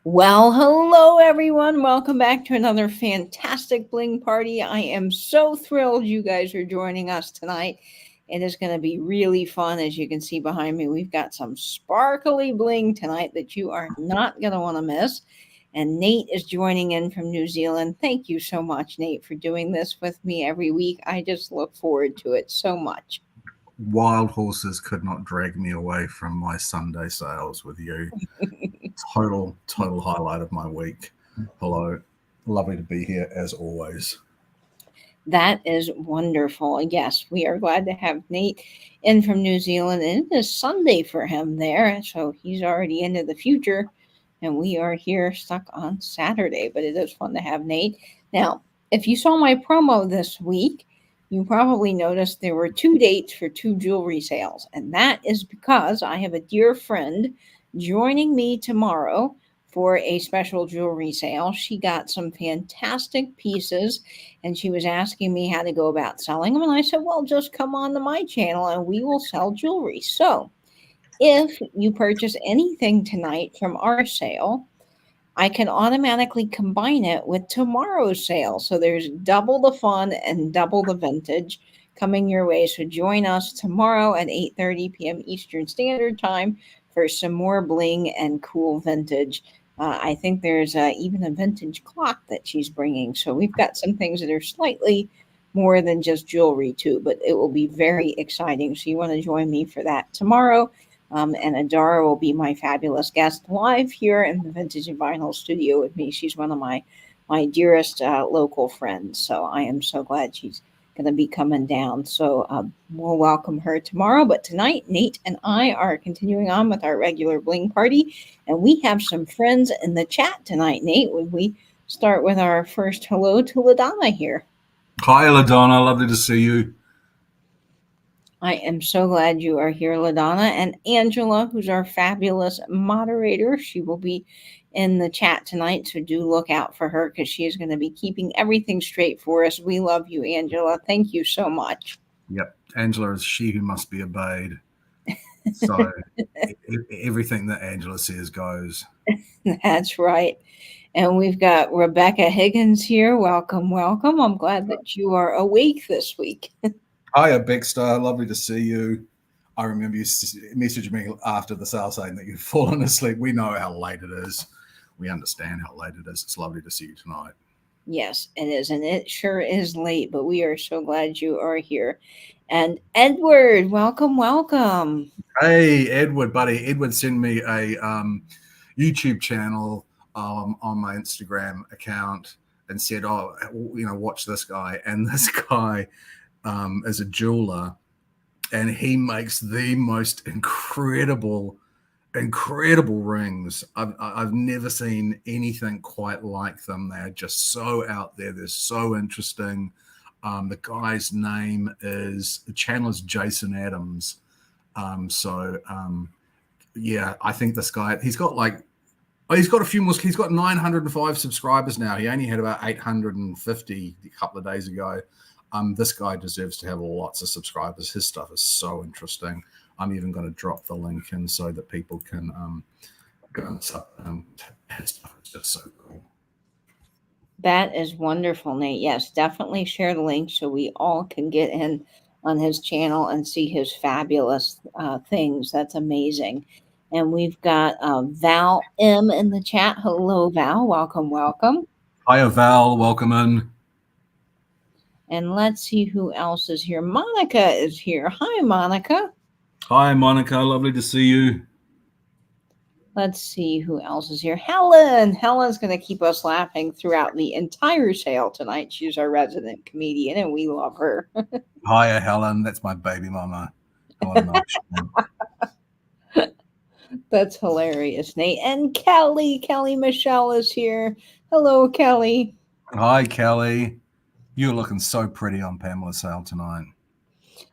Well, hello everyone. Welcome back to another fantastic bling party. I am so thrilled you guys are joining us tonight. It is going to be really fun. As you can see behind me, we've got some sparkly bling tonight that you are not going to want to miss. And Nate is joining in from New Zealand. Thank you so much, Nate, for doing this with me every week. I just look forward to it so much. Wild horses could not drag me away from my Sunday sales with you. Total highlight of my week. Hello. Lovely to be here as always. That is wonderful. Yes, we are glad to have Nate in from New Zealand. And it is Sunday for him there. So he's already into the future. And we are here stuck on Saturday. But it is fun to have Nate. Now, if you saw my promo this week, you probably noticed there were two dates for two jewelry sales. And that is because I have a dear friend joining me tomorrow for a special jewelry sale. She got some fantastic pieces and she was asking me how to go about selling them. And I said, well, just come on to my channel and we will sell jewelry. So if you purchase anything tonight from our sale, I can automatically combine it with tomorrow's sale. So there's double the fun and double the vintage coming your way. So join us tomorrow at 8:30 p.m. Eastern Standard Time for some more bling and cool vintage. I think there's even a vintage clock that she's bringing. So we've got some things that are slightly more than just jewelry too, but it will be very exciting. So you want to join me for that tomorrow. And Adara will be my fabulous guest live here in the Vintage and Vinyl studio with me. She's one of my dearest local friends, so I am so glad she's going to be coming down. So we'll welcome her tomorrow. But tonight, Nate and I are continuing on with our regular bling party, and we have some friends in the chat tonight. Nate, would we start with our first hello to LaDonna here? Hi, LaDonna. Lovely to see you. I am so glad you are here, LaDonna. And Angela, who's our fabulous moderator, she will be in the chat tonight. So do look out for her because she is going to be keeping everything straight for us. We love you, Angela. Thank you so much. Yep. Angela is she who must be obeyed. So everything that Angela says goes. That's right. And we've got Rebecca Higgins here. Welcome, welcome. I'm glad that you are awake this week. Hiya, Big Star. Lovely to see you. I remember you messaged me after the sale saying that you've fallen asleep. We know how late it is. We understand how late it is. It's lovely to see you tonight. Yes, it is. And it sure is late, but we are so glad you are here. And Edward, welcome, welcome. Hey, Edward, buddy. Edward sent me a YouTube channel on my Instagram account and said, oh, watch this guy. And this guy is a jeweler, and he makes the most incredible rings. I've never seen anything quite like them. They're just so out there. They're so interesting. The guy's name is, the channel is Jason Adams. Yeah, I think this guy, he's got a few more. He's got 905 subscribers now. He only had about 850 a couple of days ago. This guy deserves to have lots of subscribers. His stuff is so interesting. I'm even going to drop the link in so that people can go and sub. His stuff is just so cool. That is wonderful, Nate. Yes, definitely share the link so we all can get in on his channel and see his fabulous things. That's amazing. And we've got Val M in the chat. Hello, Val. Welcome, welcome. Hiya, Val. Welcome in. And let's see who else is here. Monica is here. Hi, Monica. Hi, Monica. Lovely to see you. Let's see who else is here. Helen. Helen's going to keep us laughing throughout the entire sale tonight. She's our resident comedian, and we love her. Hiya, Helen. That's my baby mama. That's hilarious, Nate. And Kelly Michelle is here. Hello, Kelly. Hi, Kelly. You're looking so pretty on Pamela's sale tonight.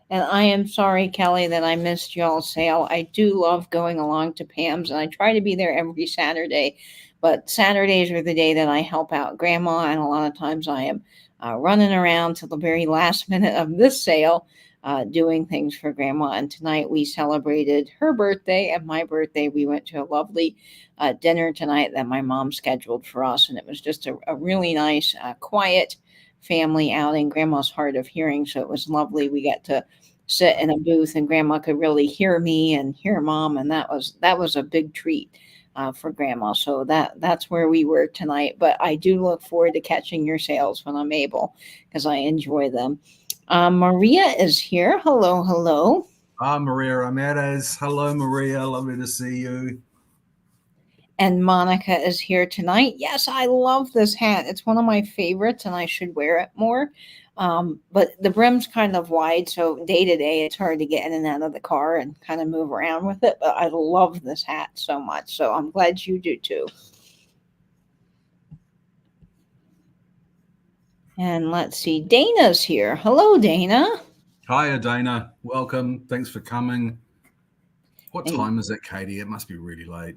And I am sorry, Kelly, that I missed y'all's sale. I do love going along to Pam's, and I try to be there every Saturday. But Saturdays are the day that I help out Grandma, and a lot of times I am running around till the very last minute of this sale. doing things for Grandma. And tonight we celebrated her birthday and my birthday. We went to a lovely dinner tonight that my mom scheduled for us. And it was just a really nice, quiet family outing. Grandma's hard of hearing, so it was lovely. We got to sit in a booth and Grandma could really hear me and hear Mom. And that was a big treat. For Grandma, so that's where we were tonight. But I do look forward to catching your sales when I'm able, because I enjoy them. Maria is here. Hello, hello. Maria Ramirez. Hello, Maria. Lovely to see you. And Monica is here tonight. Yes, I love this hat. It's one of my favorites, and I should wear it more. But the brim's kind of wide, so day to day, it's hard to get in and out of the car and kind of move around with it. But I love this hat so much, so I'm glad you do too. And let's see, Dana's here. Hello, Dana. Hiya, Dana. Welcome. Thanks for coming. What time is it, Katie? It must be really late.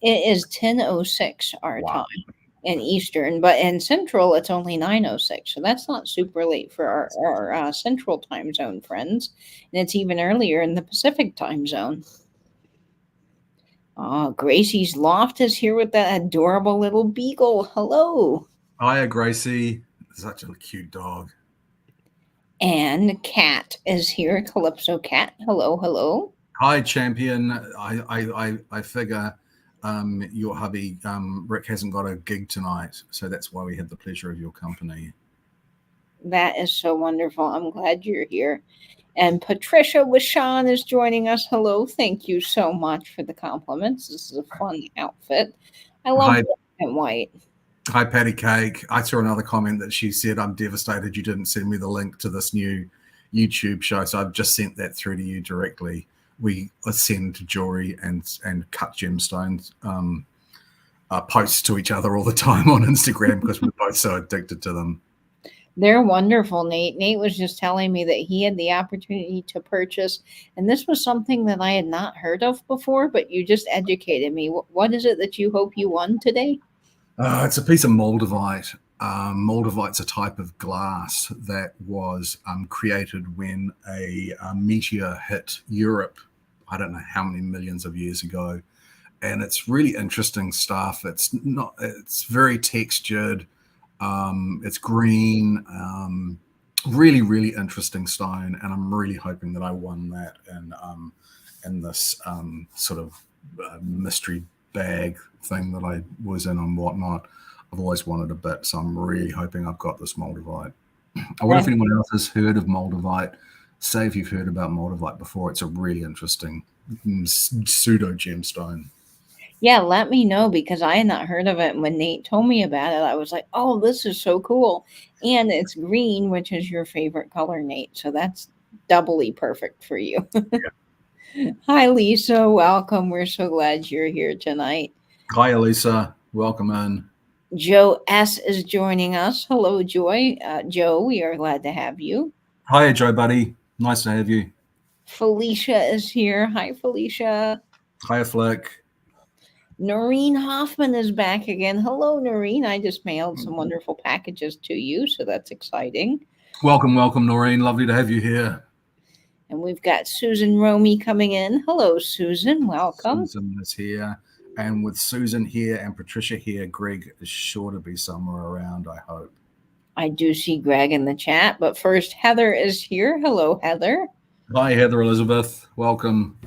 It is 10:06 our Wow. time in Eastern, but in Central it's only 9:06, so that's not super late for our Central time zone friends, and it's even earlier in the Pacific time zone. Gracie's Loft is here with that adorable little beagle. Hello. Hiya, Gracie. Such a cute dog. And Cat is here. Calypso Cat. Hello, hello. Hi, champion. I figure your hubby Rick hasn't got a gig tonight, so that's why we had the pleasure of your company. That is so wonderful. I'm glad you're here. And Patricia Wishon is joining us. Hello. Thank you so much for the compliments. This is a fun outfit. I love black and white. Hi, Patty Cake. I saw another comment that she said, I'm devastated you didn't send me the link to this new YouTube show. So I've just sent that through to you directly. We send jewelry and cut gemstones posts to each other all the time on Instagram because we're both so addicted to them. They're wonderful, Nate. Nate was just telling me that he had the opportunity to purchase, and this was something that I had not heard of before, but you just educated me. What is it that you hope you won today? It's a piece of moldavite. Moldavite's a type of glass that was created when a meteor hit Europe. I don't know how many millions of years ago. And it's really interesting stuff. It's very textured. It's green, really, really interesting stone. And I'm really hoping that I won that in this sort of mystery bag thing that I was in and whatnot. I've always wanted a bit, so I'm really hoping I've got this moldavite. I wonder if anyone else has heard of moldavite. Say if you've heard about moldavite before. It's a really interesting pseudo gemstone. Yeah, let me know, because I had not heard of it. And when Nate told me about it, I was like, oh, this is so cool. And it's green, which is your favorite color, Nate. So that's doubly perfect for you. Yeah. Hi, Lisa. Welcome. We're so glad you're here tonight. Hi, Elisa. Welcome in. Joe S. is joining us. Hello, Joy. Joe, we are glad to have you. Hi, Joe, buddy. Nice to have you. Felicia is here. Hi, Felicia. Hi, Flick. Noreen Hoffman is back again. Hello, Noreen. I just mailed some wonderful packages to you, so that's exciting. Welcome, Noreen. Lovely to have you here. And we've got Susan Romy coming in. Hello, Susan. Welcome. Susan is here. And with Susan here and Patricia here, Greg is sure to be somewhere around, I hope. I do see Greg in the chat, but first, Heather is here. Hello, Heather. Hi, Heather Elizabeth. Welcome.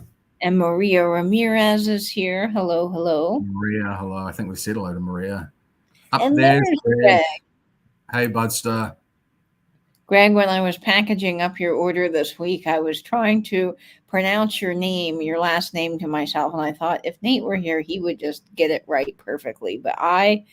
And Maria Ramirez is here. Hello, hello. Maria, hello. I think we said hello to Maria. And there's Greg. Hey, Budster. Greg, when I was packaging up your order this week, I was trying to pronounce your last name to myself. And I thought if Nate were here, he would just get it right perfectly. But I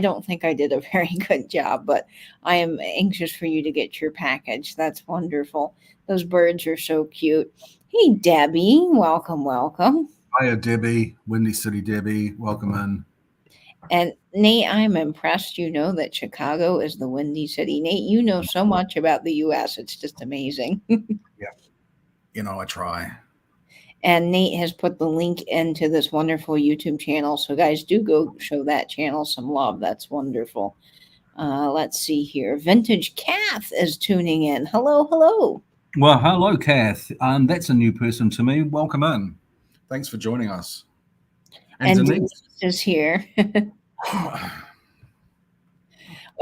don't think I did a very good job, but I am anxious for you to get your package. That's wonderful. Those birds are so cute. Hey, Debbie. Welcome, welcome. Hiya, Debbie. Windy City Debbie. Welcome in. And Nate, I'm impressed. You know that Chicago is the Windy City. Nate, you know so much about the U.S. It's just amazing. Yeah. I try. And Nate has put the link into this wonderful YouTube channel. So guys, do go show that channel some love. That's wonderful. Let's see here. Vintage Kath is tuning in. Hello, hello. Well, hello, Kath. That's a new person to me. Welcome in. Thanks for joining us. And Denise. Denise is here.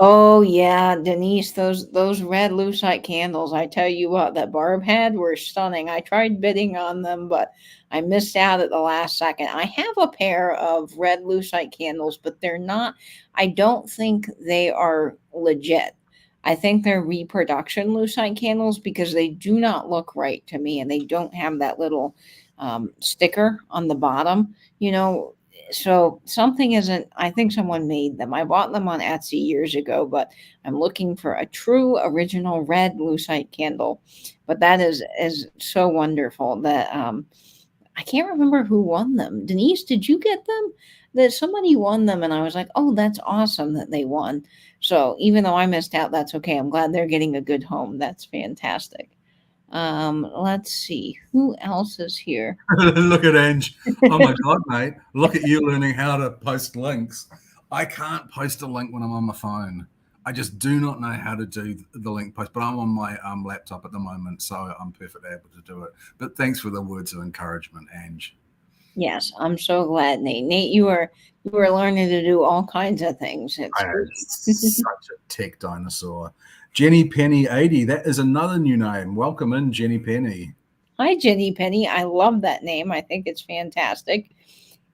Oh yeah, Denise, those red lucite candles, I tell you what, that Barb had were stunning. I tried bidding on them, but I missed out at the last second. I have a pair of red lucite candles, but they're not, I don't think they are legit. I think they're reproduction lucite candles because they do not look right to me and they don't have that little sticker on the bottom. You know, so something isn't, I think someone made them. I bought them on Etsy years ago, but I'm looking for a true original red lucite candle. But that is so wonderful that I can't remember who won them. Denise, did you get them? That somebody won them and I was like, "Oh, that's awesome that they won." So, even though I missed out, that's okay. I'm glad they're getting a good home. That's fantastic. Let's see. Who else is here? Look at Ange. Oh my God, mate. Look at you learning how to post links. I can't post a link when I'm on my phone. I just do not know how to do the link post, but I'm on my laptop at the moment, so I'm perfectly able to do it. But thanks for the words of encouragement, Ange. Yes, I'm so glad, Nate. Nate, you are learning to do all kinds of things. It's I am such a tech dinosaur. Jenny Penny 80, that is another new name. Welcome in, Jenny Penny. Hi, Jenny Penny. I love that name. I think it's fantastic.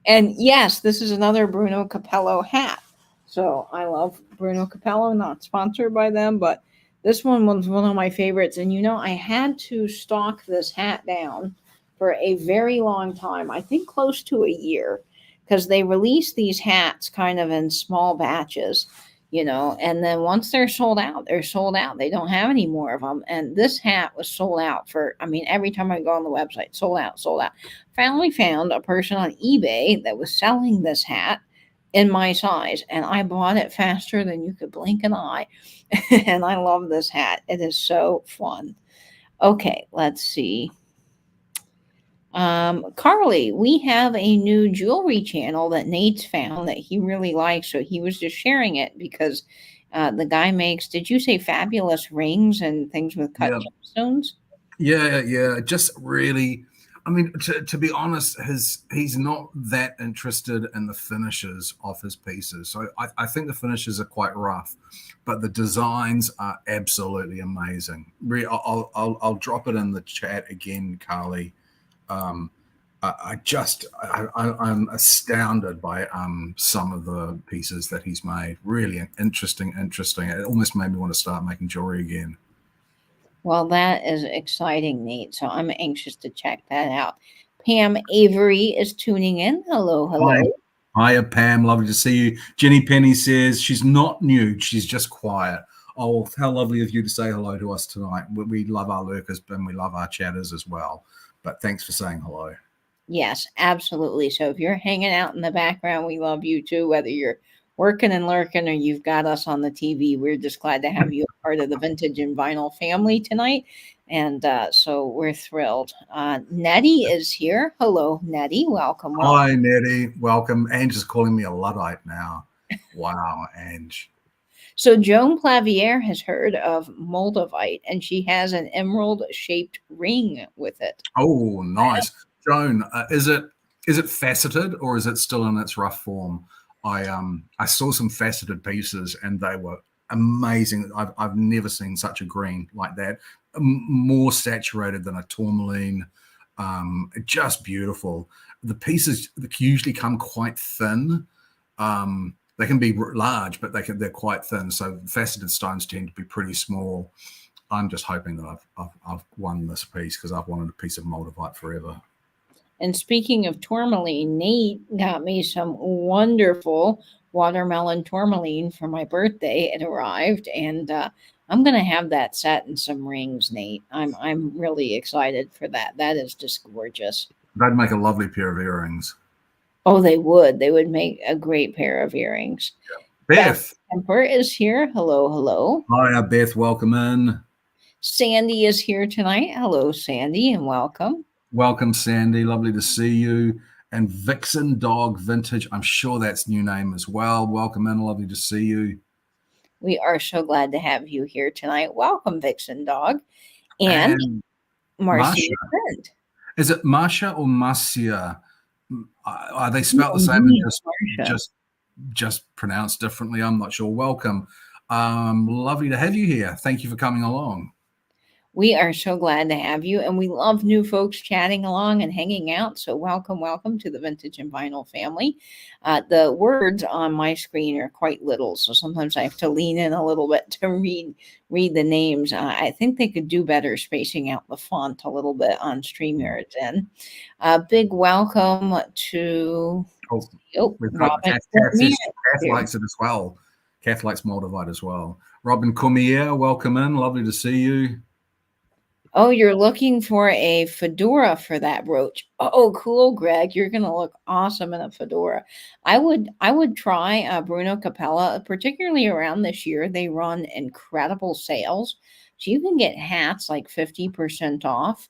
And yes, this is another Bruno Capello hat. So I love Bruno Capello, not sponsored by them, but this one was one of my favorites. And I had to stock this hat down for a very long time, I think close to a year, because they release these hats kind of in small batches. And then once they're sold out, they're sold out. They don't have any more of them. And this hat was sold out for, I mean, every time I go on the website, sold out, sold out. Finally found a person on eBay that was selling this hat in my size, and I bought it faster than you could blink an eye. And I love this hat. It is so fun. Okay, let's see. Carly, we have a new jewelry channel that Nate's found that he really likes. So he was just sharing it because the guy makes, did you say fabulous rings and things with cut Yeah. gemstones? Yeah. Just really, I mean, to be honest, he's not that interested in the finishes of his pieces. So I think the finishes are quite rough, but the designs are absolutely amazing. I'll drop it in the chat again, Carly. I'm astounded by some of the pieces that he's made. Really interesting. It almost made me want to start making jewelry again. Well, that is exciting, Nate. So I'm anxious to check that out. Pam Avery is tuning in. Hello, hello. Hiya, Pam. Lovely to see you. Jenny Penny says she's not nude. She's just quiet. Oh, how lovely of you to say hello to us tonight. We love our lurkers and we love our chatters as well. But thanks for saying hello. Yes, absolutely. So if you're hanging out in the background, we love you too, whether you're working and lurking or you've got us on the TV. We're just glad to have you a part of the Vintage and Vinyl family tonight. And so we're thrilled. Nettie is here. Hello, Nettie. Welcome. Hi, Nettie. Welcome. Ange is calling me a Luddite now. Wow, Ange. So Joan Plavier has heard of Moldavite, and she has an emerald-shaped ring with it. Oh, nice. Joan, is it faceted or is it still in its rough form? I saw some faceted pieces and they were amazing. I've never seen such a green like that. More saturated than a tourmaline. Just beautiful. The pieces usually come quite thin. They can be large, but they're quite thin. So faceted stones tend to be pretty small. I'm just hoping that I've won this piece because I've wanted a piece of Moldavite forever. And speaking of tourmaline, Nate got me some wonderful watermelon tourmaline for my birthday. It arrived, and I'm gonna have that set in some rings, Nate. I'm really excited for that. That is just gorgeous. That'd make a lovely pair of earrings. Oh, they would. They would make a great pair of earrings. Yeah. Beth Temper is here. Hello, hello. Hi, Beth. Welcome in. Sandy is here tonight. Hello, Sandy, and welcome. Welcome, Sandy. Lovely to see you. And Vixen Dog Vintage. I'm sure that's new name as well. Welcome in. Lovely to see you. We are so glad to have you here tonight. Welcome, Vixen Dog. And and Marcia Marsha. Trent. Is it Marsha or Marcia? Are they spelled the No, same and Marsha. just pronounced differently? I'm not sure. Welcome. Lovely to have you here. Thank you for coming along. We are so glad to have you, and we love new folks chatting along and hanging out. So welcome, welcome to the Vintage and Vinyl family. The words on my screen are quite little, so sometimes I have to lean in a little bit to read the names. I think they could do better spacing out the font a little bit on StreamYard. Then, big welcome to We've got Robin. Kath likes it as well. Kath likes Moldavite as well. Robin Cormier, welcome in. Lovely to see you. Oh, you're looking for a fedora for that brooch. Oh, cool, Greg. You're gonna look awesome in a fedora. I would try Bruno Capella, particularly around this year. They run incredible sales. So you can get hats like 50% off.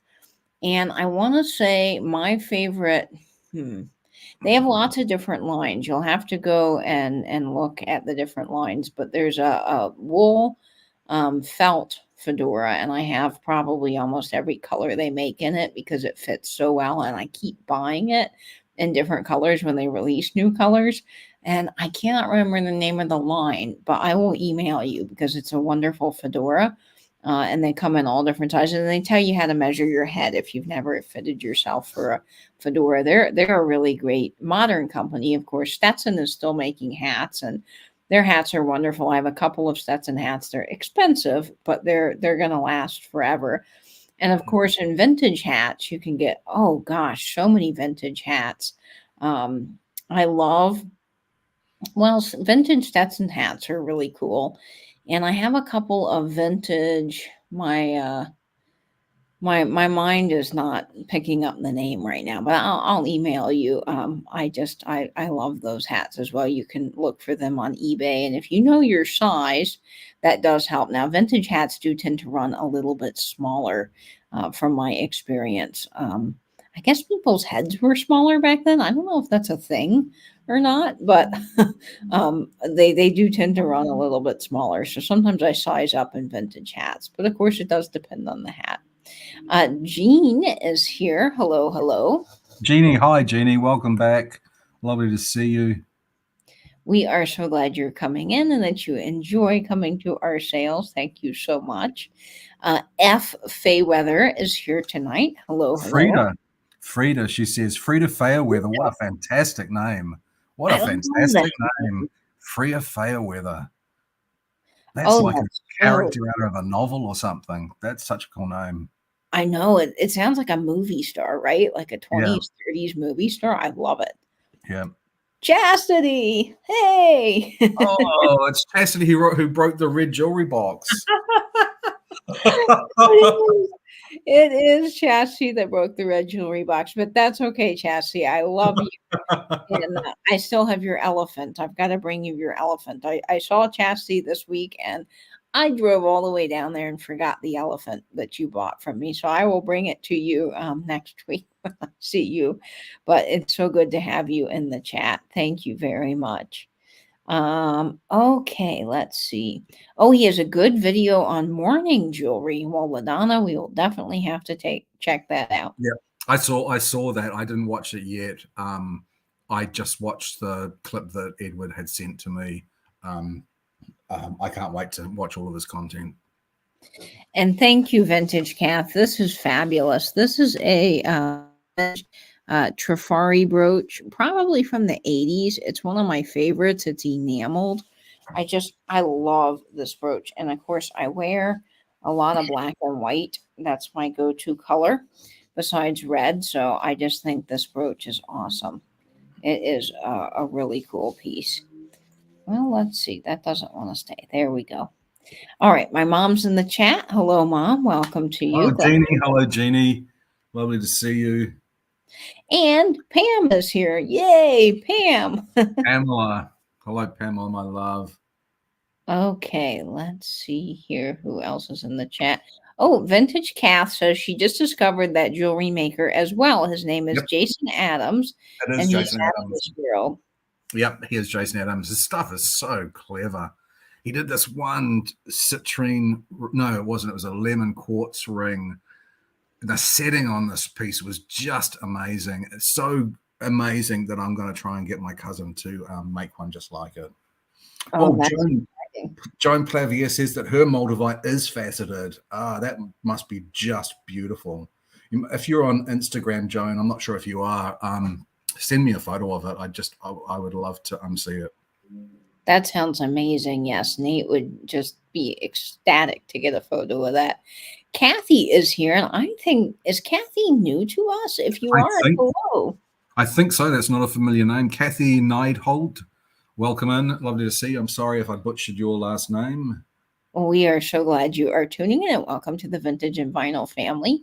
And I want to say my favorite, they have lots of different lines. You'll have to go and look at the different lines, but there's a wool felt fedora, and I have probably almost every color they make in it because it fits so well, and I keep buying it in different colors when they release new colors. And I cannot remember the name of the line, but I will email you because it's a wonderful fedora. And they come in all different sizes, and they tell you how to measure your head if you've never fitted yourself for a fedora. They're a really great modern company. Of course, Stetson is still making hats, and their hats are wonderful. I have a couple of Stetson hats. They're expensive, but they're going to last forever. And of course, in vintage hats, you can get, oh gosh, so many vintage hats. I love, well, vintage Stetson hats are really cool. And I have a couple of vintage, my mind is not picking up the name right now, but I'll email you. I love those hats as well. You can look for them on eBay, and if you know your size, that does help. Now, vintage hats do tend to run a little bit smaller, from my experience. I guess people's heads were smaller back then. I don't know if that's a thing or not, but they do tend to run a little bit smaller. So sometimes I size up in vintage hats, but of course it does depend on the hat. Jean is here. Hello, hello. Jeannie, hi, Jeannie. Welcome back. Lovely to see you. We are so glad you're coming in and that you enjoy coming to our sales. Thank you so much. F. Fayweather is here tonight. Hello, hello. Frida, she says, Frida Fayweather. What a fantastic name. What a fantastic name. Frida Fayweather. That's like a character out of a novel or something. That's such a cool name. I know. It sounds like a movie star, right? Like a 20s, 30s movie star. I love it. Yeah. Chastity. Hey. Oh, it's Chastity who broke the red jewelry box. It is Chastity that broke the red jewelry box, but that's okay, Chastity. I love you. And I still have your elephant. I've got to bring you your elephant. I saw Chastity this week, and I drove all the way down there and forgot the elephant that you bought from me. So I will bring it to you next week when I see you. But it's so good to have you in the chat. Thank you very much. Okay, let's see. Oh, he has a good video on mourning jewelry. Well, LaDonna, we will definitely have to check that out. Yeah, I saw that. I didn't watch it yet. I just watched the clip that Edward had sent to me. I can't wait to watch all of his content. And thank you, Vintage Kath. This is fabulous. This is a Trifari brooch, probably from the 80s. It's one of my favorites. It's enameled. I love this brooch. And of course, I wear a lot of black and white. That's my go-to color besides red. So I just think this brooch is awesome. It is a really cool piece. Well, let's see. That doesn't want to stay. There we go. All right. My mom's in the chat. Hello, Mom. Welcome to you. Oh, Jeannie. Hello, Jeannie. Lovely to see you. And Pam is here. Yay, Pam. Pamela. Hello, Pamela, my love. Okay. Let's see here. Who else is in the chat? Oh, Vintage Kath says she just discovered that jewelry maker as well. His name is Jason Adams. It is Jason Adams. Hero. Yep, he is Jason Adams. His stuff is so clever. he did this one citrine. No, it wasn't. It was a lemon quartz ring. The setting on this piece was just amazing. It's so amazing that I'm going to try and get my cousin to make one just like it. Oh, that's exciting. Joan Plavier says that her Moldavite is faceted. That must be just beautiful. If you're on Instagram, Joan, I'm not sure if you are, send me a photo of it. I would love to see it. That sounds amazing. Yes, Nate would just be ecstatic to get a photo of that. Kathy is here, and I think, is Kathy new to us? If you are, hello. I think so. That's not a familiar name. Kathy Neidholt, welcome in. Lovely to see you. I'm sorry if I butchered your last name. Well, we are so glad you are tuning in, and welcome to the Vintage and Vinyl family.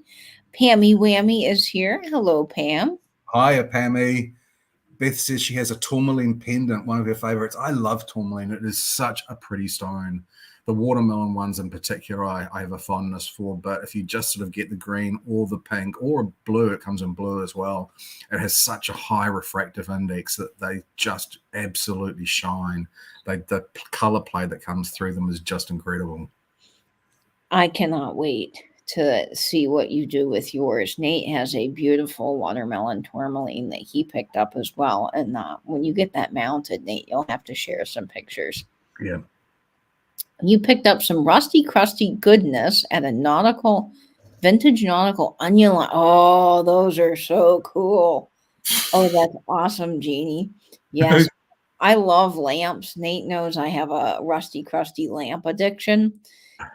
Pammy Whammy is here. Hello, Pam. Hiya, Pammy. Beth says she has a tourmaline pendant, one of her favorites. I love tourmaline. It is such a pretty stone. The watermelon ones in particular, I have a fondness for. But if you just sort of get the green or the pink or blue, it comes in blue as well. It has such a high refractive index that they just absolutely shine. The color play that comes through them is just incredible. I cannot wait to see what you do with yours. Nate has a beautiful watermelon tourmaline that he picked up as well. And when you get that mounted, Nate, you'll have to share some pictures. Yeah. You picked up some rusty, crusty goodness at a vintage nautical onion line. Oh, those are so cool. Oh, that's awesome, Jeannie. Yes. I love lamps. Nate knows I have a rusty, crusty lamp addiction.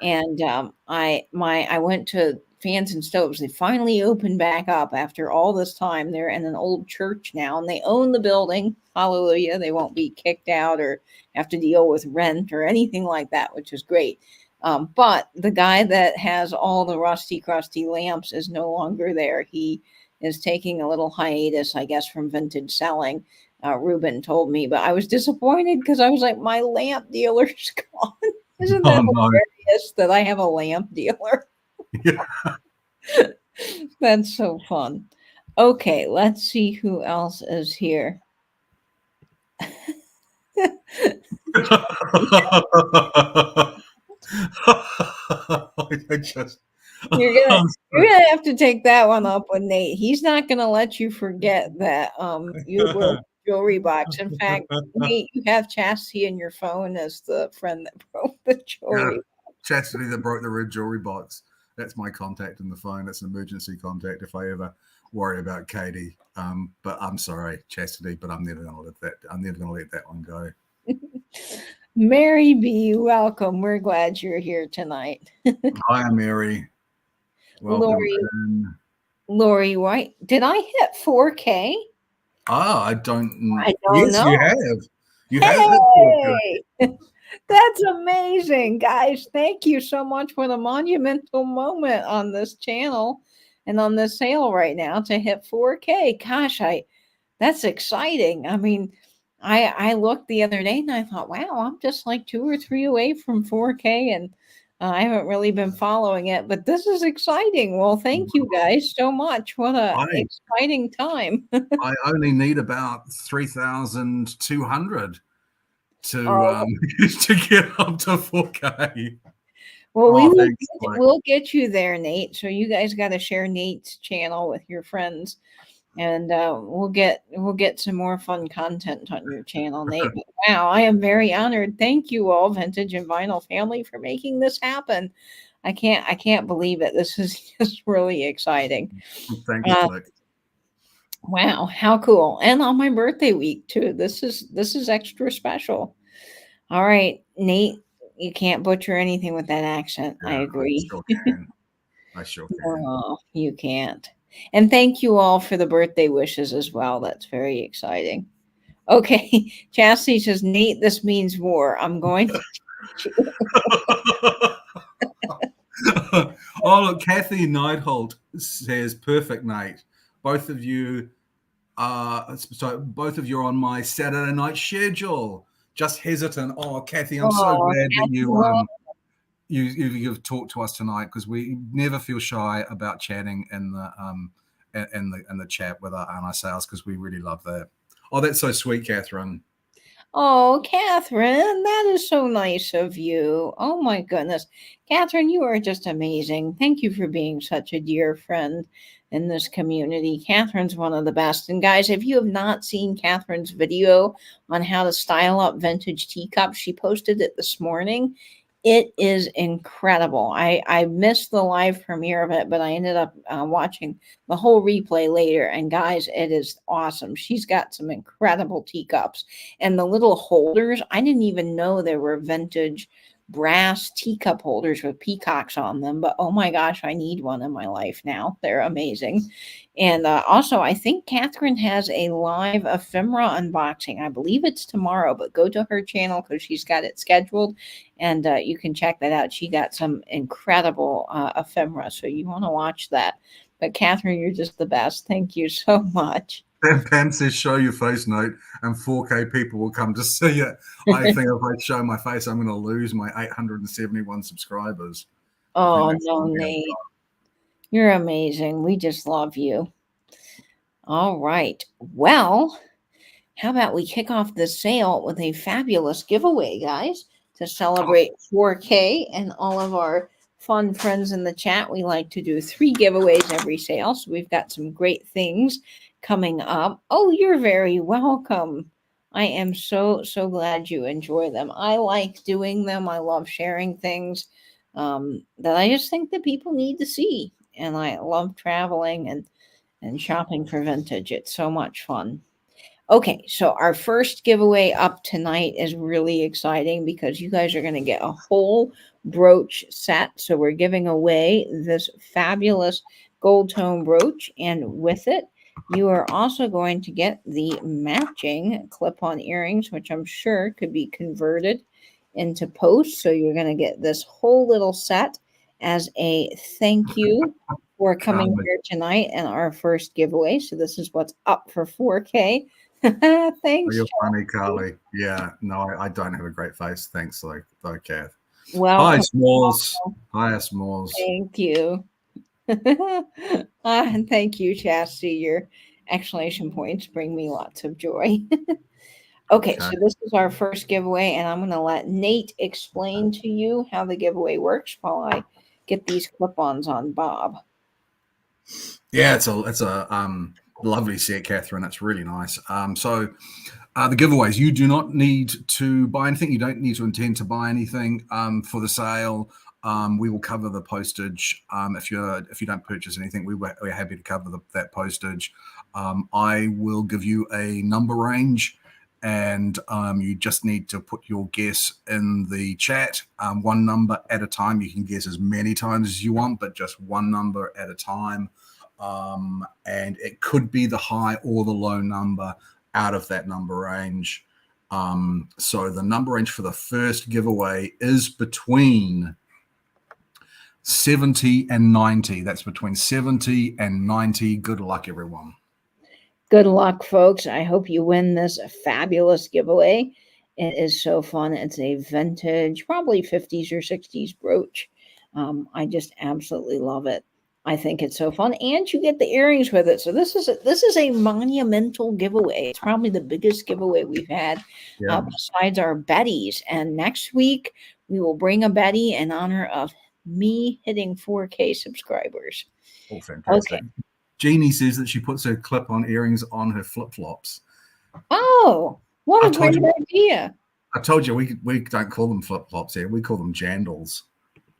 And I went to Fans and Stoves. They finally opened back up after all this time. They're in an old church now, and they own the building. Hallelujah. They won't be kicked out or have to deal with rent or anything like that, which is great. But the guy that has all the rusty, crusty lamps is no longer there. He is taking a little hiatus, I guess, from vintage selling. Ruben told me, but I was disappointed because I was like, my lamp dealer's gone. Isn't that hilarious that I have a lamp dealer? Yeah. That's so fun. Okay, let's see who else is here. You're gonna have to take that one up with Nate. He's not gonna let you forget that you will jewelry box. In fact, Nate, you have Chastity in your phone as the friend that broke the jewelry box. Chastity that broke the red jewelry box. That's my contact in the phone. That's an emergency contact if I ever worry about Katie. But I'm sorry, Chastity, but I'm never gonna let that one go. Mary B, welcome. We're glad you're here tonight. Hi, Mary. Welcome. Lori White. Did I hit 4K? I don't know. Yes, you have. You have hit 4K. That's amazing, guys. Thank you so much for the monumental moment on this channel and on this sale right now to hit 4K. Gosh, that's exciting. I mean, I looked the other day and I thought, wow, I'm just like 2 or 3 away from 4K, and I haven't really been following it, but this is exciting. Well, thank you guys so much. What an exciting time. I only need about 3,200 to get up to 4K. Well, we'll get you there, Nate. So you guys got to share Nate's channel with your friends, and we'll get some more fun content on your channel, Nate. But wow, I am very honored. Thank you all, Vintage and Vinyl family, for making this happen. I can't believe it. This is just really exciting. Thank you, Flick. Wow, how cool. And on my birthday week too. This is extra special. All right, Nate, you can't butcher anything with that accent. Yeah, I agree. I sure can. Oh, you can't. And thank you all for the birthday wishes as well. That's very exciting. Okay, Chastity says, Nate, this means war. I'm going to Oh, look, Kathy Neidholt says, perfect, Nate. Both of you are on my Saturday night schedule. Just hesitant. Oh, Kathy, I'm so glad that you've talked to us tonight, because we never feel shy about chatting in the chat with our sales, because we really love that. Oh, that's so sweet, Catherine. Oh, Catherine, that is so nice of you. Oh my goodness. Catherine, you are just amazing. Thank you for being such a dear friend in this community. Catherine's one of the best. And guys, if you have not seen Catherine's video on how to style up vintage teacups, she posted it this morning. It is incredible. I missed the live premiere of it, but I ended up watching the whole replay later. And guys, it is awesome. She's got some incredible teacups. And the little holders, I didn't even know there were vintage brass teacup holders with peacocks on them. But oh my gosh, I need one in my life now. They're amazing. And also, I think Catherine has a live ephemera unboxing. I believe it's tomorrow, but go to her channel because she's got it scheduled. And you can check that out. She got some incredible ephemera. So you want to watch that. But Catherine, you're just the best. Thank you so much. Pam says, show your face, Note, and 4K people will come to see it. I think if I show my face, I'm going to lose my 871 subscribers. Oh, no, Nate. You're amazing. We just love you. All right. Well, how about we kick off the sale with a fabulous giveaway, guys, to celebrate 4K and all of our fun friends in the chat. We like to do 3 giveaways every sale. So we've got some great things coming up. Oh, you're very welcome. I am so glad you enjoy them. I like doing them. I love sharing things that I just think that people need to see. And I love traveling and shopping for vintage. It's so much fun. Okay, so our first giveaway up tonight is really exciting because you guys are going to get a whole brooch set. So we're giving away this fabulous gold tone brooch, and with it, you are also going to get the matching clip-on earrings, which I'm sure could be converted into posts. So you're going to get this whole little set as a thank you for coming here tonight and our first giveaway. So this is what's up for 4K. Thanks. You're funny, Carly. Yeah, no, I don't have a great face. Thanks, though, Kath. Well, hi, Smalls. Hi, Smalls. Thank you. And thank you, Chastity. Your exclamation points bring me lots of joy. Okay, so this is our first giveaway, and I'm going to let Nate explain to you how the giveaway works while I get these clip-ons on Bob. Yeah, it's a lovely set, Catherine. It's really nice. So the giveaways, you do not need to buy anything. You don't need to intend to buy anything for the sale. We will cover the postage. If you don't purchase anything, we're happy to cover that postage. I will give you a number range, and you just need to put your guess in the chat. One number at a time. You can guess as many times as you want, but just one number at a time. And it could be the high or the low number out of that number range. So the number range for the first giveaway is between 70 and 90. That's between 70 and 90. Good luck, everyone. Good luck, folks. I hope you win this fabulous giveaway. It is so fun. It's a vintage, probably 50s or 60s brooch. I just absolutely love it. I think it's so fun, and you get the earrings with it. So this is a monumental giveaway. It's probably the biggest giveaway we've had besides our Bettys. And next week we will bring a Betty in honor of me hitting 4K subscribers. Oh, fantastic! Okay. Jeannie says that she puts her clip-on earrings on her flip-flops. Oh, what a great idea! I told you we don't call them flip-flops here. We call them jandals,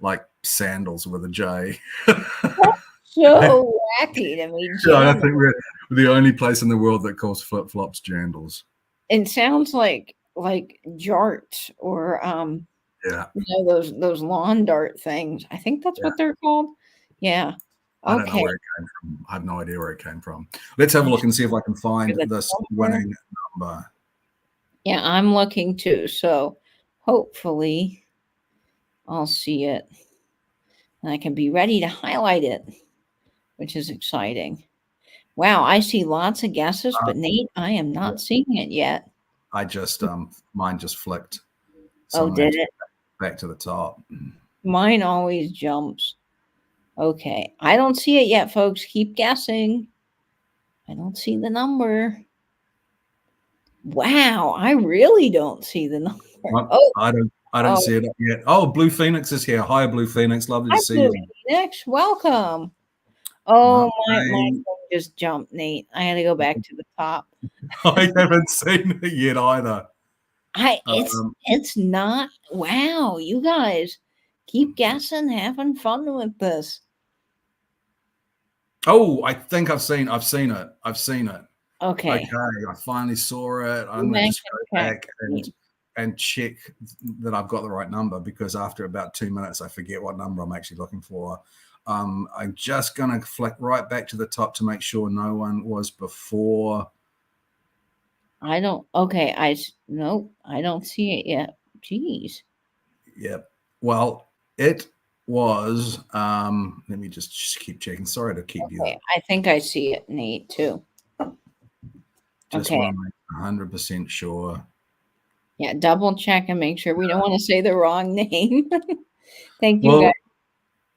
like sandals with a J. So wacky to me. Yeah, I think we're the only place in the world that calls flip-flops jandals. It sounds like jarts or those lawn dart things. I think that's what they're called. Yeah. I don't know where it came from. I have no idea where it came from. Let's have a look and see if I can find this winning number. Yeah, I'm looking too. So hopefully I'll see it. And I can be ready to highlight it, which is exciting. Wow, I see lots of guesses, but Nate, I am not seeing it yet. I just, mine just flicked. So did it? Back to the top. Mine always jumps. Okay, I don't see it yet, folks. Keep guessing. I don't see the number. Wow, I really don't see the number. I, Oh, I don't oh, see it yet. Oh, Blue Phoenix is here. Hi, Blue Phoenix. Lovely hi, to see Blue you. Phoenix. Welcome. Oh, No, my thing just jumped, Nate. I had to go back to the top. I haven't seen it yet either. It's not. Wow, you guys keep guessing, having fun with this. Oh, I think I've seen it. Okay. Okay, I finally saw it. I'm Go going to back just go and check. back and check that I've got the right number, because after about 2 minutes, I forget what number I'm actually looking for. I'm just going to flick right back to the top to make sure no one was before. I don't. Okay, nope. I don't see it yet. Jeez. Yep. Well, it was. Let me just keep checking. Sorry to keep you. I think I see it, Nate, too. Just Okay. want to make 100% sure. Yeah, double check and make sure we don't want to say the wrong name. Thank you, Well,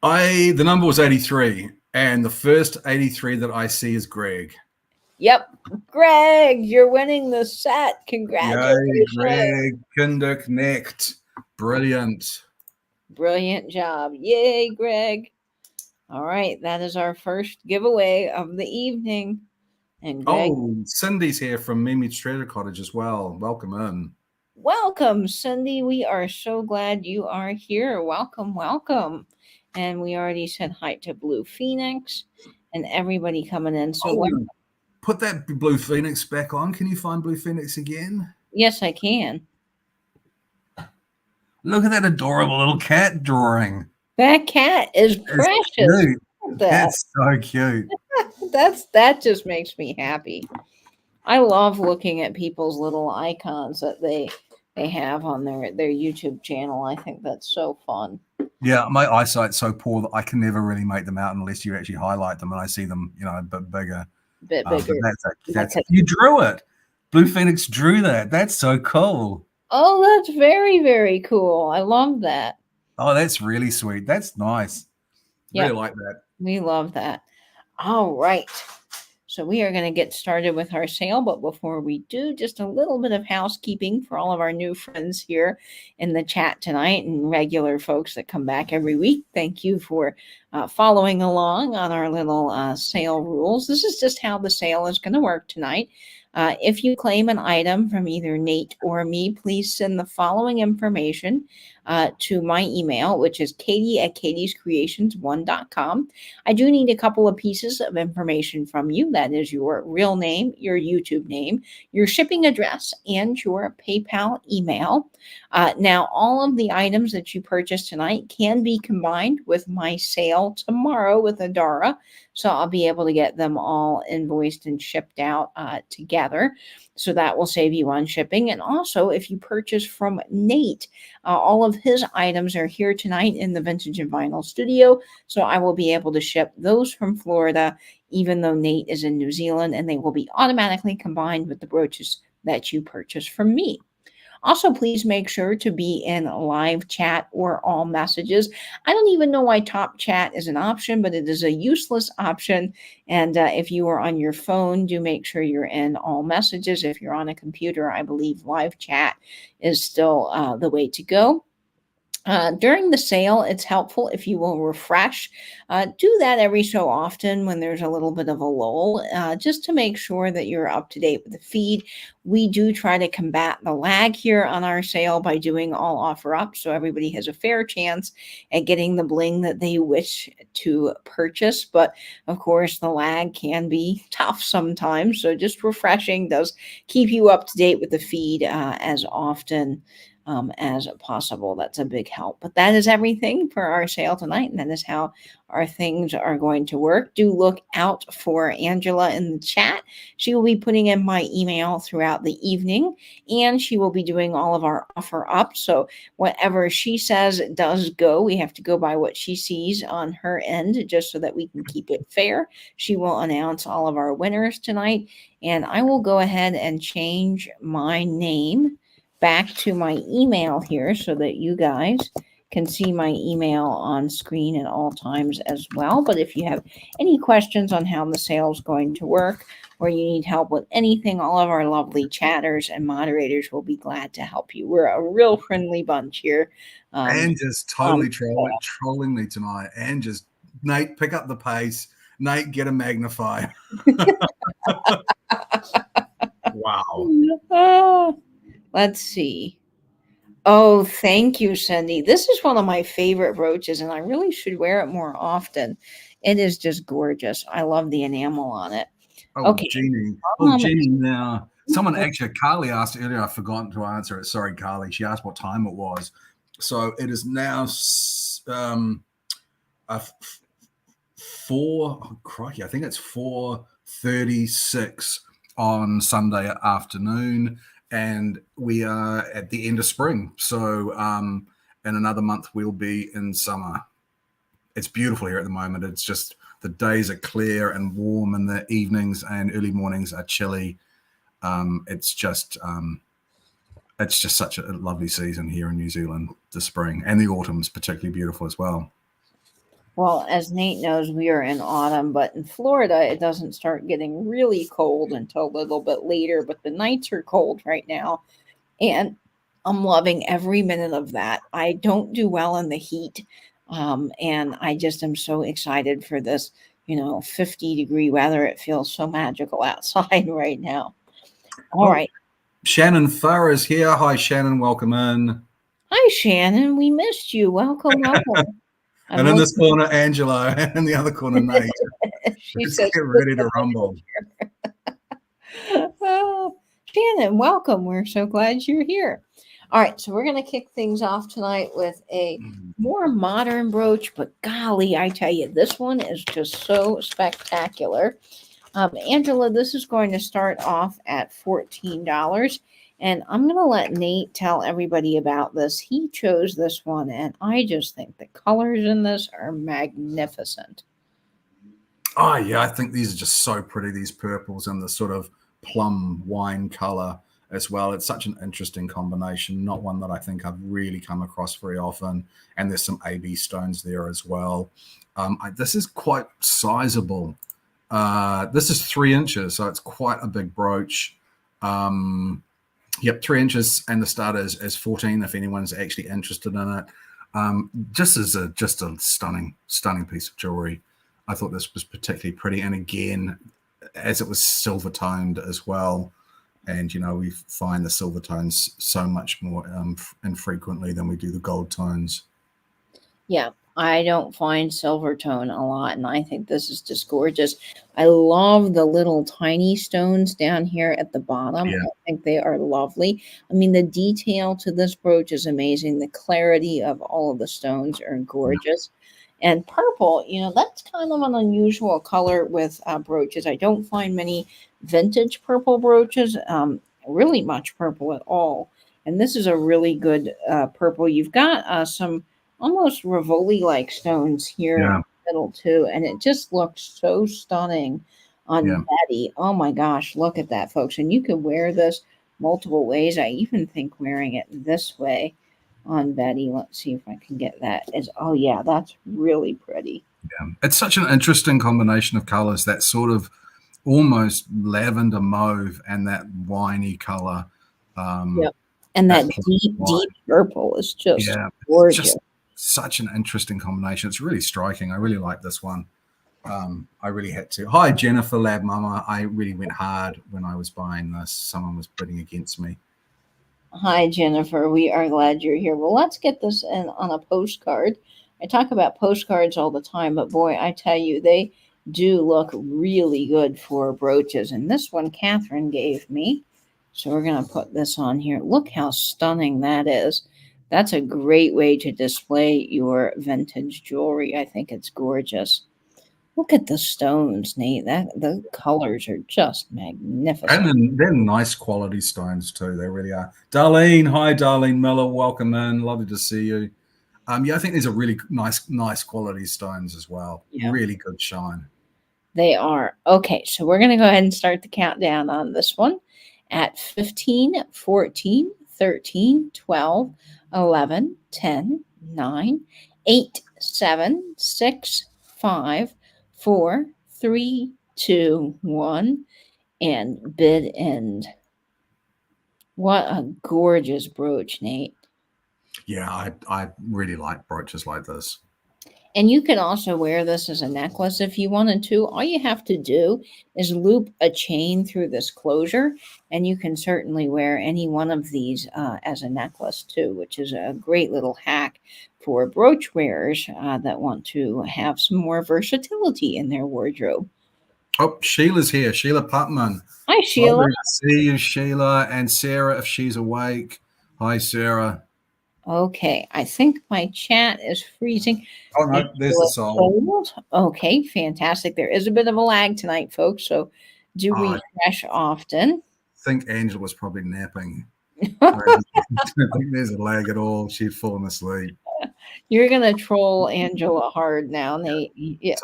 guys. the number was 83, and the first 83 that I see is Greg. Yep, Greg, you're winning the set. Congratulations. Yay, Greg Kinderknecht. Brilliant. Brilliant job. Yay, Greg. All right, that is our first giveaway of the evening. And Greg, Cindy's here from Mimi Treasure Cottage as well. Welcome in. Welcome, Cindy. We are so glad you are here. Welcome, welcome. And we already said hi to Blue Phoenix and everybody coming in. So put that Blue Phoenix back on. Can you find Blue Phoenix again? Yes, I can. Look at that adorable little cat drawing. That cat is precious. That's so cute. That just makes me happy. I love looking at people's little icons that they have on their YouTube channel. I think that's so fun. Yeah, my eyesight's so poor that I can never really make them out unless you actually highlight them, and I see them, a bit bigger. You drew it. Blue Phoenix drew that. That's so cool. Oh, that's very, very cool. I love that. Oh, that's really sweet. That's nice. Yeah, really like that. We love that. All right. So we are going to get started with our sale, but before we do, just a little bit of housekeeping for all of our new friends here in the chat tonight and regular folks that come back every week. Thank you for following along on our little sale rules. This is just how the sale is going to work tonight. If you claim an item from either Nate or me, please send the following information to my email, which is katie@katiescreations1.com. I do need a couple of pieces of information from you. That is your real name, your YouTube name, your shipping address, and your PayPal email. Now, all of the items that you purchase tonight can be combined with my sale tomorrow with Adara. So I'll be able to get them all invoiced and shipped out together. So that will save you on shipping. And also, if you purchase from Nate, all of his items are here tonight in the Vintage and Vinyl studio. So I will be able to ship those from Florida, even though Nate is in New Zealand, and they will be automatically combined with the brooches that you purchase from me. Also, please make sure to be in live chat or all messages. I don't even know why top chat is an option, but it is a useless option. And if you are on your phone, do make sure you're in all messages. If you're on a computer, I believe live chat is still the way to go. During the sale, it's helpful if you will refresh. Do that every so often when there's a little bit of a lull, just to make sure that you're up to date with the feed. We do try to combat the lag here on our sale by doing all offer up, so everybody has a fair chance at getting the bling that they wish to purchase. But of course, the lag can be tough sometimes, so just refreshing does keep you up to date with the feed as often as possible. That's a big help. But that is everything for our sale tonight, and that is how our things are going to work. Do look out for Angela in the chat. She will be putting in my email throughout the evening, and she will be doing all of our offer up. So whatever she says does go. We have to go by what she sees on her end, just so that we can keep it fair. She will announce all of our winners tonight, and I will go ahead and change my name back to my email here so that you guys can see my email on screen at all times as well. But if you have any questions on how the sale is going to work, or you need help with anything, all of our lovely chatters and moderators will be glad to help you. We're a real friendly bunch here. And just totally trolling me tonight. And just, Nate, pick up the pace. Nate, get a magnifier. Wow. Let's see. Oh, thank you, Cindy. This is one of my favorite brooches, and I really should wear it more often. It is just gorgeous. I love the enamel on it. Oh, okay. Jeannie. Oh, Jeannie, now. Someone actually, Carly asked earlier, I've forgotten to answer it. Sorry, Carly. She asked what time it was. So it is now 4, I think it's 4:36 on Sunday afternoon. And we are at the end of spring. So in another month, we'll be in summer. It's beautiful here at the moment. It's just the days are clear and warm, and the evenings and early mornings are chilly. It's just such a lovely season here in New Zealand, the spring, and the autumn is particularly beautiful as well. Well, as Nate knows, we are in autumn, but in Florida, it doesn't start getting really cold until a little bit later, but the nights are cold right now, and I'm loving every minute of that. I don't do well in the heat, and I just am so excited for this, 50-degree weather. It feels so magical outside right now. All right. Shannon Farr is here. Hi, Shannon. Welcome in. Hi, Shannon. We missed you. Welcome. And in this corner, Angela, and in the other corner, Nate. She says, get ready to rumble. Oh, Shannon, welcome. We're so glad you're here. All right, so we're going to kick things off tonight with a more modern brooch, but golly, I tell you, this one is just so spectacular. Angela, this is going to start off at $14. And I'm going to let Nate tell everybody about this. He chose this one, and I just think the colors in this are magnificent. Oh, yeah. I think these are just so pretty, these purples and the sort of plum wine color as well. It's such an interesting combination, not one that I think I've really come across very often. And there's some AB stones there as well. This is quite sizable. This is 3 inches, so it's quite a big brooch. Yep, 3 inches, and the start is 14 if anyone's actually interested in it. Just a stunning piece of jewelry. I thought this was particularly pretty, and again, as it was silver toned as well, and we find the silver tones so much more infrequently than we do the gold tones. Yeah, I don't find silver tone a lot, and I think this is just gorgeous. I love the little tiny stones down here at the bottom. Yeah. I think they are lovely. I mean, the detail to this brooch is amazing. The clarity of all of the stones are gorgeous. Yeah. And purple, that's kind of an unusual color with brooches. I don't find many vintage purple brooches, really much purple at all. And this is a really good purple. You've got some almost Rivoli-like stones here in the middle too, and it just looks so stunning on Betty. Oh my gosh, look at that, folks. And you can wear this multiple ways. I even think wearing it this way on Betty. Let's see if I can get that. Oh yeah, that's really pretty. Yeah, it's such an interesting combination of colors, that sort of almost lavender mauve and that winey color. Yep. And that deep purple is just gorgeous. Such an interesting combination. It's really striking. I really like this one. I really had to. Hi, Jennifer Lab Mama. I really went hard when I was buying this. Someone was bidding against me. Hi, Jennifer. We are glad you're here. Well, let's get this in on a postcard. I talk about postcards all the time, but boy, I tell you, they do look really good for brooches. And this one Catherine gave me. So we're going to put this on here. Look how stunning that is. That's a great way to display your vintage jewelry. I think it's gorgeous. Look at the stones, Nate. The colors are just magnificent. And they're nice quality stones too. They really are. Darlene, hi, Darlene Miller. Welcome in. Lovely to see you. I think these are really nice quality stones as well. Yeah. Really good shine. They are. Okay, so we're going to go ahead and start the countdown on this one at 15, 14, 13, 12, 11, 10, 9, 8, 7, 6, 5, 4, 3, 2, 1. and bid end. What a gorgeous brooch, Nate. Yeah, I really like brooches like this. And you can also wear this as a necklace if you wanted to. All you have to do is loop a chain through this closure, and you can certainly wear any one of these as a necklace too, which is a great little hack for brooch wearers that want to have some more versatility in their wardrobe. Oh, Sheila's here. Sheila Putman. Hi, Sheila. Lovely to see you, Sheila, and Sarah, if she's awake. Hi, Sarah. Okay, I think my chat is freezing. Oh, no, there's the soul. Okay, fantastic. There is a bit of a lag tonight, folks, so do refresh often. I think Angela was probably napping. I don't think there's a lag at all. She'd fallen asleep. You're going to troll Angela hard now, Nate. Yeah.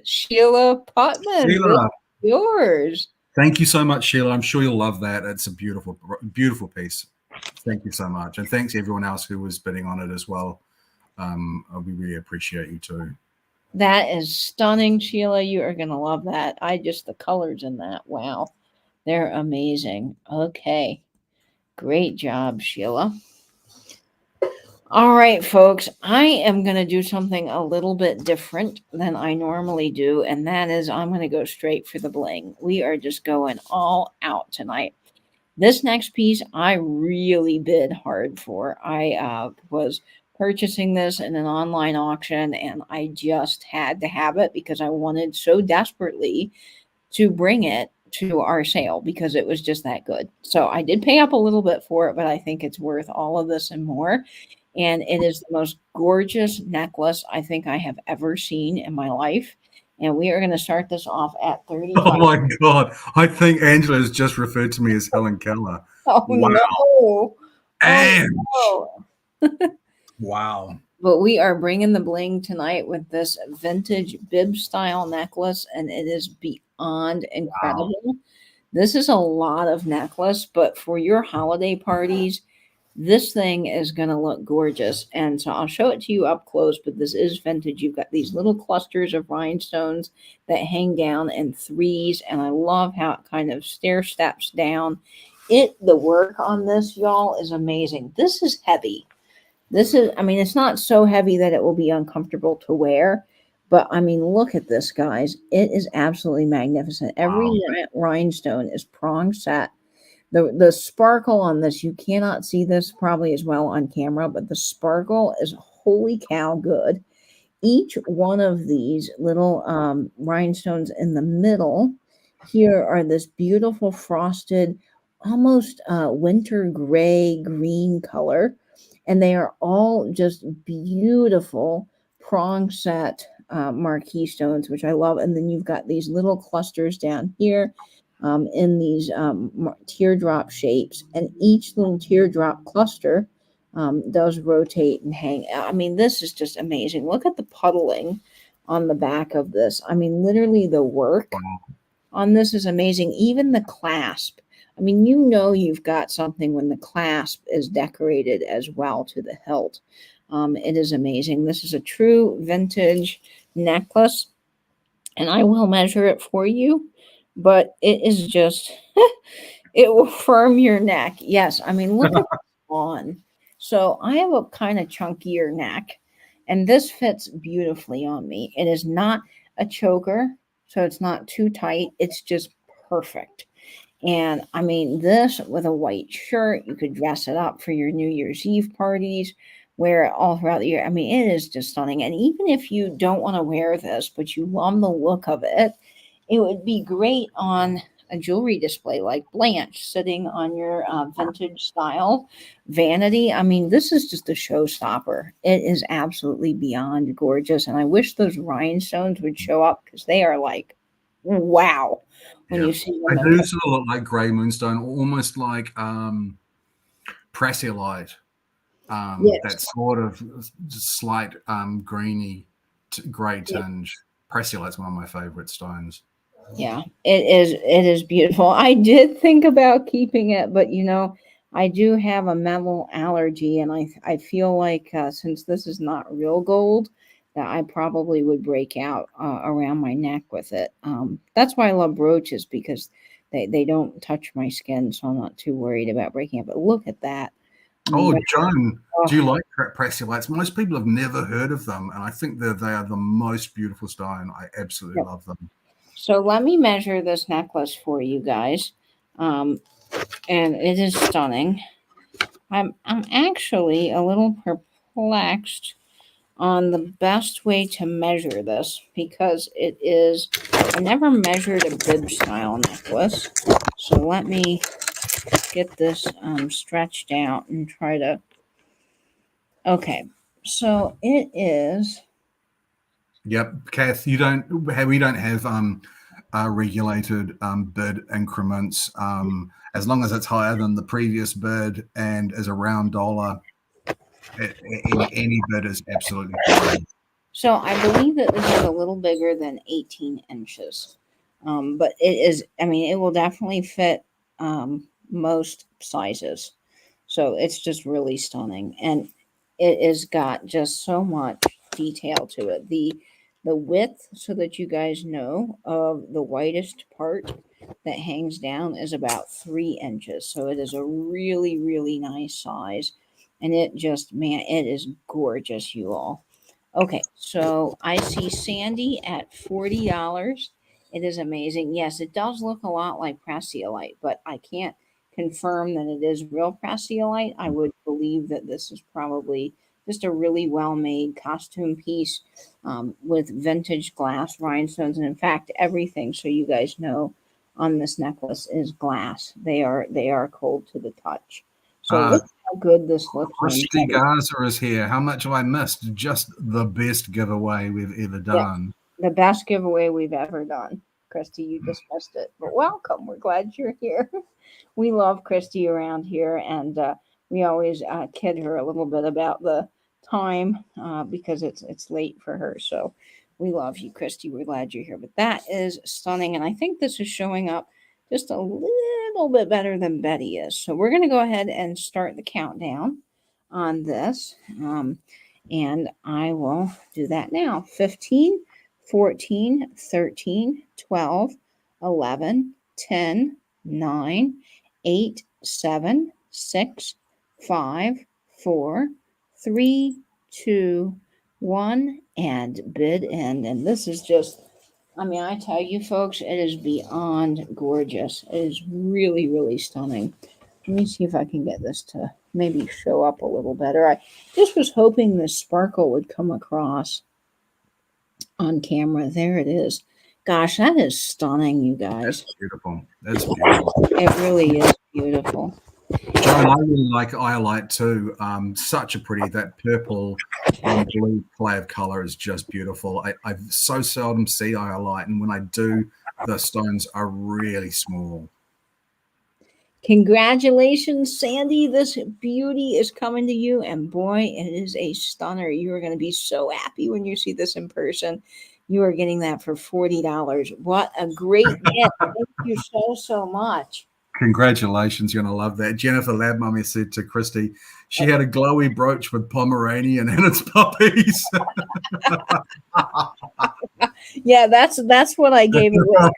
Sheila Putman. Sheila. Yours. Thank you so much, Sheila. I'm sure you'll love that. It's a beautiful, beautiful piece. Thank you so much. And thanks everyone else who was bidding on it as well. We really appreciate you too. That is stunning, Sheila. You are going to love that. The colors in that. Wow. They're amazing. Okay. Great job, Sheila. All right, folks, I am going to do something a little bit different than I normally do, and that is I'm going to go straight for the bling. We are just going all out tonight. This next piece, I really bid hard for. I was purchasing this in an online auction, and I just had to have it because I wanted so desperately to bring it to our sale because it was just that good. So I did pay up a little bit for it, but I think it's worth all of this and more. And it is the most gorgeous necklace I think I have ever seen in my life. And we are going to start this off at 30. Oh my God. I think Angela has just referred to me as Helen Keller. Oh, wow. No. And Oh, no. Wow. But we are bringing the bling tonight with this vintage bib style necklace, and it is beyond incredible. Wow. This is a lot of necklace, but for your holiday parties, this thing is going to look gorgeous. And so I'll show it to you up close, but this is vintage. You've got these little clusters of rhinestones that hang down in threes, and I love how it kind of stair steps down. The work on this, y'all, is amazing. This is heavy. It's not so heavy that it will be uncomfortable to wear, but look at this, guys. It is absolutely magnificent. Every rhinestone is prong set. The sparkle on this, you cannot see this probably as well on camera, but the sparkle is holy cow good. Each one of these little rhinestones in the middle here are this beautiful frosted, almost winter gray green color. And they are all just beautiful prong set marquee stones, which I love. And then you've got these little clusters down here in these teardrop shapes. And each little teardrop cluster does rotate and hang. This is just amazing. Look at the puddling on the back of this. Literally the work on this is amazing. Even the clasp. You've got something when the clasp is decorated as well to the hilt. It is amazing. This is a true vintage necklace, and I will measure it for you, but it is just, it will firm your neck. Yes, look at this on. So I have a kind of chunkier neck, and this fits beautifully on me. It is not a choker, so it's not too tight. It's just perfect. And this with a white shirt, you could dress it up for your New Year's Eve parties, wear it all throughout the year. It is just stunning. And even if you don't want to wear this, but you love the look of it, it would be great on a jewelry display like Blanche sitting on your vintage style vanity. This is just a showstopper. It is absolutely beyond gorgeous. And I wish those rhinestones would show up because they are like, wow. When you see them, they do sort of look like gray moonstone, almost like prasiolite. Yes. That sort of slight greeny gray tinge. Prasiolite's one of my favorite stones. Yeah, it is beautiful. I did think about keeping it, but I do have a metal allergy, and I feel like since this is not real gold, that I probably would break out around my neck with it. That's why I love brooches, because they don't touch my skin, so I'm not too worried about breaking it. But look at that. Oh, Joan, do you like prasiolites? Most people have never heard of them, and I think that they are the most beautiful stone. I absolutely love them. So let me measure this necklace for you guys, and it is stunning. I'm actually a little perplexed on the best way to measure this, because it is, I never measured a bib style necklace. So let me get this stretched out and try to, okay, so it is. Yep, Kath, we don't have regulated bid increments. As long as it's higher than the previous bid and is around dollar, any bid is absolutely fine. So I believe that this is a little bigger than 18 inches. But it is, I mean, it will definitely fit most sizes. So it's just really stunning. And it has got just so much detail to it. The width, so that you guys know, of the whitest part that hangs down is about 3 inches. So it is a really, really nice size. And it just, man, it is gorgeous, you all. Okay, so I see Sandy at $40. It is amazing. Yes, it does look a lot like Prasiolite, but I can't confirm that it is real Prasiolite. I would believe that this is probably just a really well-made costume piece with vintage glass rhinestones, and in fact, everything. So you guys know, on this necklace is glass. They are cold to the touch. So look how good this looks. Christy Garza is here. How much have I missed? Just the best giveaway we've ever done. Yeah, the best giveaway we've ever done. Christy, you just missed it. But welcome. We're glad you're here. We love Christy around here, and we always kid her a little bit about the time because it's late for her. So we love you, Christy. We're glad you're here. But that is stunning, and I think this is showing up just a little bit better than Betty is. So we're going to go ahead and start the countdown on this. And I will do that now. 15, 14, 13, 12, 11, 10, 9, 8, 7, 6, 5, 4, 3, 2, 1, and bid end. And this is just, I mean, I tell you folks, it is beyond gorgeous. It is really, really stunning. Let me see if I can get this to maybe show up a little better. I just was hoping the sparkle would come across on camera. There it is. Gosh, that is stunning, you guys. That's beautiful. That's beautiful. It really is beautiful. Joan, I really like iolite too. Such a pretty, that purple blue play of color is just beautiful. I so seldom see iolite, and when I do, the stones are really small. Congratulations, Sandy. This beauty is coming to you, and boy, it is a stunner. You are going to be so happy when you see this in person. You are getting that for $40. What a great gift. Thank you so much. Congratulations. You're going to love that. Jennifer Lab Mummy said to Christy, she had a glowy brooch with Pomeranian and its puppies. Yeah, that's what I gave away.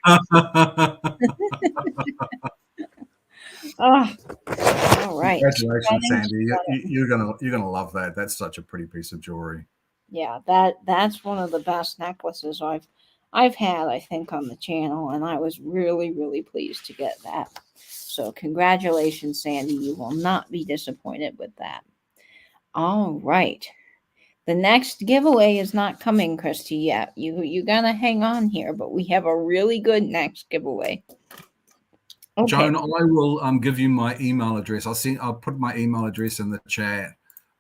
Oh, all right. Congratulations, Sandy. You're gonna love that. That's such a pretty piece of jewelry. Yeah, that's one of the best necklaces I've had, I think, on the channel, and I was really, really pleased to get that. So congratulations, Sandy. You will not be disappointed with that. All right. The next giveaway is not coming, Christy, yet. You gotta hang on here, but we have a really good next giveaway. Okay. Joan, I will give you my email address. I'll put my email address in the chat,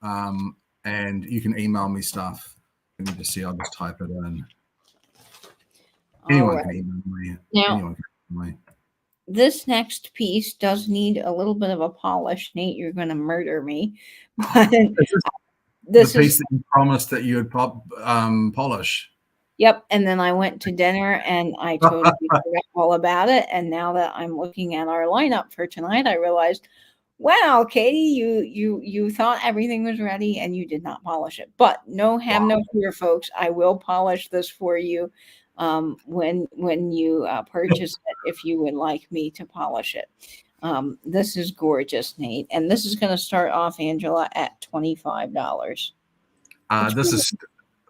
and you can email me stuff. Let me just see. I'll just type it in. Anyone can email me. Now, anyone can email me. This next piece does need a little bit of a polish. Nate, you're going to murder me. But this the piece that you promised that you would polish. Yep. And then I went to dinner and I totally forgot all about it. And now that I'm looking at our lineup for tonight, I realized, Wow, Katie, you thought everything was ready and you did not polish it. But have Wow. no fear, folks. I will polish this for you when you purchase it, if you would like me to polish it. This is gorgeous, Nate, and this is going to start off, Angela, at $25. This is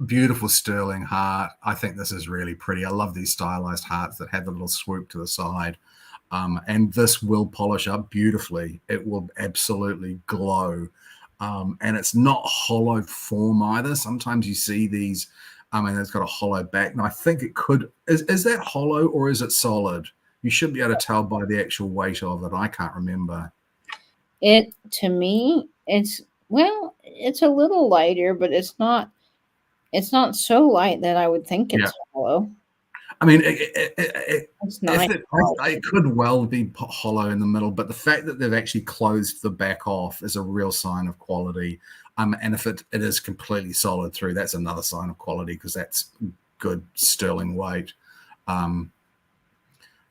beautiful sterling heart. I think this is really pretty. I love these stylized hearts that have a little swoop to the side. And this will polish up beautifully. It will absolutely glow. And it's not hollow form either. Sometimes you see these, it's got a hollow back. And I think it could, is that hollow or is it solid? You should be able to tell by the actual weight of it. I can't remember. To me, it's a little lighter, but it's not so light that I would think it's hollow. I mean, It's not. It could well be hollow in the middle, but the fact that they've actually closed the back off is a real sign of quality. And if it is completely solid through, that's another sign of quality, because that's good sterling weight.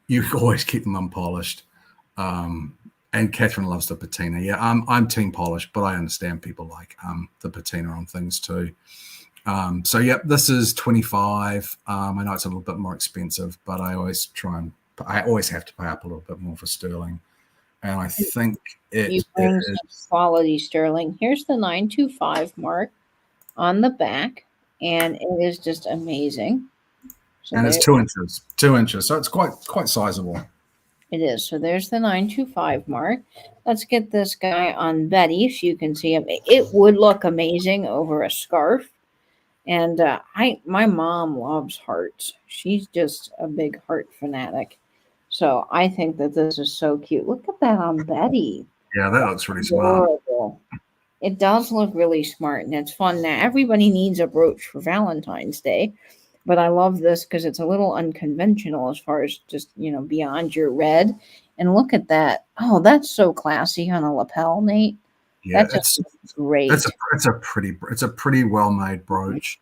You always keep them unpolished. And Catherine loves the patina. Yeah, I'm team polish, but I understand people like the patina on things too. So yeah, this is 25. I know it's a little bit more expensive, but I always have to pay up a little bit more for sterling. And I think it is quality sterling. Here's the 925 mark on the back, and it is just amazing. So and it's 2 inches. 2 inches. So it's quite sizable. It is. So there's the 925 mark. Let's get this guy on Betty, so you can see him. It would look amazing over a scarf. And my mom loves hearts. She's just a big heart fanatic. So I think that this is so cute. Look at that on Betty. Yeah, that looks really smart. It does look really smart, and it's fun. Now, everybody needs a brooch for Valentine's Day, but I love this because it's a little unconventional as far as just, beyond your red. And look at that. Oh, that's so classy on a lapel, Nate. Yeah, that's great. It's a pretty well-made brooch,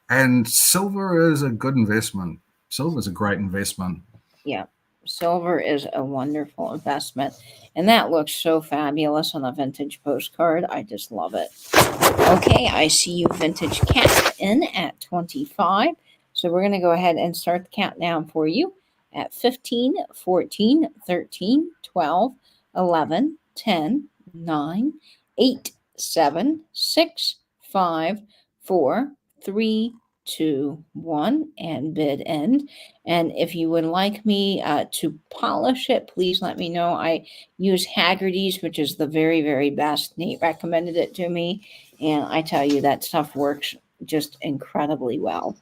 and silver is a good investment. Silver is a great investment. Yeah, silver is a wonderful investment, and that looks so fabulous on a vintage postcard. I just love it. Okay, I see you, Vintage Cat, in at 25. So we're going to go ahead and start the countdown for you at 15, 14, 13, 12, 11, 10, 9, 8, 7, 6, 5, 4, 3, 2, 1, and bid end. And if you would like me to polish it, please let me know. I use Haggerty's, which is the very, very best. Nate recommended it to me, and I tell you, that stuff works just incredibly well.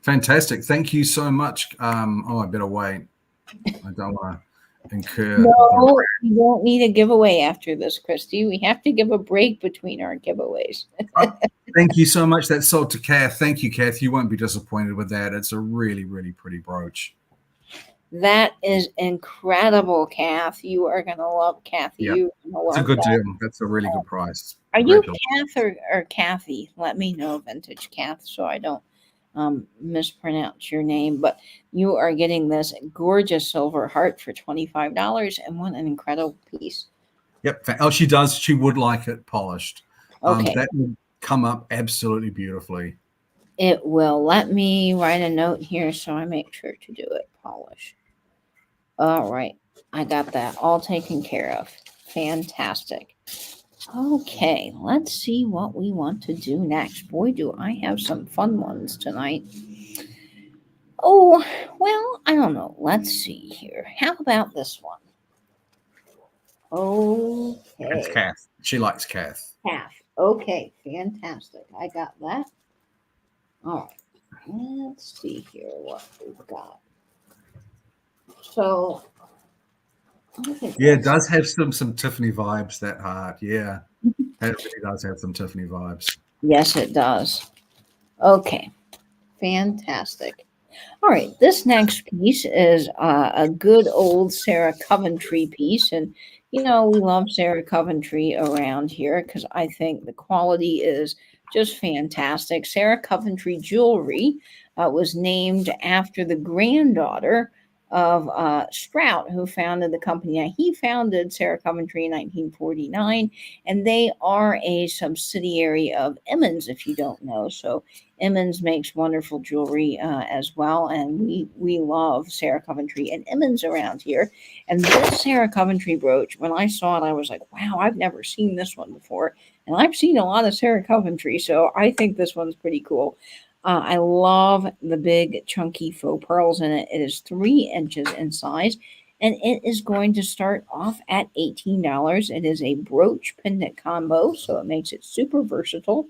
Fantastic. Thank you so much. I better wait. I don't want to incur. No, you don't need a giveaway after this, Christy. We have to give a break between our giveaways. Thank you so much. That's sold to Kath. Thank you, Kath. You won't be disappointed with that. It's a really, really pretty brooch. That is incredible, Kath. You are going to love Kathy. Yeah. It's a good deal. That's a really good price. Are you Kath or Kathy? Let me know, Vintage Kath, so I don't mispronounce your name. But you are getting this gorgeous silver heart for $25, and what an incredible piece. Yep. Oh, she does. She would like it polished. Okay. That would come up absolutely beautifully. It will. Let me write a note here so I make sure to do it. Polish. All right. I got that all taken care of. Fantastic. Okay, let's see what we want to do next. Boy, do I have some fun ones tonight. Oh, well, I don't know. Let's see here. How about this one? Okay. It's Kath. She likes Kath. Kath. Okay, fantastic. I got that. All right. Let's see here what we've got. So, yeah, it does have some Tiffany vibes, that heart. Yeah, it really does have some Tiffany vibes. Yes, it does. Okay, fantastic. All right, this next piece is a good old Sarah Coventry piece. And, we love Sarah Coventry around here because I think the quality is just fantastic. Sarah Coventry Jewelry was named after the granddaughter of Strout, who founded the company. Now, he founded Sarah Coventry in 1949, and they are a subsidiary of Emmons, if you don't know. So Emmons makes wonderful jewelry as well, and we love Sarah Coventry and Emmons around here. And this Sarah Coventry brooch, when I saw it, I was like, wow, I've never seen this one before. And I've seen a lot of Sarah Coventry, so I think this one's pretty cool. I love the big chunky faux pearls in it. It is 3 inches in size, and it is going to start off at $18. It is a brooch pendant combo, so it makes it super versatile.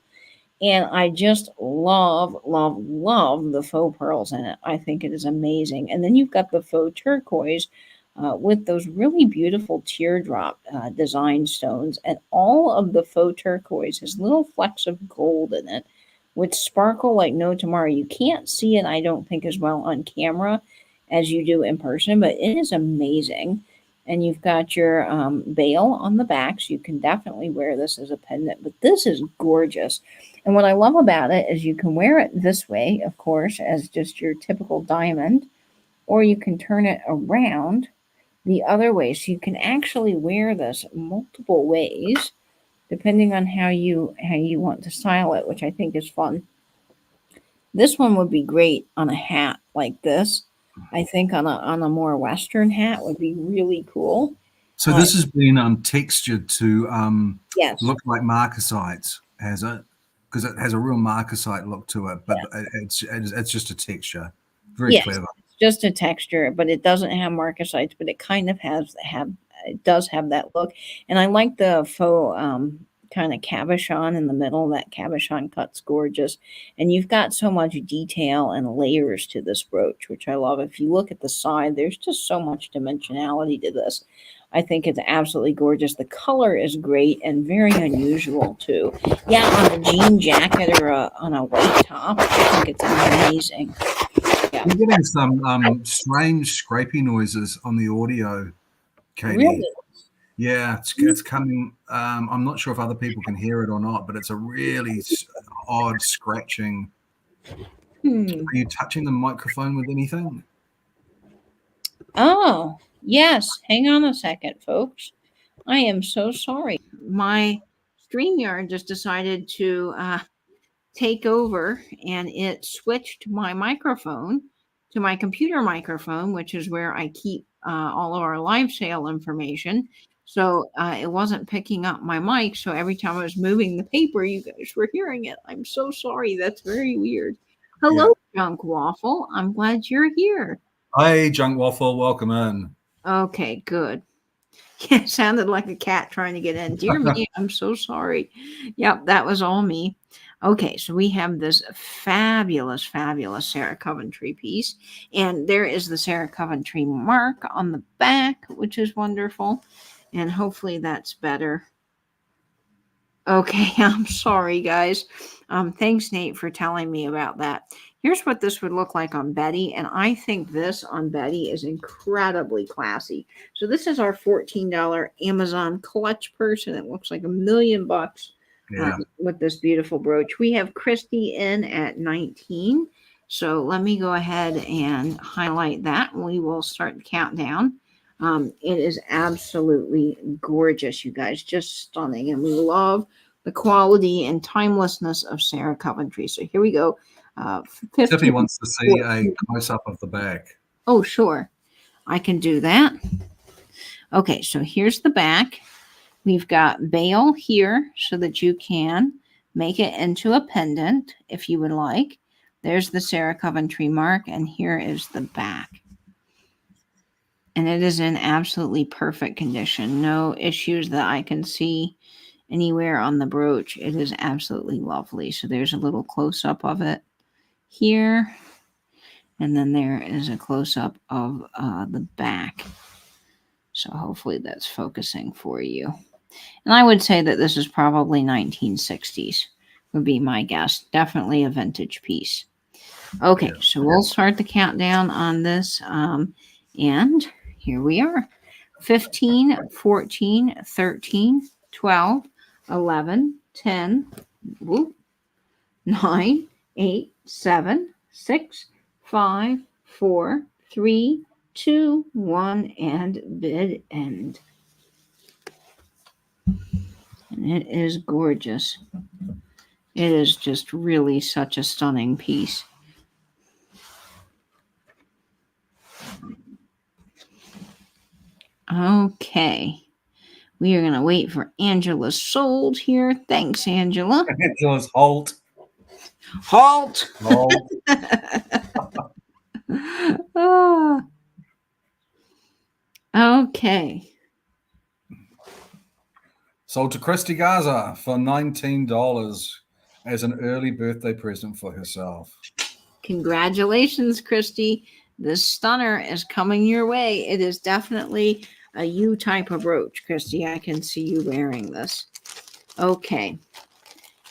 And I just love, love, love the faux pearls in it. I think it is amazing. And then you've got the faux turquoise with those really beautiful teardrop design stones. And all of the faux turquoise has little flecks of gold in it, which sparkle like no tomorrow. You can't see it, I don't think, as well on camera as you do in person, but it is amazing. And you've got your bail on the back, so you can definitely wear this as a pendant. But this is gorgeous. And what I love about it is you can wear it this way, of course, as just your typical diamond, or you can turn it around the other way. So you can actually wear this multiple ways, depending on how you want to style it, which I think is fun. This one would be great on a hat like this. I think on a more Western hat would be really cool. So this has been textured to yes, look like marcasite, has it? Because it has a real marcasite look to it, but it's just a texture. Very clever. It's just a texture, but it doesn't have marcasites, but it kind of it does have that look. And I like the faux kind of cabochon in the middle. That cabochon cut's gorgeous. And you've got so much detail and layers to this brooch, which I love. If you look at the side, there's just so much dimensionality to this. I think it's absolutely gorgeous. The color is great and very unusual too. Yeah, on a jean jacket or on a white top, I think it's amazing. Yeah. I'm getting some strange scrapey noises on the audio, Katie. Really? Yeah, it's coming. I'm not sure if other people can hear it or not, but it's a really odd scratching. Are you touching the microphone with anything? Oh, yes. Hang on a second, folks. I am so sorry. My StreamYard just decided to take over, and it switched my microphone to my computer microphone, which is where I keep all of our live sale information. So it wasn't picking up my mic. So every time I was moving the paper, you guys were hearing it. I'm so sorry. That's very weird. Hello, Junk Waffle. I'm glad you're here. Hey, Junk Waffle. Welcome in. Okay, good. Yeah, it sounded like a cat trying to get in. Dear me, I'm so sorry. Yep, that was all me. Okay, so we have this fabulous, fabulous Sarah Coventry piece. And there is the Sarah Coventry mark on the back, which is wonderful. And hopefully that's better. Okay, I'm sorry, guys. Thanks, Nate, for telling me about that. Here's what this would look like on Betty, and I think this on Betty is incredibly classy. So this is our $14 Amazon clutch purse, and it looks like $1 million with this beautiful brooch. We have Christy in at 19, so let me go ahead and highlight that. We will start the countdown. It is absolutely gorgeous, you guys, just stunning, and we love the quality and timelessness of Sarah Coventry. So here we go. Tiffany wants to see a close-up of the back. Oh, sure. I can do that. Okay, so here's the back. We've got bail here so that you can make it into a pendant if you would like. There's the Sarah Coventry mark, and here is the back. And it is in absolutely perfect condition. No issues that I can see anywhere on the brooch. It is absolutely lovely. So there's a little close-up of it here. And then there is a close-up of the back. So hopefully that's focusing for you. And I would say that this is probably 1960s would be my guess. Definitely a vintage piece. Okay, so we'll start the countdown on this. And here we are. 15, 14, 13, 12, 11, 10, 9, 8, 7, 6, 5, 4, 3, 2, 1, and bid end. And it is gorgeous. It is just really such a stunning piece. Okay. We are going to wait for Angela sold here. Thanks, Angela. Angela's halt. Halt. Halt. Okay. Sold to Christy Garza for $19 as an early birthday present for herself. Congratulations, Christy. This stunner is coming your way. It is definitely a U type of brooch, Christy. I can see you wearing this. Okay.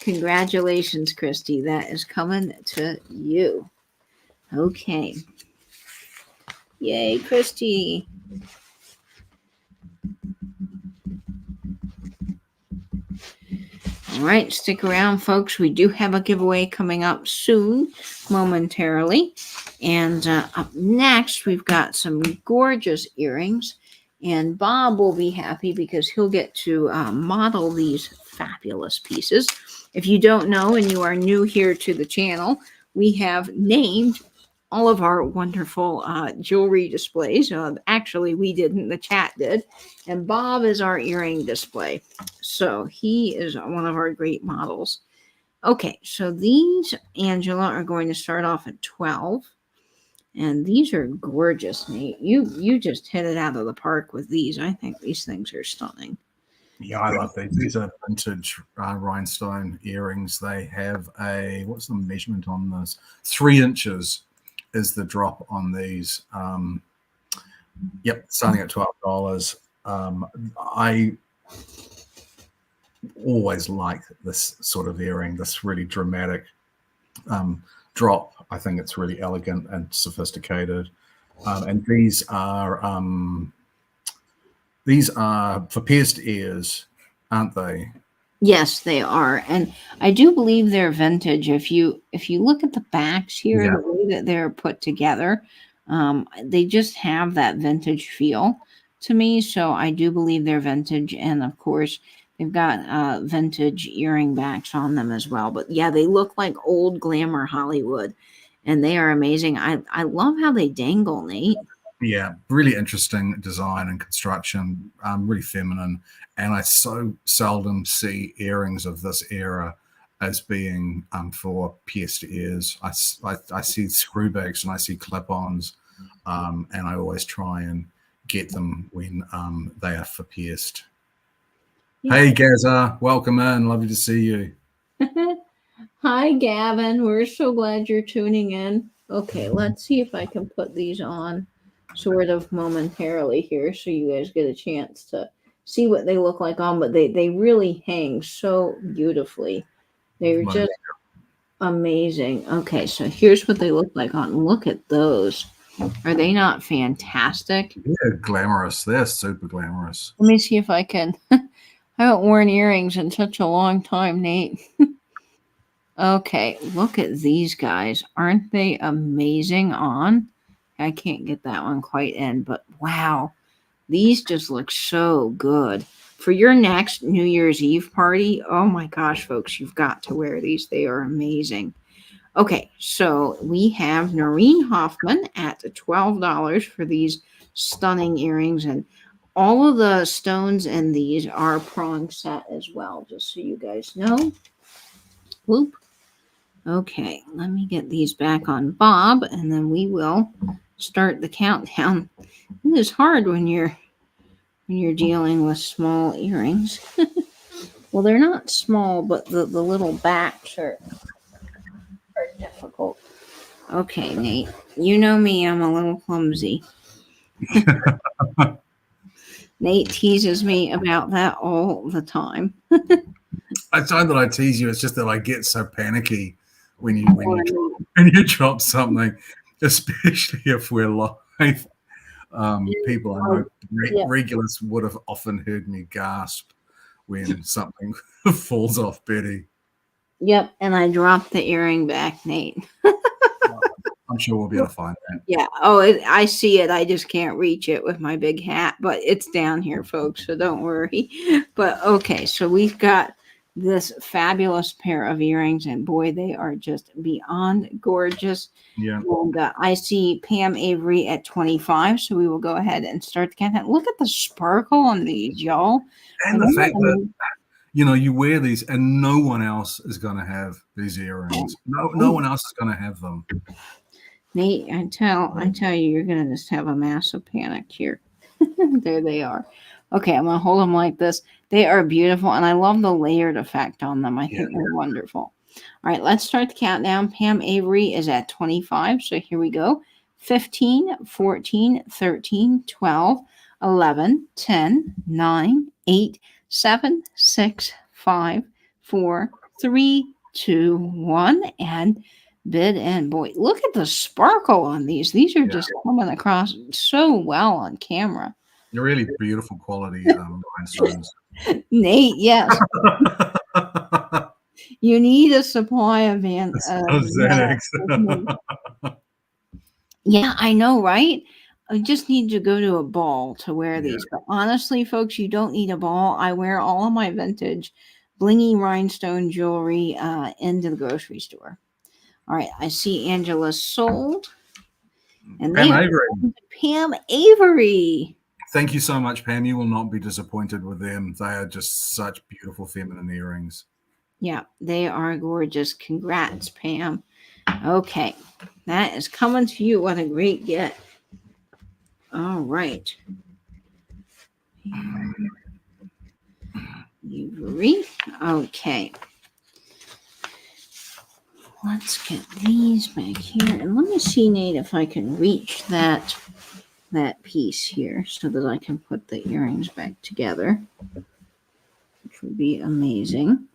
Congratulations, Christy. That is coming to you. Okay. Yay, Christy. All right, stick around, folks. We do have a giveaway coming up soon, momentarily. And up next, we've got some gorgeous earrings. And Bob will be happy because he'll get to model these fabulous pieces. If you don't know and you are new here to the channel, we have named all of our wonderful jewelry displays. Actually, we didn't. The chat did. And Bob is our earring display. So he is one of our great models. Okay, so these, Angela, are going to start off at 12. And these are gorgeous, Nate. You just hit it out of the park with these. I think these things are stunning. Yeah, I love these. These are vintage rhinestone earrings. They have what's the measurement on this? 3 inches is the drop on these. Yep, starting at $12. I always like this sort of earring, this really dramatic drop. I think it's really elegant and sophisticated. And these are for pierced ears, aren't they? Yes, they are. And I do believe they're vintage. If you look at the backs here, Yeah. the way that they're put together, they just have that vintage feel to me. So I do believe they're vintage. And of course, they've got vintage earring backs on them as well. But yeah, they look like old glamour Hollywood. And they are amazing. I love how they dangle, Nate. Yeah, really interesting design and construction, really feminine. And I so seldom see earrings of this era as being for pierced ears. I see screwbacks and I see clip-ons, and I always try and get them when they are for pierced. Yeah. Hey, Gaza, welcome in. Lovely to see you. Hi, Gavin. We're so glad you're tuning in. Okay, let's see if I can put these on sort of momentarily here so you guys get a chance to see what they look like on, but they really hang so beautifully. They're just amazing. Okay, so here's what they look like on. Look at those. Are they not fantastic? Yeah, glamorous. They're super glamorous. Let me see if I can. I haven't worn earrings in such a long time, Nate. Okay, look at these guys. Aren't they amazing on? I can't get that one quite in, but wow. These just look so good. For your next New Year's Eve party, oh my gosh, folks, you've got to wear these. They are amazing. Okay, so we have Noreen Hoffman at $12 for these stunning earrings. And all of the stones in these are prong set as well, just so you guys know. Whoop. Okay, let me get these back on Bob, and then we will start the countdown. It is hard when you're dealing with small earrings. Well, they're not small, but the little backs are difficult. Okay, Nate, you know me, I'm a little clumsy. Nate teases me about that all the time. It's not that I tease you, it's just that I get so panicky when you drop something, especially if we're live. People I know, regulars would have often heard me gasp when something falls off Betty. Yep, and I dropped the earring back, Nate. I'm sure we'll be able to find that. Yeah. Oh, I see it. I just can't reach it with my big hat, but it's down here, folks. So don't worry. But okay, so we've got this fabulous pair of earrings, and boy, they are just beyond gorgeous. Yeah. And I see Pam Avery at 25, so we will go ahead and start the countdown. Look at the sparkle on these, y'all. And the fact that you wear these and no one else is going to have these earrings. No one else is going to have them. Nate, I tell you, you're gonna just have a massive panic here. There they are. Okay, I'm gonna hold them like this. They are beautiful, and I love the layered effect on them. I think they're wonderful. All right, let's start the countdown. Pam Avery is at 25, so here we go. 15, 14, 13, 12, 11, 10, 9, 8, 7, 6, 5, 4, 3, 2, 1, and bid. And boy, look at the sparkle on these. These are just coming across so well on camera. They're really beautiful quality rhinestones. Nate, yes. You need a supply of Xanax. Yeah, I know, right? I just need to go to a ball to wear these. But honestly, folks, you don't need a ball. I wear all of my vintage blingy rhinestone jewelry into the grocery store. All right, I see Angela sold. And Pam Avery. Pam Avery. Thank you so much, Pam. You will not be disappointed with them. They are just such beautiful feminine earrings. Yeah, they are gorgeous. Congrats, Pam. Okay, that is coming to you. What a great get. All right. Avery. Okay. Let's get these back here. And let me see, Nate, if I can reach that piece here so that I can put the earrings back together, which would be amazing.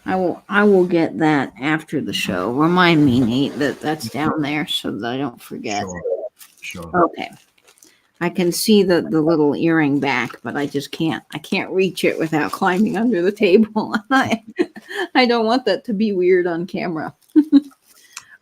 I will get that after the show. Remind me, Nate, that that's down there so that I don't forget. Sure. Okay. I can see the little earring back, but I just can't. I can't reach it without climbing under the table. I don't want that to be weird on camera. We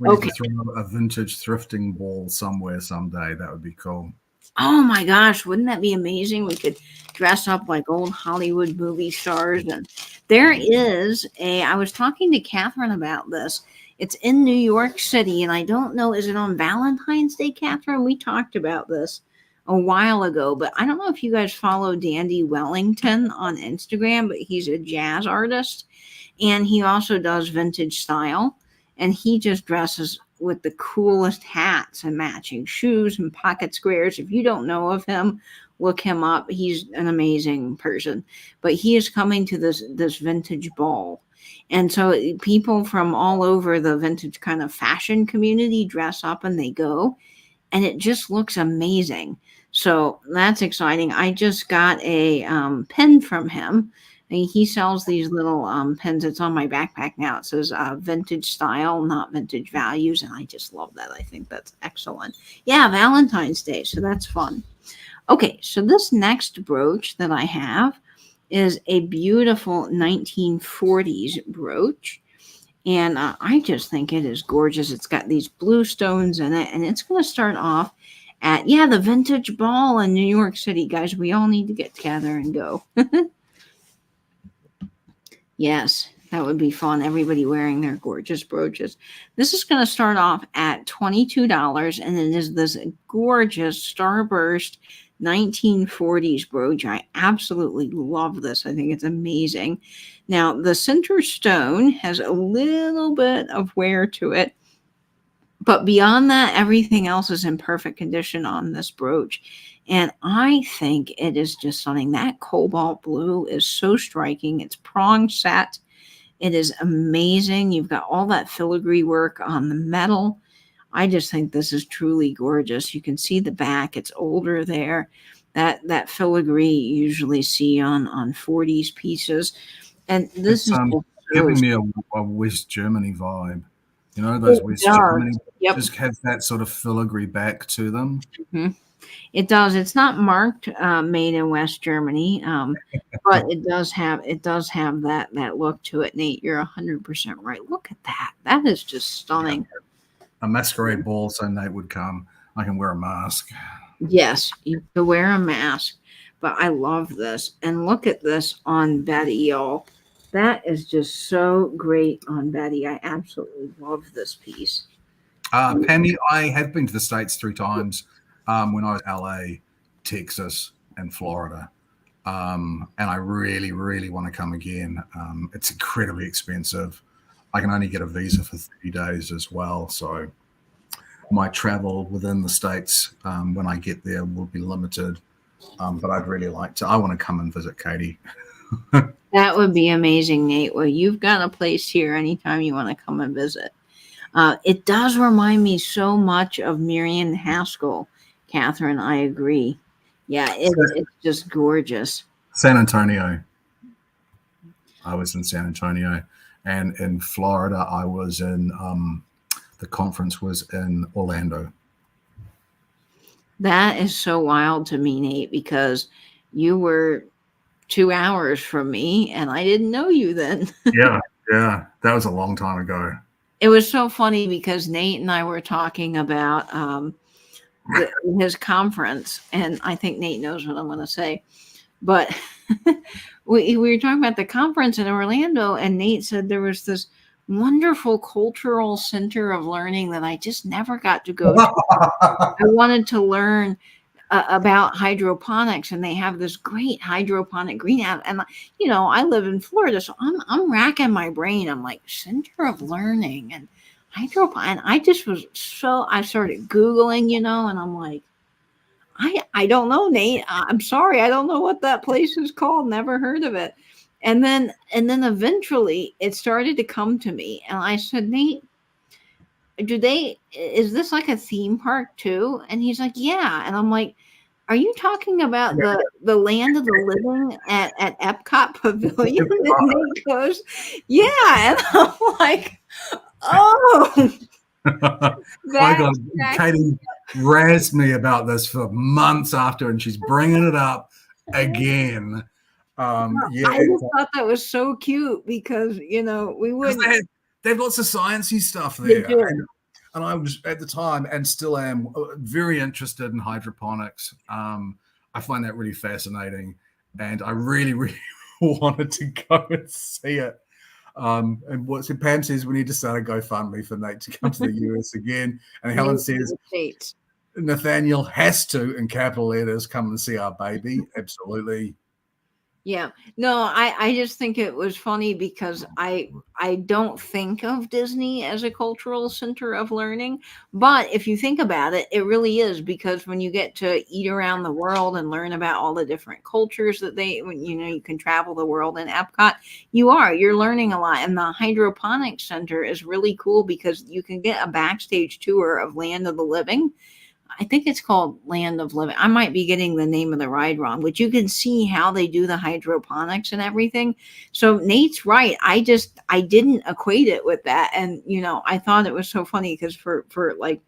need to throw a vintage thrifting ball somewhere someday. That would be cool. Oh my gosh, wouldn't that be amazing? We could dress up like old Hollywood movie stars. And there is I was talking to Catherine about this. It's in New York City, and I don't know, is it on Valentine's Day, Catherine? We talked about this a while ago, but I don't know if you guys follow Dandy Wellington on Instagram, but he's a jazz artist, and he also does vintage style, and he just dresses with the coolest hats and matching shoes and pocket squares. If you don't know of him, look him up. He's an amazing person, but he is coming to this vintage ball. And so people from all over the vintage kind of fashion community dress up and they go, and it just looks amazing. So that's exciting. I just got a pen from him. He sells these little pens. It's on my backpack now. It says vintage style, not vintage values. And I just love that. I think that's excellent. Yeah, Valentine's Day. So that's fun. Okay, so this next brooch that I have is a beautiful 1940s brooch. And I just think it is gorgeous. It's got these blue stones in it. And it's going to start off at, the Vintage Ball in New York City. Guys, we all need to get together and go. Yes, that would be fun. Everybody wearing their gorgeous brooches. This is going to start off at $22. And it is this gorgeous Starburst 1940s brooch. I absolutely love this. I think it's amazing. Now, the center stone has a little bit of wear to it, but beyond that, everything else is in perfect condition on this brooch. And I think it is just stunning. That cobalt blue is so striking. It's prong set. It is amazing. You've got all that filigree work on the metal. I just think this is truly gorgeous. You can see the back. It's older there. That filigree you usually see on 40s pieces. And this is giving me a West Germany vibe. You know, those West Germany just have that sort of filigree back to them. Mm-hmm. It does. It's not marked made in West Germany, but it does have that look to it. Nate, you're 100% right. Look at that. That is just stunning. a masquerade ball, so Nate would come. I can wear a mask. Yes, you have to wear a mask. But I love this. And look at this on Betty, y'all. That is just so great on Betty. I absolutely love this piece. Pammy, I have been to the States 3 times when I was LA, Texas, and Florida. And I really, really want to come again. It's incredibly expensive. I can only get a visa for 30 days as well. So my travel within the States when I get there will be limited. But I'd really like to. I want to come and visit Katie. That would be amazing, Nate. Well, you've got a place here anytime you want to come and visit. It does remind me so much of Marion Haskell, Catherine. I agree. Yeah, it's just gorgeous. San Antonio. I was in San Antonio. And in Florida, I was in, the conference was in Orlando. That is so wild to me, Nate, because you were 2 hours from me and I didn't know you then. Yeah. That was a long time ago. It was so funny because Nate and I were talking about his conference, and I think Nate knows what I'm going to say. But we were talking about the conference in Orlando, and Nate said there was this wonderful cultural center of learning that I just never got to go to. I wanted to learn about hydroponics, and they have this great hydroponic greenhouse. And I live in Florida, so I'm racking my brain. I'm like, center of learning and hydroponic. And I just was I started Googling, and I'm like, I don't know, Nate. I'm sorry, I don't know what that place is called. Never heard of it. And then eventually it started to come to me, and I said, Nate, is this like a theme park too? And he's like, yeah. And I'm like, are you talking about the land of the living at Epcot Pavilion? And Nate goes, yeah. And I'm like, oh. My God, Katie razzed me about this for months after, and she's bringing it up again. I just thought that was so cute because, we wouldn't. They have lots of sciencey stuff there. And I was at the time and still am very interested in hydroponics. I find that really fascinating. And I really, really wanted to go and see it. And Pam says we need to start a GoFundMe for Nate to come to the US again. And Helen says Nathaniel has to, in capital letters, come and see our baby. Absolutely. Yeah, no, I just think it was funny because I don't think of Disney as a cultural center of learning, but if you think about it, it really is, because when you get to eat around the world and learn about all the different cultures that when you can travel the world in Epcot, you're learning a lot. And the hydroponics center is really cool because you can get a backstage tour of Land of the Living. I think it's called Land of Living. I might be getting the name of the ride wrong, but you can see how they do the hydroponics and everything. So Nate's right. I didn't equate it with that. And, I thought it was so funny because for like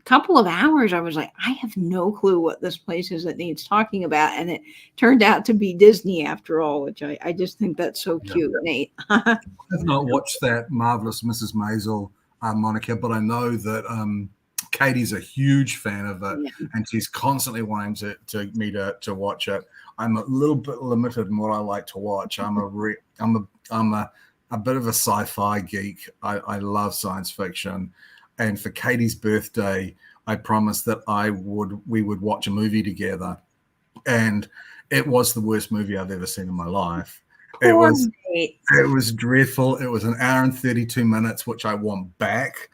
a couple of hours, I was like, I have no clue what this place is that Nate's talking about. And it turned out to be Disney after all, which I just think that's so cute, Nate. I've not watched that Marvelous Mrs. Maisel, Monica, but I know that, Katie's a huge fan of it, and she's constantly wanting me to watch it. I'm a little bit limited in what I like to watch. I'm a bit of a sci-fi geek. I love science fiction, and for Katie's birthday, I promised that we would watch a movie together, and it was the worst movie I've ever seen in my life. It was dreadful. It was 1 hour and 32 minutes, which I want back.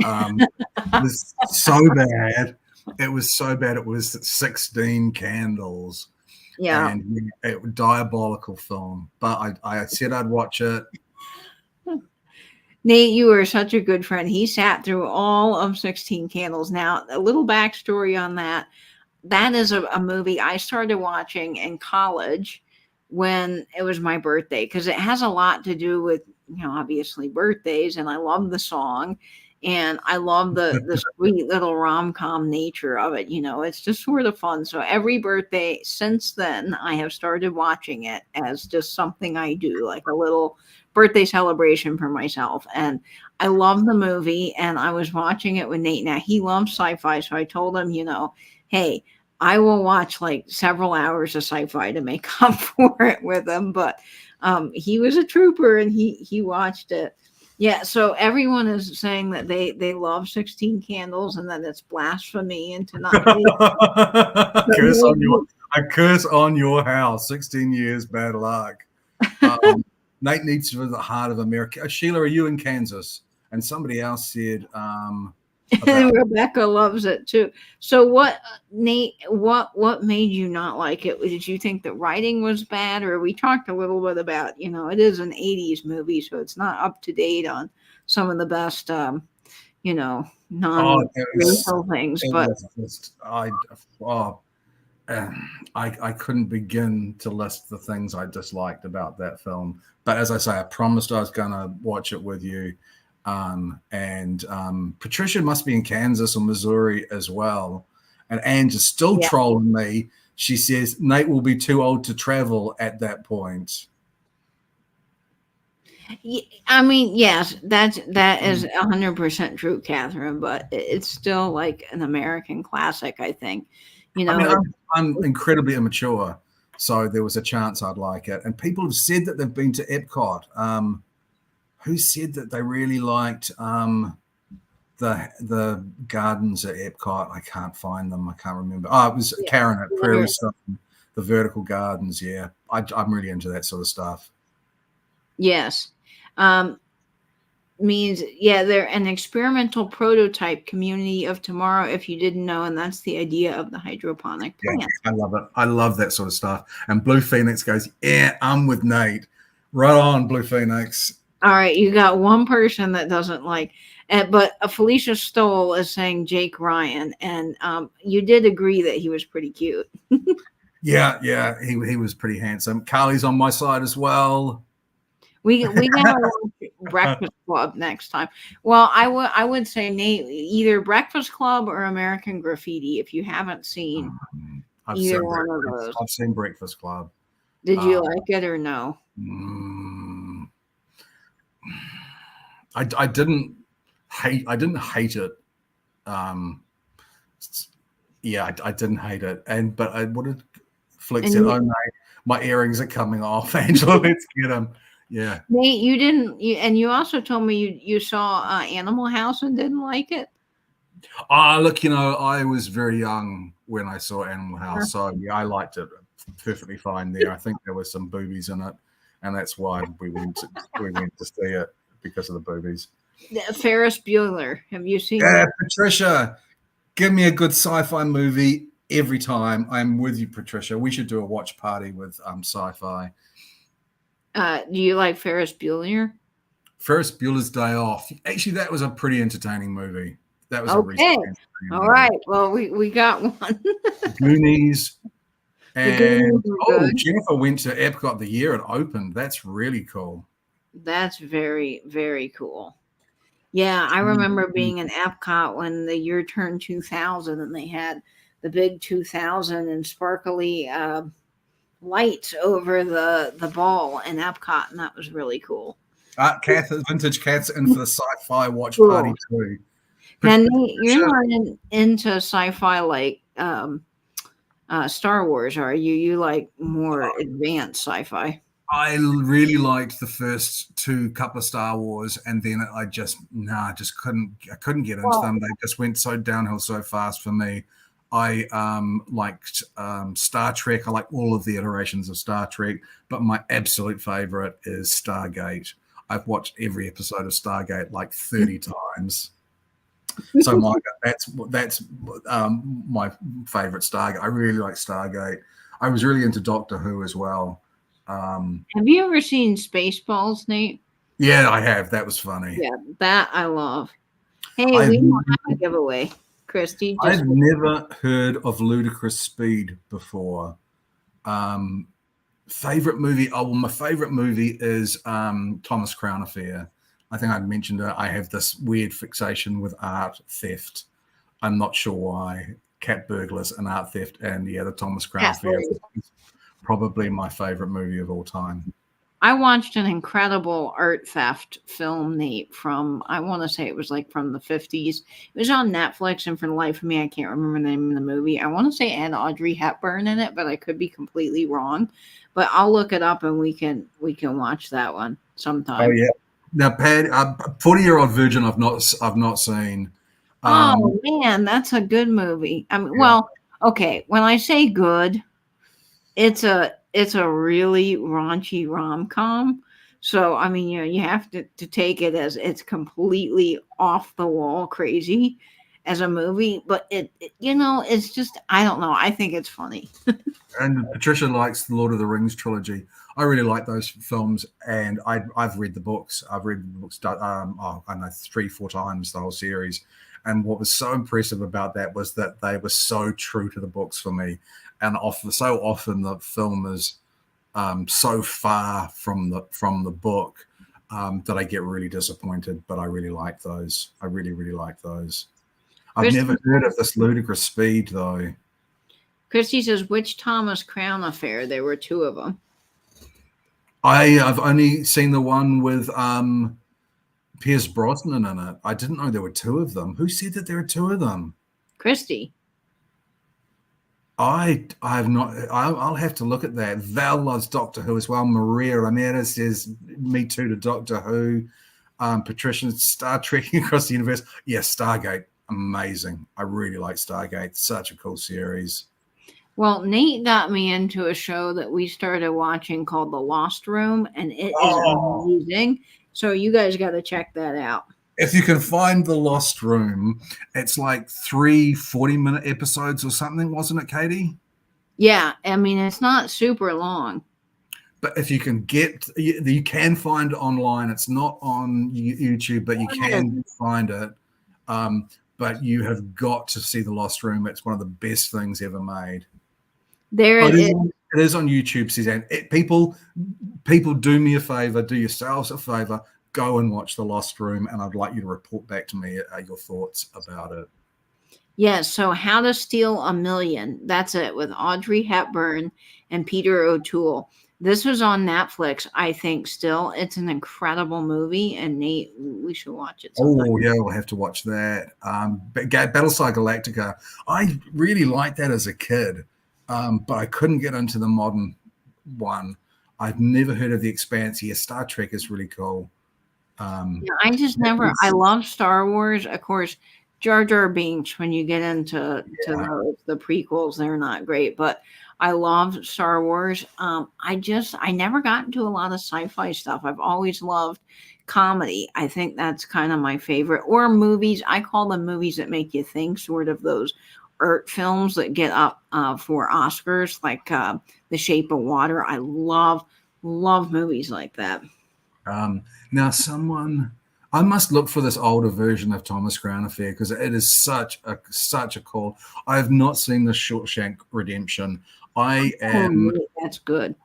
It was so bad. It was so bad. It was 16 candles. Yeah. And it was a diabolical film. But I said I'd watch it. Nate, you are such a good friend. He sat through all of 16 Candles. Now, a little backstory on that. That is a movie I started watching in college when it was my birthday, because it has a lot to do with, obviously birthdays, and I love the song. And I love the sweet little rom-com nature of it. It's just sort of fun. So every birthday since then, I have started watching it as just something I do, like a little birthday celebration for myself. And I love the movie, and I was watching it with Nate. Now he loves sci-fi, so I told him, hey, I will watch like several hours of sci-fi to make up for it with him. But he was a trooper, and he watched it. Yeah, so everyone is saying that they love 16 Candles and that it's blasphemy and to not I curse on your house. 16 years, bad luck. Nate needs to visit the heart of America. Sheila, are you in Kansas? And somebody else said and Rebecca loves it too. So what, Nate, what made you not like it? Did you think the writing was bad? Or we talked a little bit about, it is an 80s movie, so it's not up to date on some of the best non-racial things. But I couldn't begin to list the things I disliked about that film. But as I say, I promised I was going to watch it with you. Patricia must be in Kansas or Missouri as well. And Ange is still trolling me. She says Nate will be too old to travel at that point. I mean, yes, that is 100% true, Catherine, but it's still like an American classic, I think. I'm incredibly immature, so there was a chance I'd like it. And people have said that they've been to Epcot. Who said that they really liked the gardens at Epcot? I can't find them. I can't remember. Oh, it was Karen at Prairie Stone, the vertical gardens. Yeah, I'm really into that sort of stuff. Yes. Means they're an experimental prototype community of tomorrow, if you didn't know, and that's the idea of the hydroponic plant. I love it. I love that sort of stuff. And Blue Phoenix goes, yeah, I'm with Nate. Right on, Blue Phoenix. All right, you got one person that doesn't like it, but Felicia Stoll is saying Jake Ryan, and you did agree that he was pretty cute. Yeah, he was pretty handsome. Carly's on my side as well. We gotta watch Breakfast Club next time. Well, I would say, Nate, either Breakfast Club or American Graffiti if you haven't seen either one of those. I've seen Breakfast Club. Did you like it or no? I didn't hate it. I didn't hate it. But I would have flicked it. Oh no, my earrings are coming off, Angela. Let's get them. Yeah. Nate, you didn't, and you also told me you saw Animal House and didn't like it. Look, I was very young when I saw Animal House, so I liked it perfectly fine there. I think there were some boobies in it, and that's why we went to see it, because of the boobies. Ferris Bueller, have you seen? Yeah, Patricia, give me a good sci-fi movie every time. I'm with you, Patricia. We should do a watch party with sci-fi. Do you like Ferris Bueller? Ferris Bueller's Day Off. Actually, that was a pretty entertaining movie. That was okay. All right. Well, we got one. Goonies. And Jennifer went to Epcot the year it opened. That's really cool. That's very, very cool. Yeah, I remember being in Epcot when the year turned 2000, and they had the big 2000 and sparkly lights over the ball in Epcot, and that was really cool. Vintage Cat's in for the sci-fi watch party too. And you're not into sci-fi like Star Wars, are you? You like more advanced sci-fi? I really liked the first couple of Star Wars, and then I just couldn't get into them. They just went so downhill so fast for me. I liked Star Trek. I like all of the iterations of Star Trek, but my absolute favorite is Stargate. I've watched every episode of Stargate like 30 times. So that's my favorite Stargate. I really like Stargate. I was really into Doctor Who as well. Have you ever seen Spaceballs, Nate? Yeah, I have. That was funny. Yeah, that I love. Hey, we don't have a giveaway, Christy. I've never heard of Ludicrous Speed before. Favorite movie? Oh, well, my favorite movie is Thomas Crown Affair. I think I mentioned it. I have this weird fixation with art theft. I'm not sure why. Cat burglars and art theft, and the Thomas Crown Affair is probably my favorite movie of all time. I watched an incredible art theft film, Nate, from, I want to say it was like from the 50s. It was on Netflix, and for the life of me, I can't remember the name of the movie. I want to say it had Audrey Hepburn in it, but I could be completely wrong. But I'll look it up and we can watch that one sometime. Oh yeah. Now, Pat, 40-Year-Old Virgin, I've not seen. Oh man, that's a good movie. I mean, well, okay. When I say good, it's a really raunchy rom-com. So I mean, you have to take it as it's completely off the wall crazy as a movie, but it it's just, I don't know. I think it's funny. And Patricia likes the Lord of the Rings trilogy. I really like those films, and I've read the books. I've read the books, I don't know, 3-4 times, the whole series. And what was so impressive about that was that they were so true to the books for me. And so often the film is so far from the book that I get really disappointed. But I really like those. I really, really like those. I've never heard of this Ludicrous Speed, though. Christy says, which Thomas Crown Affair? There were 2 of them. I've only seen the one with Pierce Brosnan in it. I didn't know there were 2 of them. Who said that there are 2 of them? Christy. I have not. I'll have to look at that. Val loves Doctor Who as well. Maria Ramirez says, "Me too" to Doctor Who. Patricia, Star Trek Across the Universe. Yeah, Stargate, amazing. I really like Stargate. Such a cool series. Well, Nate got me into a show that we started watching called The Lost Room, and it is amazing. So you guys got to check that out. If you can find The Lost Room, it's like 3 40-minute episodes or something, wasn't it, Katie? Yeah, I mean, it's not super long. But if you can you can find it online. It's not on YouTube, but you can find it. But you have got to see The Lost Room. It's one of the best things ever made. It is on YouTube, Suzanne. People do me a favor, do yourselves a favor. Go and watch The Lost Room, and I'd like you to report back to me your thoughts about it. Yeah, so How to Steal $1 Million. That's it, with Audrey Hepburn and Peter O'Toole. This was on Netflix, I think, still. It's an incredible movie, and Nate, we should watch it sometime. Oh, yeah, we'll have to watch that. Battlestar Galactica. I really liked that as a kid, but I couldn't get into the modern one. I've never heard of The Expanse. Yeah, Star Trek is really cool. I just never. I love Star Wars. Of course, Jar Jar Binks. When you get into the prequels, they're not great, but I love Star Wars. I never got into a lot of sci-fi stuff. I've always loved comedy. I think that's kind of my favorite. Or movies. I call them movies that make you think. Sort of those art films that get up for Oscars, like The Shape of Water. I love movies like that. Now, I must look for this older version of Thomas Crown Affair because it is such a cool. I have not seen the Shawshank Redemption. That's good.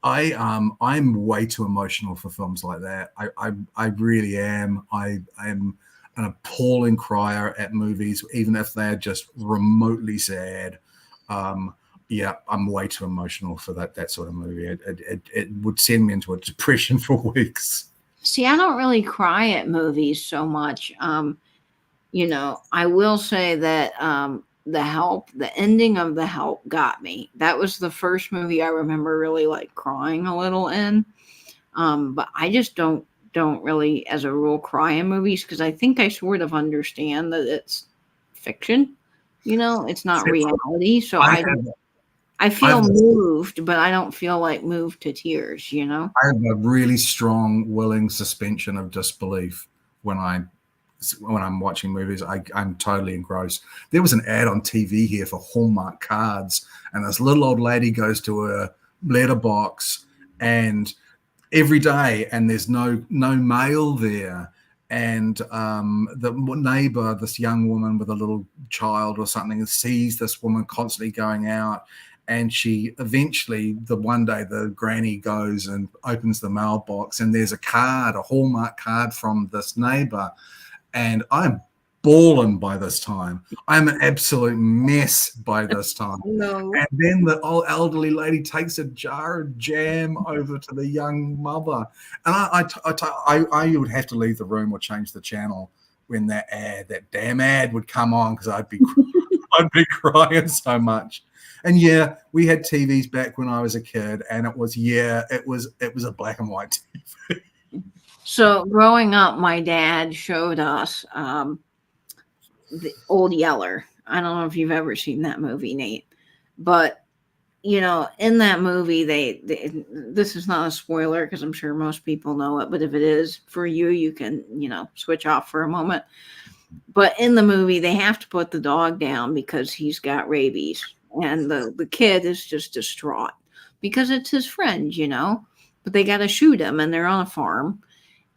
I'm way too emotional for films like that. I really am. I am an appalling crier at movies, even if they're just remotely sad. Yeah, I'm way too emotional for that sort of movie. It would send me into a depression for weeks. See, I don't really cry at movies so much. I will say that the ending of The Help got me. That was the first movie I remember really like crying a little in. But I just don't really, as a rule, cry in movies because I think I sort of understand that it's fiction. It's not reality. So I feel moved, but I don't feel like moved to tears, I have a really strong, willing suspension of disbelief when I'm watching movies. I'm totally engrossed. There was an ad on TV here for Hallmark cards, and this little old lady goes to a letterbox and every day, and there's no mail there. And the neighbor, this young woman with a little child or something, sees this woman constantly going out And she eventually, the one day, the granny goes and opens the mailbox, and there's a Hallmark card from this neighbor. And I'm bawling by this time. I'm an absolute mess by this time. No. And then the old elderly lady takes a jar of jam over to the young mother. And I would have to leave the room or change the channel when that damn ad would come on, because I'd be crying so much. And yeah, we had TVs back when I was a kid, and it was a black and white TV. So growing up, my dad showed us the Old Yeller. I don't know if you've ever seen that movie, Nate, but you know, in that movie, this is not a spoiler because I'm sure most people know it, but if it is for you, you can, you know, switch off for a moment. But in the movie, they have to put the dog down because he's got rabies, and the kid is just distraught because it's his friend, you know, but they got to shoot him, and they're on a farm.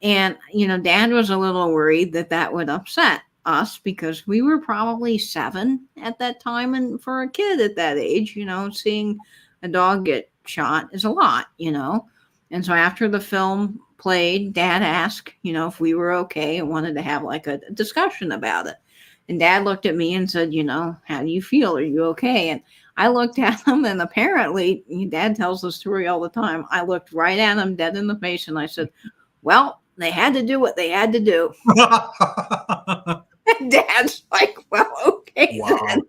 And, you know, Dad was a little worried that would upset us because we were probably 7 at that time. And for a kid at that age, you know, seeing a dog get shot is a lot, you know. And so after the film played, Dad asked, you know, if we were okay and wanted to have like a discussion about it. And Dad looked at me and said, you know, how do you feel? Are you okay? And I looked at him, and apparently, Dad tells the story all the time. I looked right at him dead in the face, and I said, well, they had to do what they had to do. And Dad's like, well, okay. Wow. Then.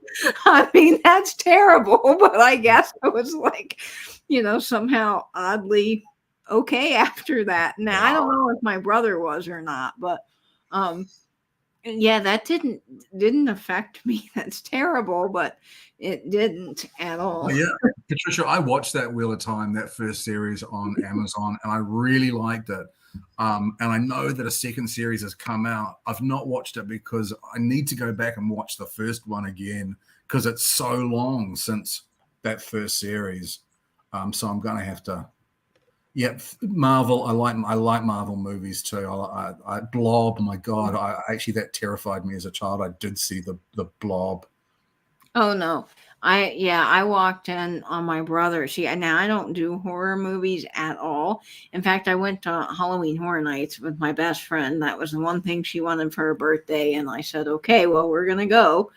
I mean, that's terrible, but I guess I was like, you know, somehow oddly okay after that. Now, I don't know if my brother was or not, but yeah, that didn't affect me. That's terrible, but it didn't at all. Oh, yeah, Patricia, I watched that Wheel of Time, that first series on Amazon, and I really liked it. And I know that a second series has come out. I've not watched it because I need to go back and watch the first one again because it's so long since that first series. So I'm going to have to. Yep, Marvel. I like Marvel movies too. I Blob. My God, actually that terrified me as a child. I did see the Blob. Oh no. I walked in on my brother. See, now I don't do horror movies at all. In fact, I went to Halloween Horror Nights with my best friend. That was the one thing she wanted for her birthday. And I said, okay, well, we're going to go.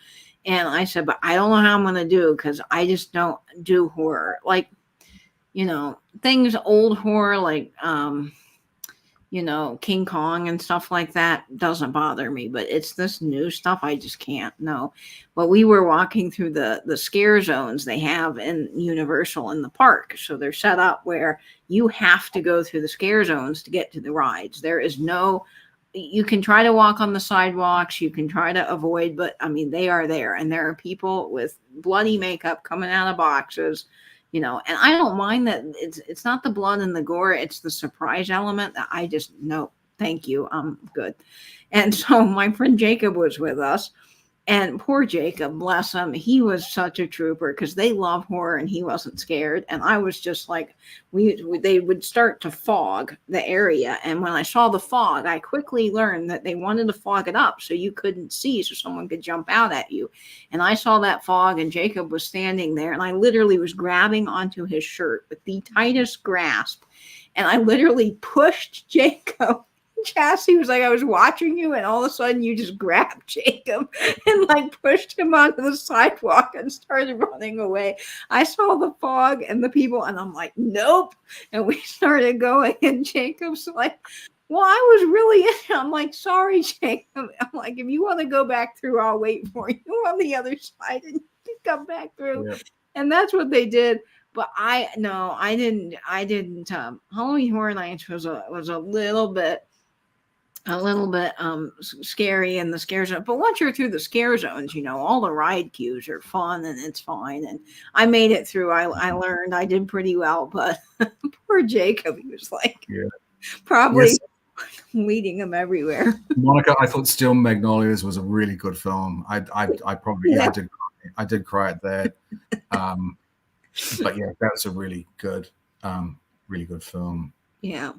And I said, but I don't know how I'm going to do because I just don't do horror. Like, you know, things, old horror, like, you know, King Kong and stuff like that doesn't bother me, but it's this new stuff I just can't. No. But we were walking through the scare zones they have in Universal in the park. So they're set up where you have to go through the scare zones to get to the rides. There is no, you can try to walk on the sidewalks, you can try to avoid, but I mean, they are there, and there are people with bloody makeup coming out of boxes. You know, and I don't mind that it's not the blood and the gore, it's the surprise element that I just, no, thank you, I'm good. And so my friend Jacob was with us, and poor Jacob, bless him, he was such a trooper because they love horror and he wasn't scared. And I was just like, they would start to fog the area. And when I saw the fog, I quickly learned that they wanted to fog it up so you couldn't see, so someone could jump out at you. And I saw that fog, and Jacob was standing there, and I literally was grabbing onto his shirt with the tightest grasp. And I literally pushed Jacob. Chassie was like, I was watching you, and all of a sudden you just grabbed Jacob and like pushed him onto the sidewalk and started running away. I saw the fog and the people, and I'm like, nope. And we started going, and Jacob's like, well, I was really in. I'm like, sorry, Jacob. I'm like, if you want to go back through, I'll wait for you on the other side and you come back through. Yep. And that's what they did. But I didn't. Halloween Horror Nights was a little bit scary in the scare zone. But once you're through the scare zones, you know, all the ride queues are fun and it's fine. And I made it through. I learned I did pretty well, but poor Jacob, he was like, probably leading him everywhere. Monica, I thought Steel Magnolias was a really good film. I probably I did cry at that. But yeah, that was a really good film. Yeah.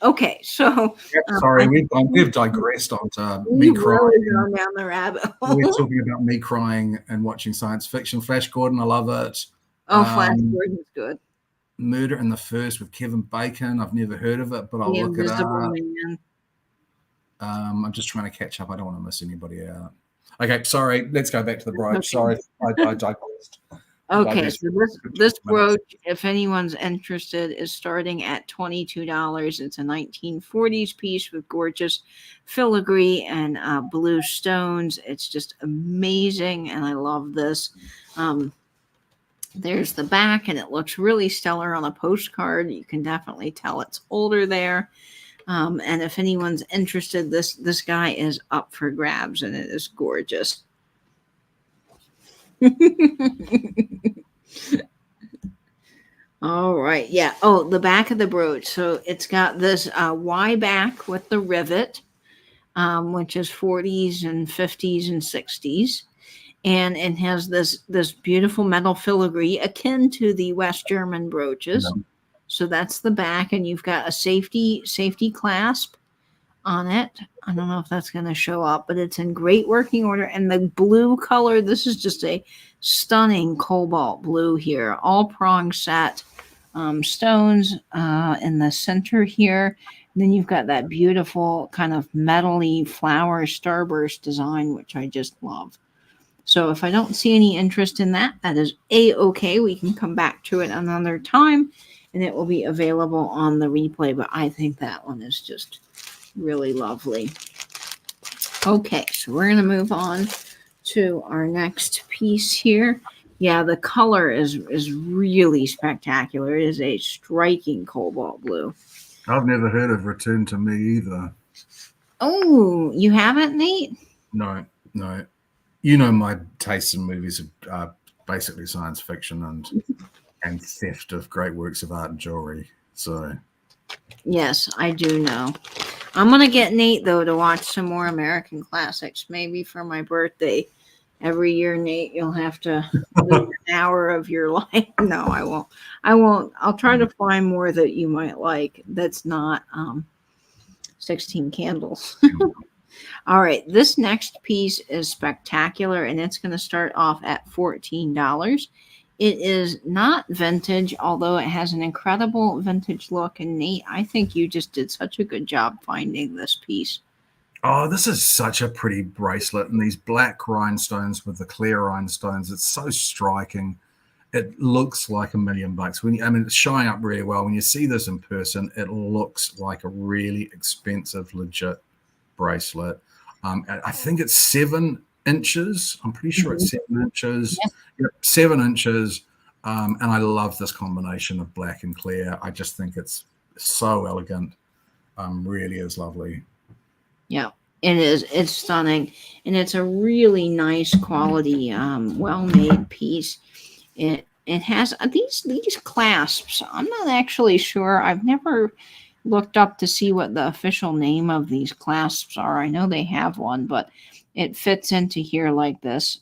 Okay. So sorry, we've digressed onto me crying. Really down the rabbit hole. We're talking about me crying and watching science fiction. Flash Gordon, I love it. Oh, Flash Gordon's good. Murder in the First with Kevin Bacon. I've never heard of it, but I'll The look it Invisible up. Man. I'm just trying to catch up. I don't want to miss anybody out. Okay, sorry. Let's go back to the brooch. Okay. Sorry, I digressed. Okay, so this brooch, if anyone's interested, is starting at $22. It's a 1940s piece with gorgeous filigree and blue stones. It's just amazing, and I love this. There's the back, and it looks really stellar on a postcard. You can definitely tell it's older there. And if anyone's interested, this guy is up for grabs, and it is gorgeous. All right. Yeah. Oh, the back of the brooch. So it's got this Y back with the rivet, which is 40s and 50s and 60s. And it has this beautiful metal filigree akin to the West German brooches. Yeah. So that's the back, and you've got a safety clasp on it. I don't know if that's going to show up, but it's in great working order. And the blue color, this is just a stunning cobalt blue here, all prong set stones in the center here. And then you've got that beautiful kind of metal-y flower starburst design, which I just love. So if I don't see any interest in that, that is A-okay. We can come back to it another time, and it will be available on the replay. But I think that one is just really lovely. Okay, so we're going to move on to our next piece here. Yeah, the color is really spectacular. It is a striking cobalt blue. I've never heard of Return to Me either. Oh, you haven't, Nate? No. You know my tastes in movies are basically science fiction and theft of great works of art and jewelry. So yes, I do know. I'm going to get Nate, though, to watch some more American classics, maybe for my birthday. Every year, Nate, you'll have to live an hour of your life. No, I won't. I'll try to find more that you might like that's not 16 Candles. All right, this next piece is spectacular, and it's going to start off at $14. It is not vintage, although it has an incredible vintage look. And Nate, I think you just did such a good job finding this piece. Oh, this is such a pretty bracelet, and these black rhinestones with the clear rhinestones. It's so striking. It looks like $1 million. It's showing up really well. When you see this in person, it looks like a really expensive, legit bracelet. I think it's 7 inches. I'm pretty sure it's 7 inches. Yes. Yep, 7 inches. And I love this combination of black and clear. I just think it's so elegant. Really is lovely. Yeah, it is. It's stunning, and it's a really nice quality, well-made piece. It has these clasps. I'm not actually sure. I've never looked up to see what the official name of these clasps are. I know they have one, but it fits into here like this.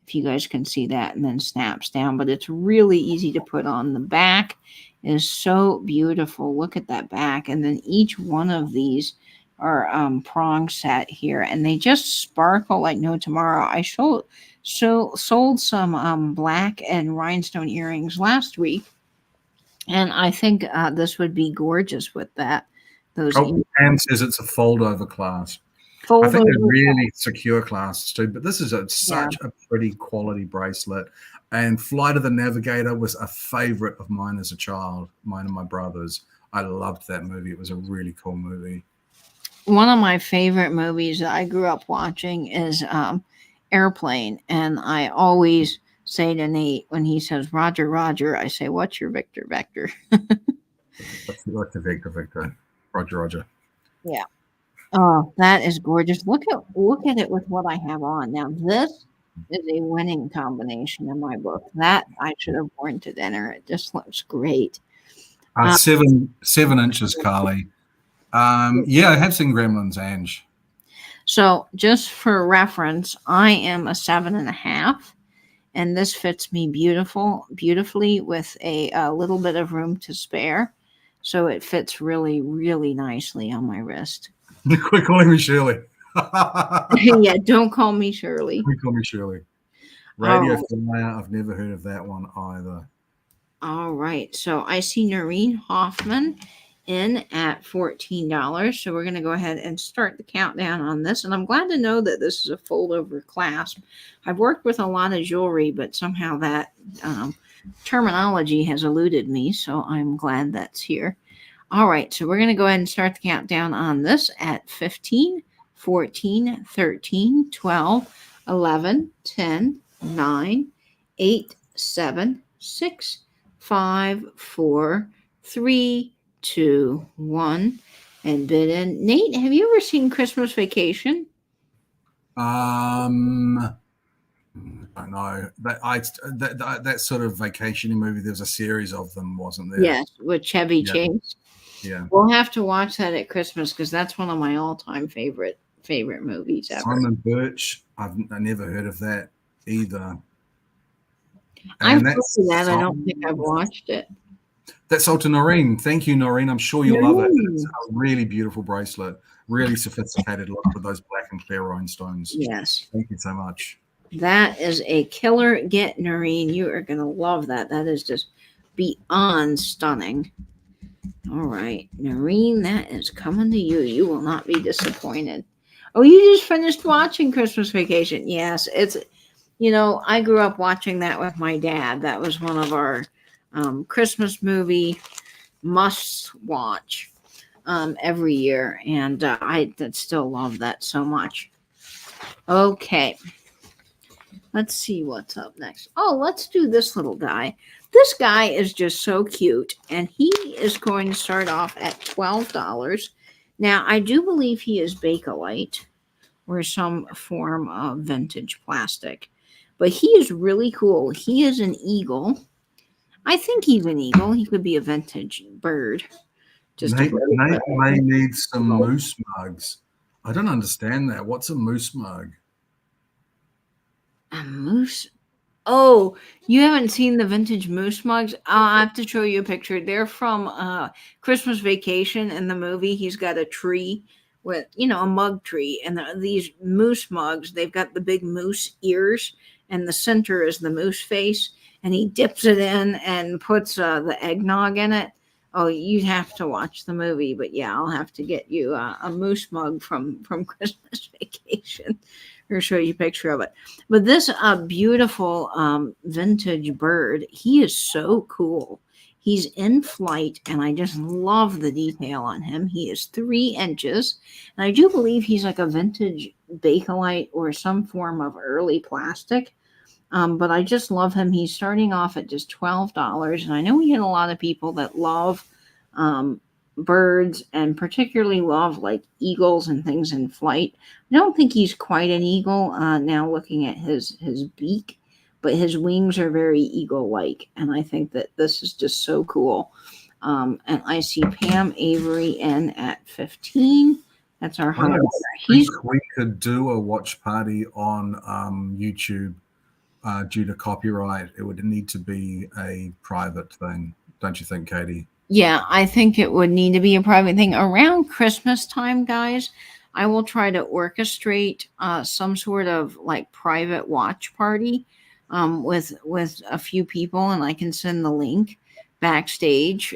If you guys can see that, and then snaps down. But it's really easy to put on. The back is so beautiful. Look at that back, and then each one of these are prong set here, and they just sparkle like no tomorrow. I sold some black and rhinestone earrings last week, and I think this would be gorgeous with that. Pam says it's a fold-over clasp. I think they're really secure clasps too, but this is such a pretty quality bracelet. And Flight of the Navigator was a favorite of mine as a child, mine and my brother's. I loved that movie. It was a really cool movie. One of my favorite movies that I grew up watching is Airplane. And I always say to Nate, when he says, Roger, Roger, I say, what's your Victor, Vector? What's the Victor? Roger. Yeah. Oh, that is gorgeous. Look at it with what I have on. Now, this is a winning combination in my book. That I should have worn to dinner. It just looks great. 7 inches, Carly. Yeah, I have seen Gremlins, Ange. So just for reference, I am a 7.5, and this fits me beautifully with a little bit of room to spare. So it fits really, really nicely on my wrist. Quit calling me Shirley. Yeah, don't call me Shirley. Quit calling me Shirley. Radio right. Flyer. I've never heard of that one either. All right. So I see Noreen Hoffman in at $14. So we're going to go ahead and start the countdown on this. And I'm glad to know that this is a fold over clasp. I've worked with a lot of jewelry, but somehow that terminology has eluded me. So I'm glad that's here. All right. So we're going to go ahead and start the countdown on this at 15, 14, 13, 12, 11, 10, 9, 8, 7, 6, 5, 4, 3, 2, 1, and bid in. Nate, have you ever seen Christmas Vacation? I don't know. That sort of vacation movie. There's a series of them, wasn't there? Yes, with Chevy Chase. Yeah. We'll have to watch that at Christmas because that's one of my all-time favorite movies ever. Simon Birch. I never heard of that either. I've heard of that. I don't think I've watched it. That's sold to Noreen. Thank you, Noreen. I'm sure you'll love it. It's a really beautiful bracelet. Really sophisticated look with those black and clear rhinestones. Yes. Thank you so much. That is a killer get, Noreen. You are going to love that. That is just beyond stunning. All right, Noreen, that is coming to you. You will not be disappointed. Oh, you just finished watching Christmas Vacation. Yes, it's, I grew up watching that with my dad. That was one of our Christmas movie must watch every year. And I still love that so much. Okay. Let's see what's up next. Oh, let's do this little guy. This guy is just so cute, and he is going to start off at $12. Now, I do believe he is Bakelite or some form of vintage plastic, but he is really cool. He is an eagle. I think he's an eagle. He could be a vintage bird. Nate may need some moose mugs. I don't understand that. What's a moose mug? A moose? Oh, you haven't seen the vintage moose mugs? I'll have to show you a picture. They're from Christmas Vacation in the movie. He's got a tree with, a mug tree. And these moose mugs, they've got the big moose ears, and the center is the moose face. And he dips it in and puts the eggnog in it. Oh, you'd have to watch the movie. But yeah, I'll have to get you a moose mug from Christmas Vacation. Or show you a picture of it. But this beautiful vintage bird, he is so cool. He's in flight, and I just love the detail on him. He is 3 inches, and I do believe he's like a vintage Bakelite or some form of early plastic. But I just love him. He's starting off at just $12, and I know we get a lot of people that love birds and particularly love like eagles and things in flight. I don't think he's quite an eagle now looking at his beak, but his wings are very eagle-like, and I think that this is just so cool. And I see Pam Avery in at 15. That's our home. We could do a watch party on YouTube due to copyright. It would need to be a private thing, don't you think, Katie? Yeah, I think it would need to be a private thing around Christmas time, guys. I will try to orchestrate some sort of like private watch party with a few people, and I can send the link backstage.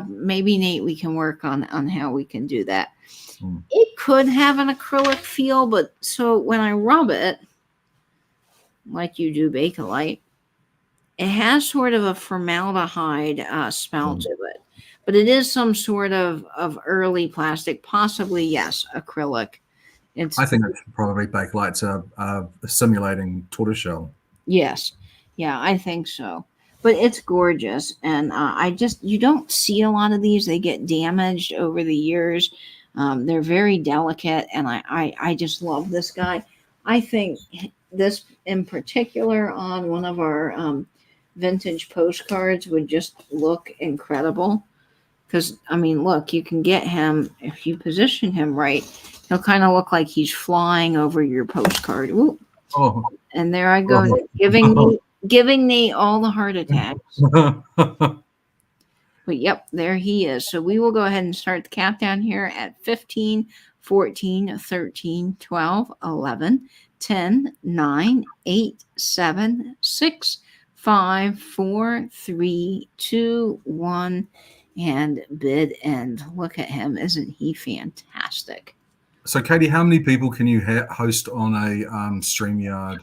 Maybe Nate, we can work on how we can do that. It could have an acrylic feel, but so when I rub it, like you do Bakelite, it has sort of a formaldehyde smell to it. But it is some sort of early plastic, possibly, yes, acrylic. I think it's probably Bakelite's simulating tortoiseshell. Yes. Yeah, I think so. But it's gorgeous. And you don't see a lot of these. They get damaged over the years. They're very delicate. And I just love this guy. I think this in particular on one of our vintage postcards would just look incredible. Because, I mean, look, you can get him, if you position him right, he'll kind of look like he's flying over your postcard. Ooh. Oh. And there I go, giving Nate all the heart attacks. But, yep, there he is. So we will go ahead and start the countdown here at 15, 14, 13, 12, 11, 10, 9, 8, 7, 6, 5, 4, 3, 2, 1, and bid end. Look at him. Isn't he fantastic? So, Katie, how many people can you host on a StreamYard?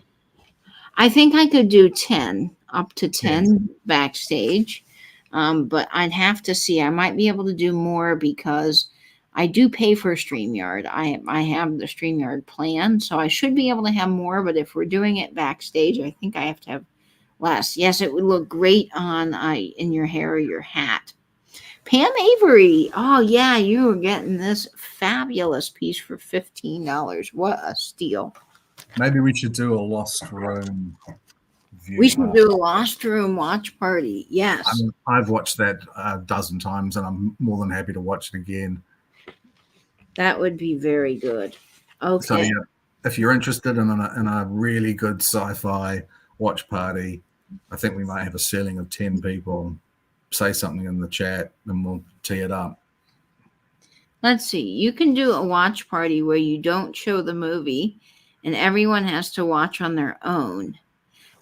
I think I could do 10, up to 10 backstage. But I'd have to see. I might be able to do more because I do pay for StreamYard. I have the StreamYard plan, so I should be able to have more. But if we're doing it backstage, I think I have to have less. Yes, it would look great on in your hair or your hat. Pam Avery. Oh yeah, you were getting this fabulous piece for $15. What a steal! Maybe we should do a Lost Room view. We should do a Lost Room watch party. Yes. I've watched that a dozen times, and I'm more than happy to watch it again. That would be very good. Okay. So, yeah, if you're interested in a really good sci-fi watch party, I think we might have a ceiling of 10 people. Say something in the chat, and we'll tee it up. Let's see. You can do a watch party where you don't show the movie, and everyone has to watch on their own.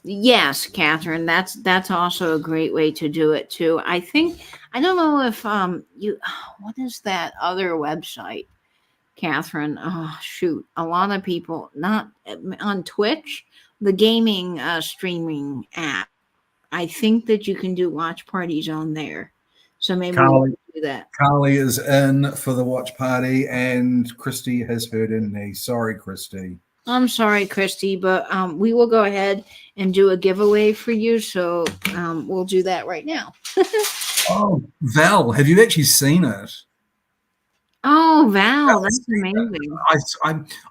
Yes, Catherine, that's also a great way to do it too. I don't know if what is that other website, Catherine? Oh shoot, a lot of people not on Twitch, the gaming streaming app. I think that you can do watch parties on there, so maybe we'll do that. Carly is in for the watch party, and Christy has heard in me. Sorry, Christy. I'm sorry, Christy, but we will go ahead and do a giveaway for you. So we'll do that right now. Oh, Val, have you actually seen it? Oh, Val, that's amazing.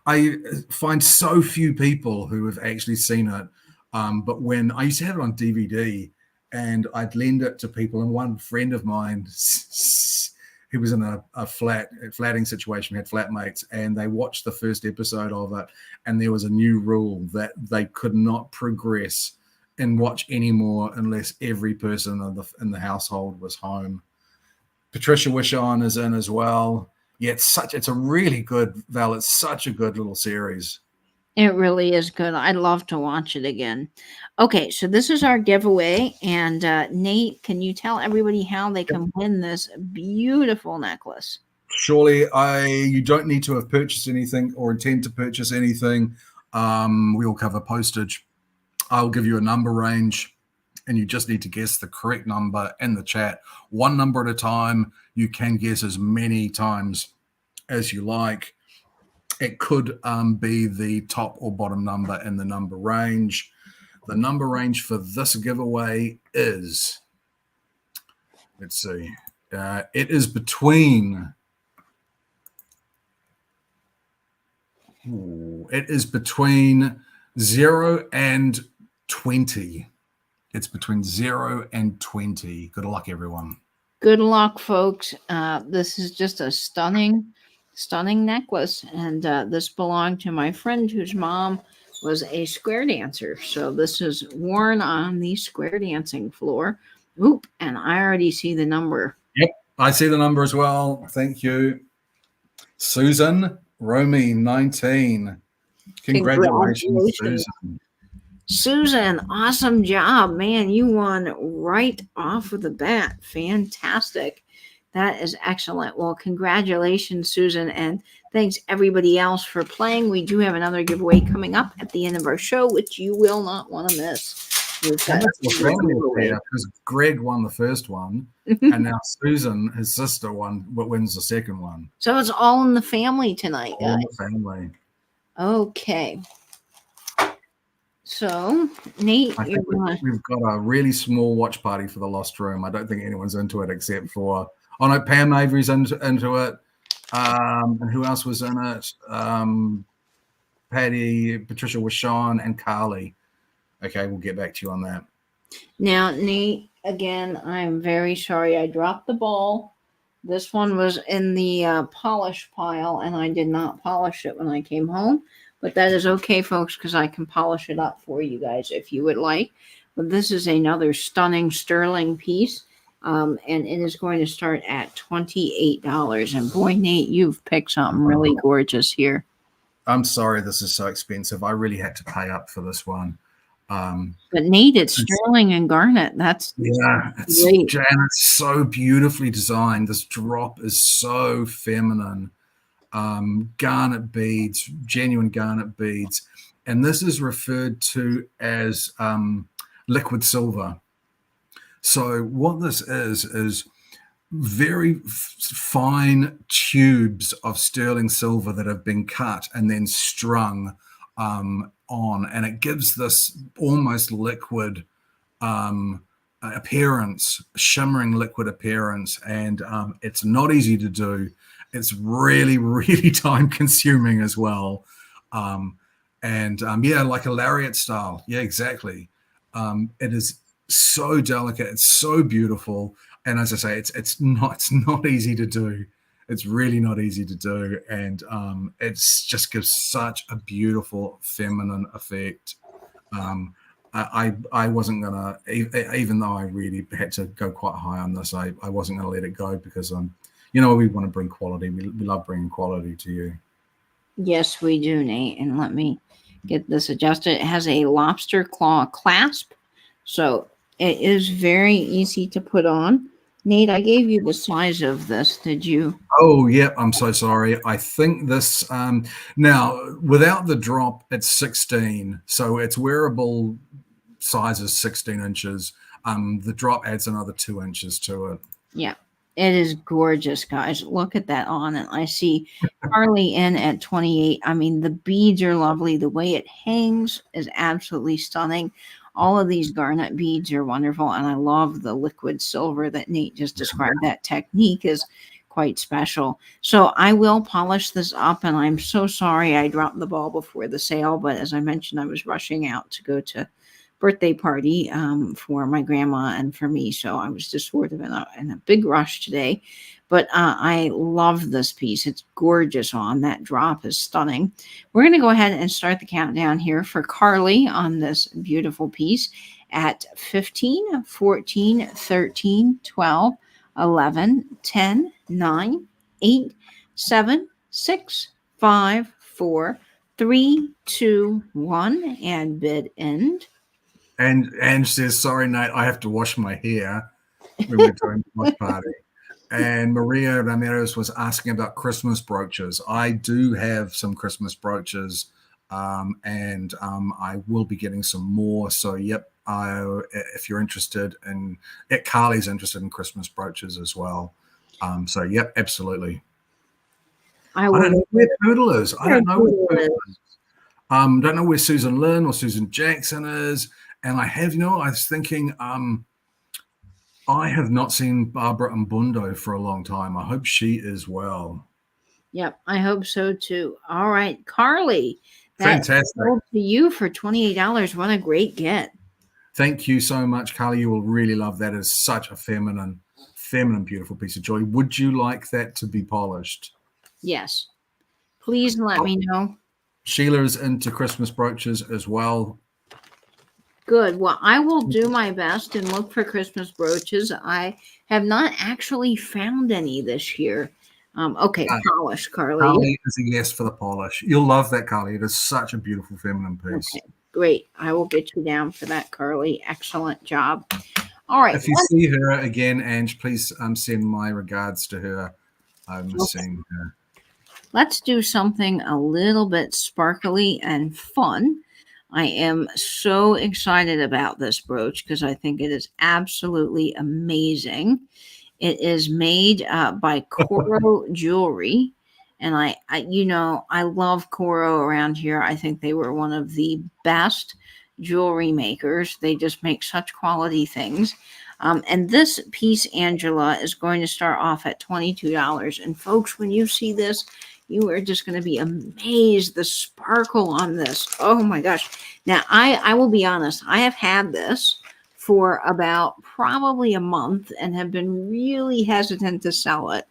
I find so few people who have actually seen it. But when I used to have it on DVD, and I'd lend it to people, and one friend of mine, he was in a flatting situation, we had flatmates, and they watched the first episode of it, and there was a new rule that they could not progress and watch anymore unless every person in the household was home. Patricia Wishon is in as well. Yeah, it's a really good, Val, it's such a good little series. It really is good. I'd love to watch it again. Okay, so this is our giveaway. And Nate, can you tell everybody how they can win this beautiful necklace? Surely you don't need to have purchased anything or intend to purchase anything. We'll cover postage. I'll give you a number range, and you just need to guess the correct number in the chat. One number at a time. You can guess as many times as you like. It could be the top or bottom number in the number range. The number range for this giveaway is, let's see, it is between 0 and 20. It's between 0 and 20. Good luck, everyone. Good luck, folks. This is just a stunning necklace, and this belonged to my friend whose mom was a square dancer. So this is worn on the square dancing floor. Oop, and I already see the number. Yep, I see the number as well. Thank you. Susan Romy, 19. Congratulations, Susan. Susan, awesome job, man. You won right off of the bat. Fantastic. That is excellent. Well, congratulations, Susan, and thanks everybody else for playing. We do have another giveaway coming up at the end of our show, which you will not want to miss. Because Greg won the first one, and now Susan, his sister, wins the second one. So it's all in the family tonight, guys. All in the family. Okay. So, Nate, we've got a really small watch party for the Lost Room. I don't think anyone's into it except for, oh no, Pam Avery's into it. And who else was in it? Patty, Patricia Wishon, and Carly. Okay, we'll get back to you on that. Now, Nate, again, I'm very sorry I dropped the ball. This one was in the polish pile, and I did not polish it when I came home. But that is okay, folks, because I can polish it up for you guys if you would like. But this is another stunning sterling piece, and it is going to start at $28. And boy, Nate, you've picked something really gorgeous here. I'm sorry this is so expensive. I really had to pay up for this one. But Nate, it's sterling and garnet. That's yeah, great. It's so beautifully designed. This drop is so feminine. Garnet beads, genuine garnet beads, and this is referred to as liquid silver. So what this is very fine tubes of sterling silver that have been cut and then strung on, and it gives this almost liquid appearance, shimmering liquid appearance, and it's not easy to do. It's really, really time consuming as well. Yeah, like a lariat style. Yeah, exactly. It is so delicate. It's so beautiful. And as I say, it's not easy to do. It's really not easy to do. And it's just gives such a beautiful feminine effect. I wasn't gonna, even though I really had to go quite high on this, I wasn't gonna let it go because we want to bring quality. We love bringing quality to you. Yes, we do, Nate. And let me get this adjusted. It has a lobster claw clasp, so it is very easy to put on. Nate, I gave you the size of this. Did you? Oh, yeah. I'm so sorry. I think this now without the drop, it's 16. So its wearable size is 16 inches. The drop adds another 2 inches to it. Yeah. It is gorgeous, guys. Look at that on it. I see Carly in at 28. I mean, the beads are lovely. The way it hangs is absolutely stunning. All of these garnet beads are wonderful, and I love the liquid silver that Nate just described. That technique is quite special. So I will polish this up, and I'm so sorry I dropped the ball before the sale, but as I mentioned, I was rushing out to go to birthday party for my grandma and for me, so I was just sort of in a big rush today. But I love this piece. It's gorgeous on. That drop is stunning. We're going to go ahead and start the countdown here for Carly on this beautiful piece at 15, 14, 13, 12, 11, 10, 9, 8, 7, 6, 5, 4, 3, 2, 1, and bid end. And says, sorry, Nate, I have to wash my hair when we're doing the watch party. And Maria Ramirez was asking about Christmas brooches. I do have some Christmas brooches, and I will be getting some more. So, yep, if you're interested, and Carly's interested in Christmas brooches as well. So, yep, absolutely. I don't know where Poodle is. I don't know where Poodle is. Don't know where Susan Lynn or Susan Jackson is. And I was thinking, I have not seen Barbara Mbundo for a long time. I hope she is well. Yep, I hope so too. All right, Carly. Fantastic. To you for $28. What a great get. Thank you so much, Carly. You will really love that. It's such a feminine, beautiful piece of jewelry. Would you like that to be polished? Yes. Please let me know. Sheila is into Christmas brooches as well. Good. Well, I will do my best and look for Christmas brooches. I have not actually found any this year. Okay, polish, Carly. Carly is a yes for the polish. You'll love that, Carly. It is such a beautiful feminine piece. Okay, great. I will get you down for that, Carly. Excellent job. All right. If you see her again, Ange, please send my regards to her. I'm seeing her. Let's do something a little bit sparkly and fun. I am so excited about this brooch because I think it is absolutely amazing. It is made by Coro Jewelry, and I love Coro around here. I think they were one of the best jewelry makers. They just make such quality things. And this piece, Angela, is going to start off at $22. And folks, when you see this, you are just going to be amazed. The sparkle on this. Oh my gosh. Now, I will be honest. I have had this for about probably a month and have been really hesitant to sell it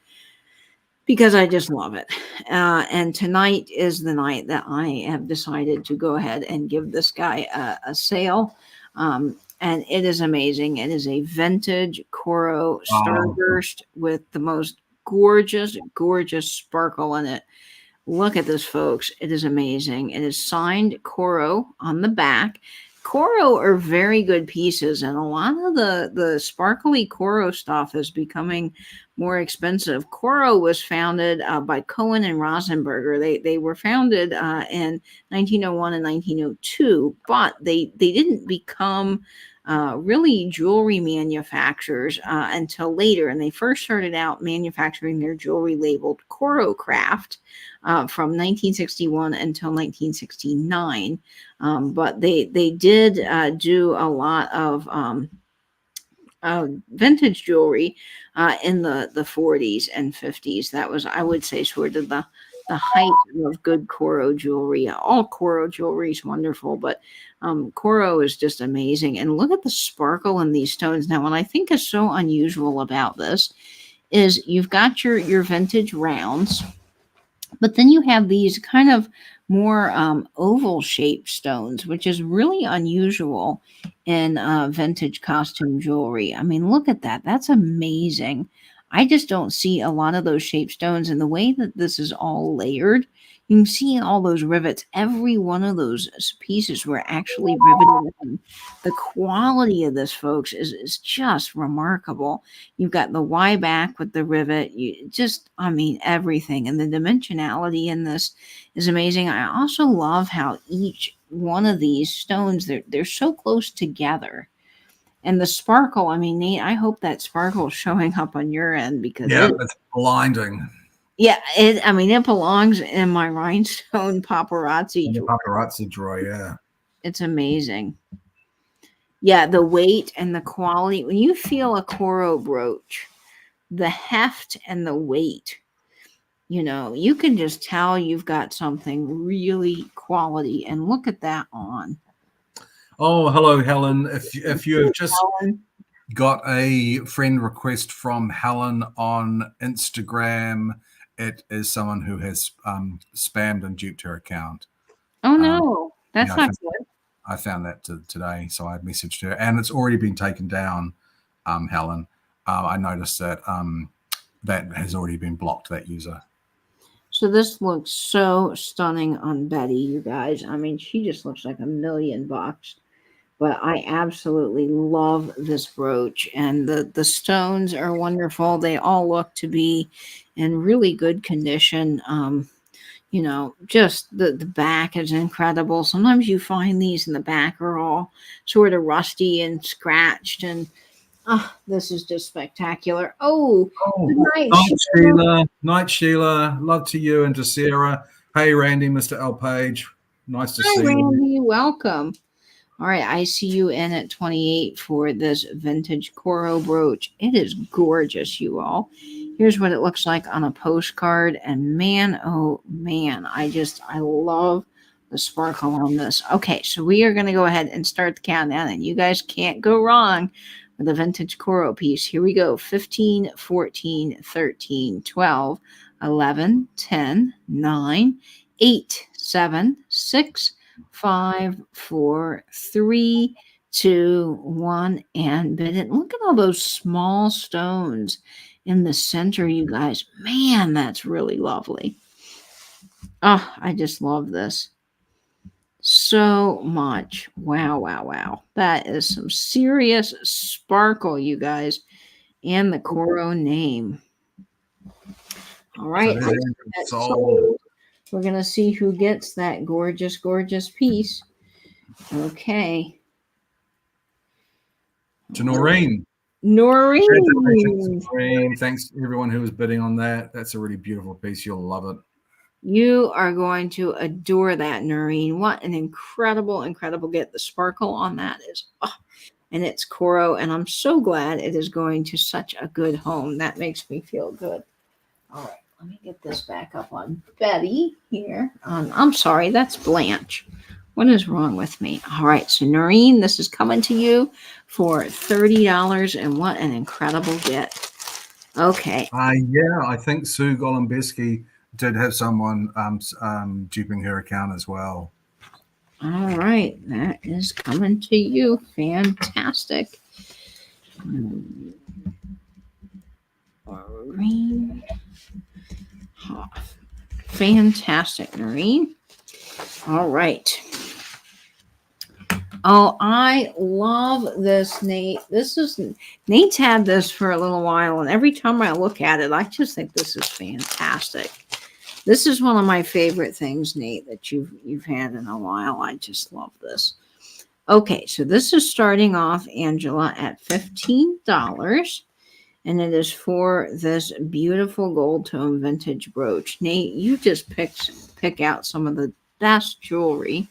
because I just love it. And tonight is the night that I have decided to go ahead and give this guy a sale. And it is amazing. It is a vintage Coro starburst with the most gorgeous sparkle in it. Look at this, folks. It is amazing. It is signed Coro on the back. Coro are very good pieces, and a lot of the sparkly Coro stuff is becoming more expensive. Coro was founded by Cohen and Rosenberger. They were founded in 1901 and 1902, but they didn't become really jewelry manufacturers until later. And they first started out manufacturing their jewelry labeled Coro Craft from 1961 until 1969. But they did do a lot of vintage jewelry in the 40s and 50s. That was, I would say, sort of the height of good Coro jewelry. All Coro jewelry is wonderful, but Coro is just amazing. And look at the sparkle in these stones. Now, what I think is so unusual about this is you've got your vintage rounds, but then you have these kind of more oval shaped stones, which is really unusual in vintage costume jewelry. I mean, look at that. That's amazing. I just don't see a lot of those shaped stones, and the way that this is all layered, you can see all those rivets. Every one of those pieces were actually riveted in. The quality of this, folks, is just remarkable. You've got the Y back with the rivet. I mean, everything. And the dimensionality in this is amazing. I also love how each one of these stones, they're so close together. And the sparkle, I mean, Nate, I hope that sparkle is showing up on your end, because it's blinding. Yeah, it belongs in my rhinestone paparazzi drawer. Paparazzi drawer, yeah. It's amazing. Yeah, the weight and the quality. When you feel a Coro brooch, the heft and the weight, you can just tell you've got something really quality. And look at that on. Oh, hello, Helen. If you have just got a friend request from Helen on Instagram, it is someone who has spammed and duped her account. Oh, no. That's not good. I found that today, so I messaged her, and it's already been taken down, Helen. I noticed that that has already been blocked, that user. So this looks so stunning on Betty, you guys. I mean, she just looks like $1 million. But I absolutely love this brooch, and the stones are wonderful. They all look to be in really good condition. Just the back is incredible. Sometimes you find these in the back are all sort of rusty and scratched, and this is just spectacular. Night, Sheila. Night, Sheila. Love to you and to Sarah. Hey, Randy, Mr. L. Page. Nice to see Randy, you. Welcome. All right, I see you in at 28 for this vintage Coro brooch. It is gorgeous, you all. Here's what it looks like on a postcard. And man, oh man, I love the sparkle on this. Okay, so we are going to go ahead and start the countdown, and you guys can't go wrong with a vintage Coro piece. Here we go. 15, 14, 13, 12, 11, 10, 9, 8, 7, 6, 5, 4, 3, 2, 1, and bid it. Look at all those small stones in the center, you guys. Man, that's really lovely. Oh, I just love this so much. Wow, wow, wow. That is some serious sparkle, you guys, and the Coro name. All right. So we're going to see who gets that gorgeous, gorgeous piece. Okay. To Noreen. Noreen. Thanks to everyone who was bidding on that. That's a really beautiful piece. You'll love it. You are going to adore that, Noreen. What an incredible, incredible get. The sparkle on that is, and it's Coro, and I'm so glad it is going to such a good home. That makes me feel good. All right. Let me get this back up on Betty here. I'm sorry, that's Blanche. What is wrong with me? All right, so Noreen, this is coming to you for $30, and what an incredible get. Okay. Yeah, I think Sue Golombeski did have someone duping her account as well. All right, that is coming to you. Fantastic. Noreen. Fantastic, Noreen. All right. Oh, I love this, Nate. Nate's had this for a little while, and every time I look at it, I just think this is fantastic. This is one of my favorite things, Nate, that you've had in a while. I just love this. Okay, so this is starting off, Angela, at $15, and it is for this beautiful gold tone vintage brooch. Nate, you just pick out some of the best jewelry.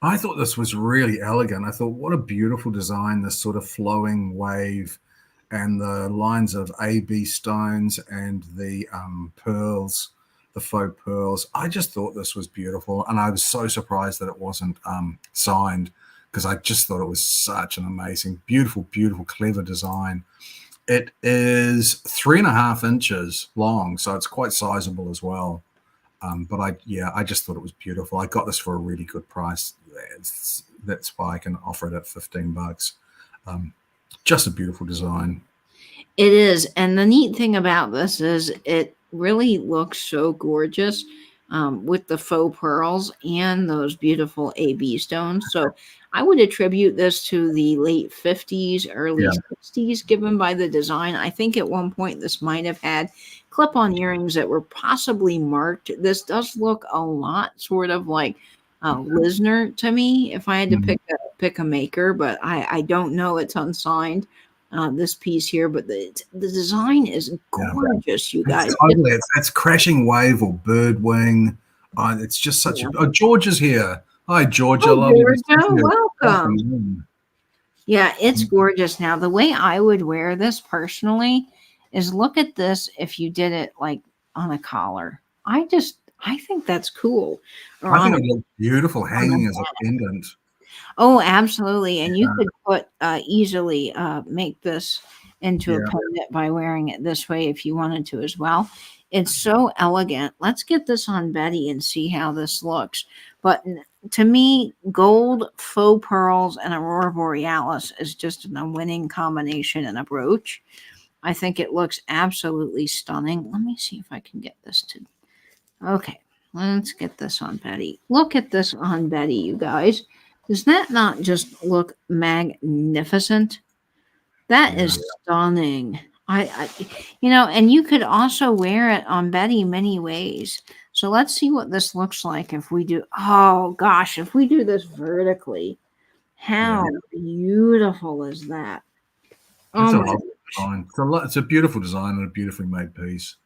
I thought this was really elegant. I thought, what a beautiful design, this sort of flowing wave and the lines of AB stones and the pearls, the faux pearls. I just thought this was beautiful. And I was so surprised that it wasn't signed, because I just thought it was such an amazing, beautiful, beautiful, clever design. It is 3.5 inches long, so it's quite sizable as well. But I just thought it was beautiful. I got this for a really good price. That's why I can offer it at $15. Just a beautiful design. It is. And the neat thing about this is it really looks so gorgeous with the faux pearls and those beautiful AB stones. So I would attribute this to the late 50s, early 60s, given by the design. I think at one point this might have had clip-on earrings that were possibly marked. This does look a lot sort of like Lisner to me, if I had to pick a maker, but I don't know. It's unsigned, this piece here, but the design is gorgeous, you guys. Totally. It's Crashing Wave or Bird Wing. It's just such a... Oh, George is here. Hi, George. I love you. Welcome. Yeah, it's gorgeous. Now, the way I would wear this personally is look at this if you did it like on a collar. I think that's cool. Or I think it looks beautiful hanging as a pendant. Oh, absolutely. And you could put easily make this into a pendant by wearing it this way if you wanted to as well. It's so elegant. Let's get this on Betty and see how this looks. But to me, gold, faux pearls, and Aurora Borealis is just a winning combination in a brooch. I think it looks absolutely stunning. Let me see if I can get this to... Okay, let's get this on Betty. Look at this on Betty, you guys. Does that not just look magnificent? That is stunning. I and you could also wear it on Betty many ways. So let's see what this looks like if we do. Oh gosh, if we do this vertically, how beautiful is that? It's a beautiful design and a beautifully made piece.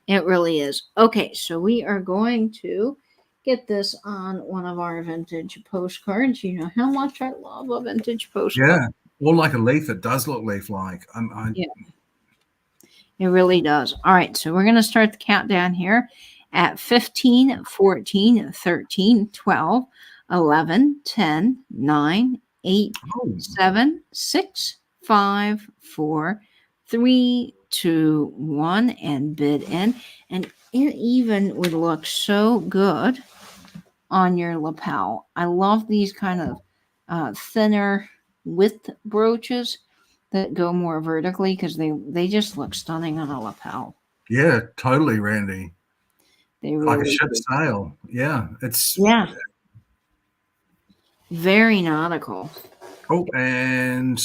It really is. Okay, so we are going to get this on one of our vintage postcards. You know how much I love a vintage postcard. Yeah, or like a leaf. It does look leaf-like. Yeah, it really does. All right, so we're going to start the countdown here at 15, 14, 13, 12, 11, 10, 9, 8, 7, 6, 5, 4, 3, 2, 1, and bid in. And it even would look so good on your lapel. I love these kind of thinner width brooches that go more vertically because they just look stunning on a lapel. Yeah, totally, Randy. They really like a ship sail. Yeah, it's very nautical. Oh, and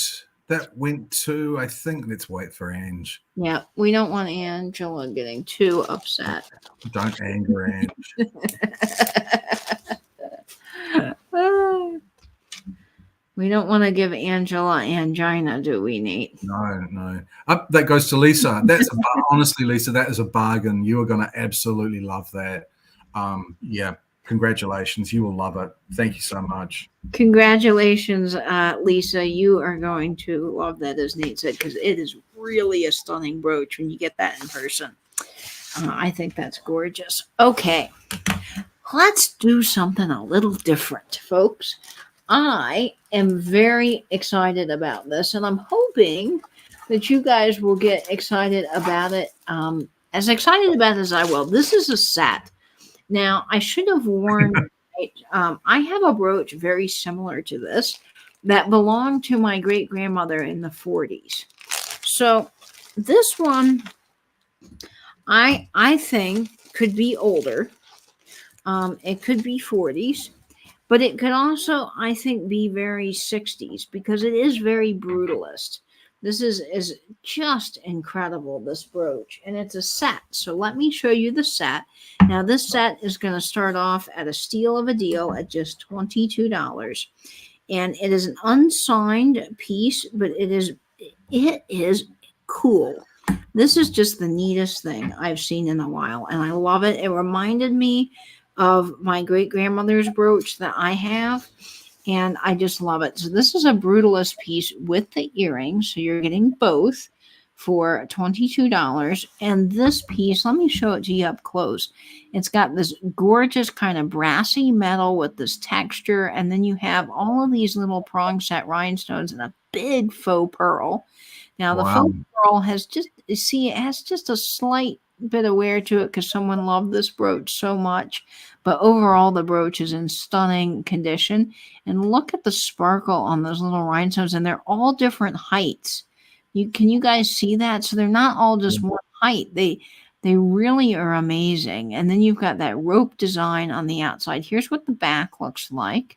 that went to, I think, let's wait for Ange. Yeah, we don't want Angela getting too upset. Don't anger Ange. We don't want to give Angela angina, do we, Nate? No. That goes to Lisa. Honestly, Lisa, that is a bargain. You are going to absolutely love that. Yeah, congratulations. You will love it. Thank you so much. Congratulations, Lisa. You are going to love that, as Nate said, because it is really a stunning brooch when you get that in person. I think that's gorgeous. Okay, let's do something a little different, folks. I am very excited about this, and I'm hoping that you guys will get excited about it, as excited about it as I will. This is a set. Now, I should have warned, I have a brooch very similar to this that belonged to my great-grandmother in the 40s. So this one, I think could be older. It could be 40s, but it could also, I think, be very 60s because it is very brutalist. This is just incredible, this brooch, and it's a set. So let me show you the set. Now, this set is going to start off at a steal of a deal at just $22. And it is an unsigned piece, but it is cool. This is just the neatest thing I've seen in a while, and I love it. It reminded me of my great-grandmother's brooch that I have, and I just love it. So this is a brutalist piece with the earrings, so you're getting both for $22. And this piece, let me show it to you up close. It's got this gorgeous kind of brassy metal with this texture, and then you have all of these little prong set rhinestones and a big faux pearl. Now, the faux pearl has just, you see, it has just a slight bit of wear to it because someone loved this brooch so much. But overall, the brooch is in stunning condition. And look at the sparkle on those little rhinestones, and they're all different heights. Can you guys see that? So they're not all just one height. They really are amazing. And then you've got that rope design on the outside. Here's what the back looks like.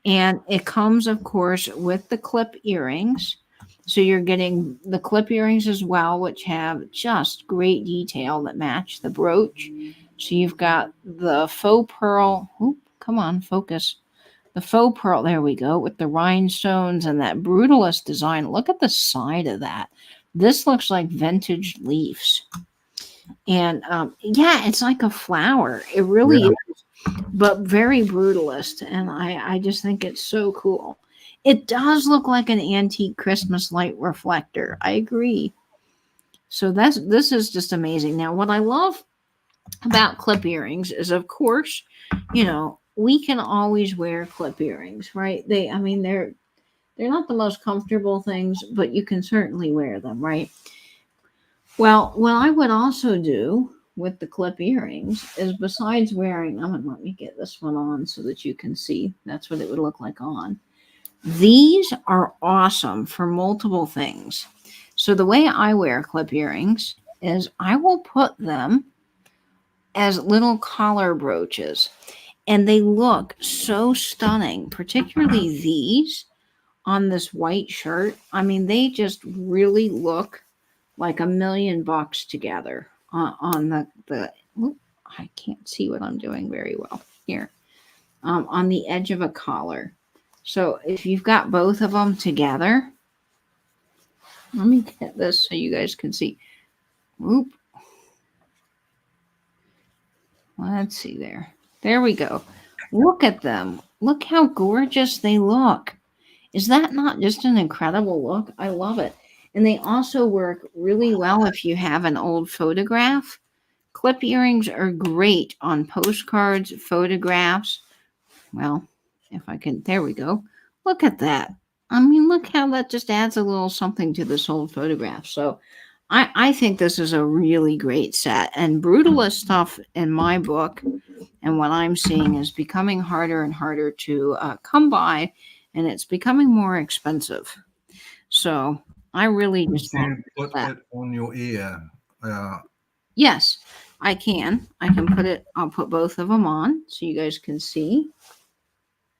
And it comes, of course, with the clip earrings. So you're getting the clip earrings as well, which have just great detail that match the brooch. So you've got the faux pearl. Oop, come on, focus. The faux pearl, there we go, with the rhinestones and that brutalist design. Look at the side of that. This looks like vintage leaves. And yeah, it's like a flower. It really is, but very brutalist. And I just think it's so cool. It does look like an antique Christmas light reflector. I agree. So this is just amazing. Now, what I love about clip earrings is, of course, you know, we can always wear clip earrings, right? They're not the most comfortable things, but you can certainly wear them, right? Well, what I would also do with the clip earrings is, besides wearing them, and let me get this one on so that you can see, that's what it would look like on. These are awesome for multiple things. So the way I wear clip earrings is I will put them as little collar brooches, and they look so stunning, particularly these on this white shirt. I mean, they just really look like $1 million together on the I can't see what I'm doing very well here, on the edge of a collar. So if you've got both of them together, let me get this so you guys can see. Oop. Let's see there. There we go. Look at them. Look how gorgeous they look. Is that not just an incredible look? I love it. And they also work really well if you have an old photograph. Clip earrings are great on postcards, photographs. Well, if I can, there we go. Look at that. I mean, look how that just adds a little something to this old photograph. So I think this is a really great set. And brutalist stuff in my book, and what I'm seeing, is becoming harder and harder to come by, and it's becoming more expensive. So I really just put it on your ear. Yes, I can. I can put it. I'll put both of them on so you guys can see.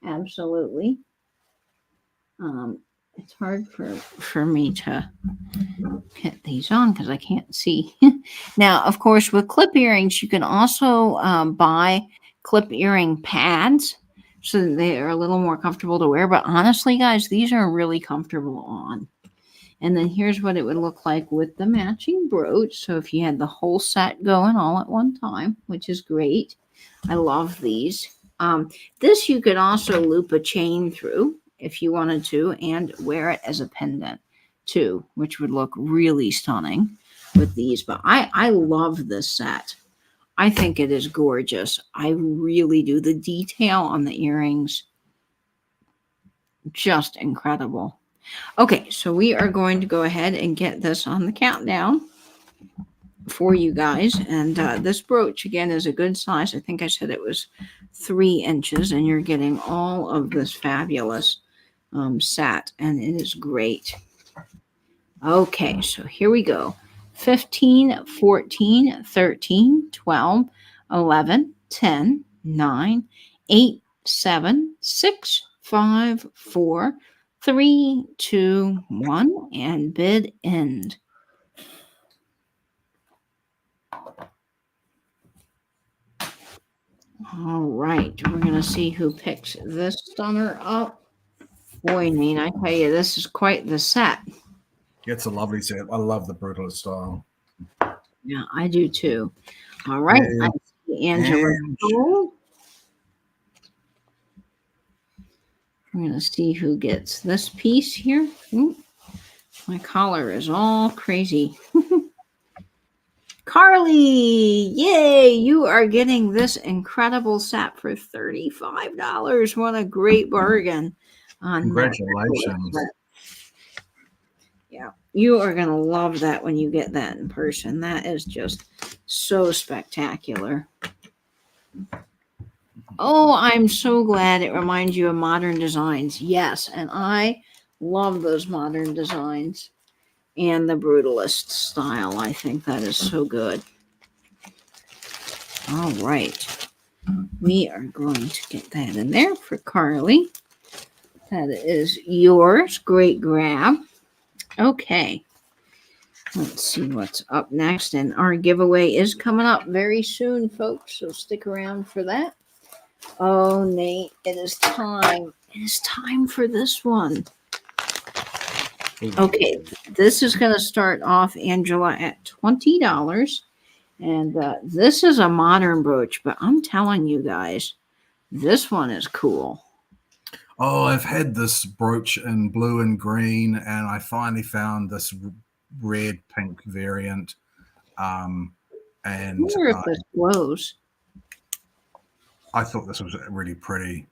Absolutely. It's hard for me to get these on because I can't see. Now, of course, with clip earrings, you can also buy clip earring pads so that they are a little more comfortable to wear. But honestly, guys, these are really comfortable on. And then here's what it would look like with the matching brooch. So if you had the whole set going all at one time, which is great. I love these. This you could also loop a chain through if you wanted to, and wear it as a pendant too, which would look really stunning with these. But I love this set. I think it is gorgeous. I really do. The detail on the earrings, just incredible. Okay, so we are going to go ahead and get this on the countdown for you guys. And this brooch, again, is a good size. I think I said it was 3 inches, and you're getting all of this fabulous set, and it is great. Okay, so here we go. 15, 14, 13, 12, 11, 10, 9, 8, 7, 6, 5, 4, 3, 2, 1, and bid end. All right, we're going to see who picks this stunner up. Boy, Nate, I tell you, this is quite the set. It's a lovely set. I love the Brutalist style. Yeah, I do too. All right, I see Angela. We're going to see who gets this piece here. Ooh, my collar is all crazy. Carly, yay, you are getting this incredible set for $35. What a great bargain. Congratulations. Yeah, you are going to love that when you get that in person. That is just so spectacular. Oh, I'm so glad it reminds you of Modern Designs. Yes, and I love those Modern Designs and the Brutalist style. I think that is so good. All right. We are going to get that in there for Carly. That is yours. Great grab. Okay. Let's see what's up next. And our giveaway is coming up very soon, folks. So stick around for that. Oh, Nate, it is time. It is time for this one. Okay, this is going to start off, Angela, at $20. And this is a modern brooch, but I'm telling you guys, this one is cool. Oh, I've had this brooch in blue and green, and I finally found this red pink variant. And I wonder if this glows. I thought this was really pretty.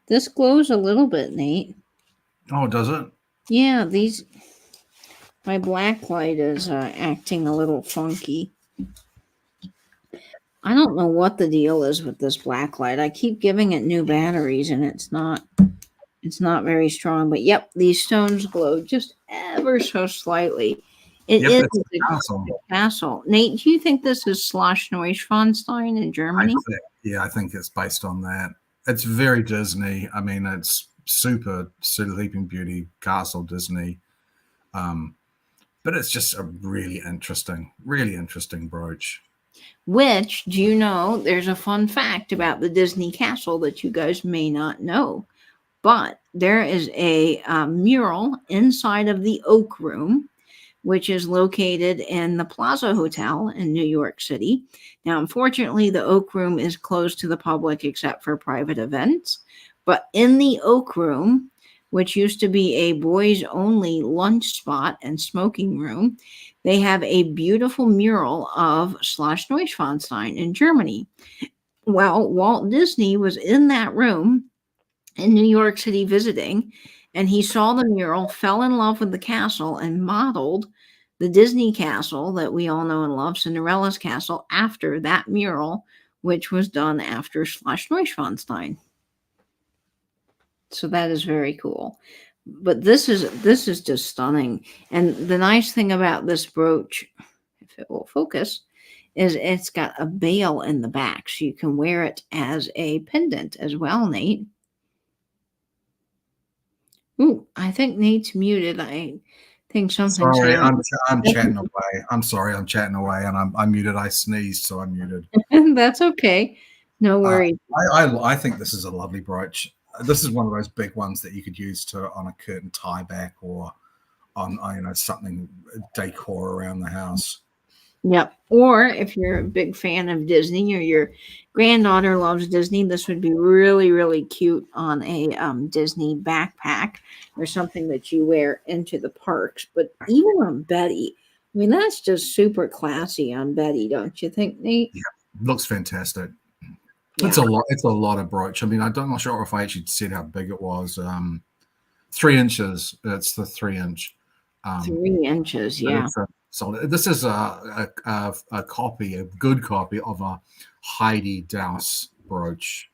This glows a little bit, Nate. Oh, does it? Yeah, my black light is acting a little funky. I don't know what the deal is with this black light. I keep giving it new batteries and it's not very strong. But yep, these stones glow just ever so slightly. It is a castle. Nate, do you think this is Schloss Neuschwanstein in Germany? I think it's based on that. It's very Disney. I mean, it's super Sleeping Beauty castle Disney. But it's just a really interesting brooch. Which, do you know, there's a fun fact about the Disney castle that you guys may not know. But there is a mural inside of the Oak Room, which is located in the Plaza Hotel in New York City. Now, unfortunately, the Oak Room is closed to the public except for private events. But in the Oak Room, which used to be a boys-only lunch spot and smoking room, they have a beautiful mural of Schloss Neuschwanstein in Germany. Well, Walt Disney was in that room in New York City visiting, and he saw the mural, fell in love with the castle, and modeled the Disney castle that we all know and love, Cinderella's castle, after that mural, which was done after Schloss Neuschwanstein. So that is very cool. But this is just stunning. And the nice thing about this brooch, if it will focus, is it's got a bail in the back, so you can wear it as a pendant as well, Nate. Ooh, I think Nate's muted. I think something's sorry. I'm chatting away. I'm sorry, I'm chatting away, and I'm muted. I sneezed, so I'm muted. That's okay. No worries. I think this is a lovely brooch. This is one of those big ones that you could use on a curtain tie back or on something decor around the house. Yep. Or if you're a big fan of Disney or your granddaughter loves Disney, this would be really, really cute on a Disney backpack or something that you wear into the parks. But even on Betty, I mean, that's just super classy on Betty, don't you think, Nate? Yeah, looks fantastic. Yeah. It's a lot of brooch. I mean, I'm not sure if I actually said how big it was. 3 inches. It's the 3-inch. 3 inches, yeah. So this is a good copy of a Heidi Daus brooch.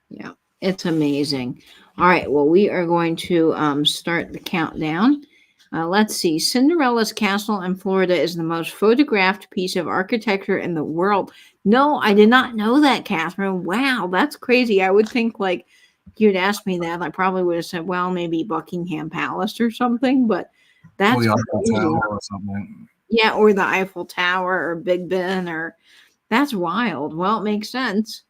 Yeah, it's amazing. All right, well, we are going to start the countdown. Let's see. Cinderella's castle in Florida is the most photographed piece of architecture in the world. No, I did not know that, Catherine. Wow, that's crazy. I would think like you'd ask me that, I probably would have said, well, maybe Buckingham Palace or something, but that's Or the Eiffel crazy. Tower or something. Yeah, or the Eiffel Tower or Big Ben, or that's wild. Well, it makes sense.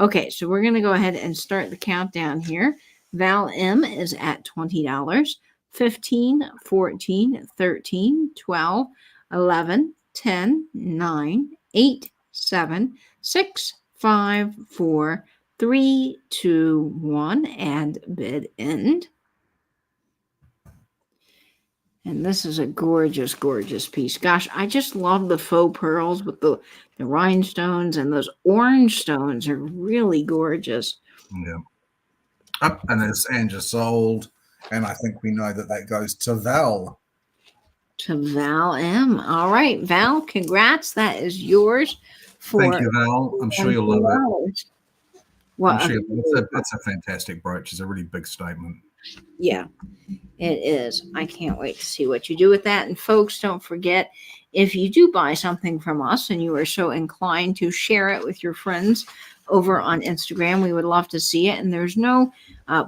Okay, so we're going to go ahead and start the countdown here. Val M is at $20. 15, 14, 13, 12, 11, 10, 9, 8, 7, 6, 5, 4, 3, 2, 1, and bid end. And this is a gorgeous, gorgeous piece. Gosh, I just love the faux pearls with the rhinestones, and those orange stones are really gorgeous. Yeah. Up, and it's Andrew sold. And I think we know that goes to Val. To Val M. All right, Val, congrats. That is yours. Thank you, Val. I'm sure you'll love it. Well, I'm sure it's a fantastic brooch. It's a really big statement. Yeah, it is. I can't wait to see what you do with that. And folks, don't forget, if you do buy something from us and you are so inclined to share it with your friends over on Instagram, we would love to see it. And there's no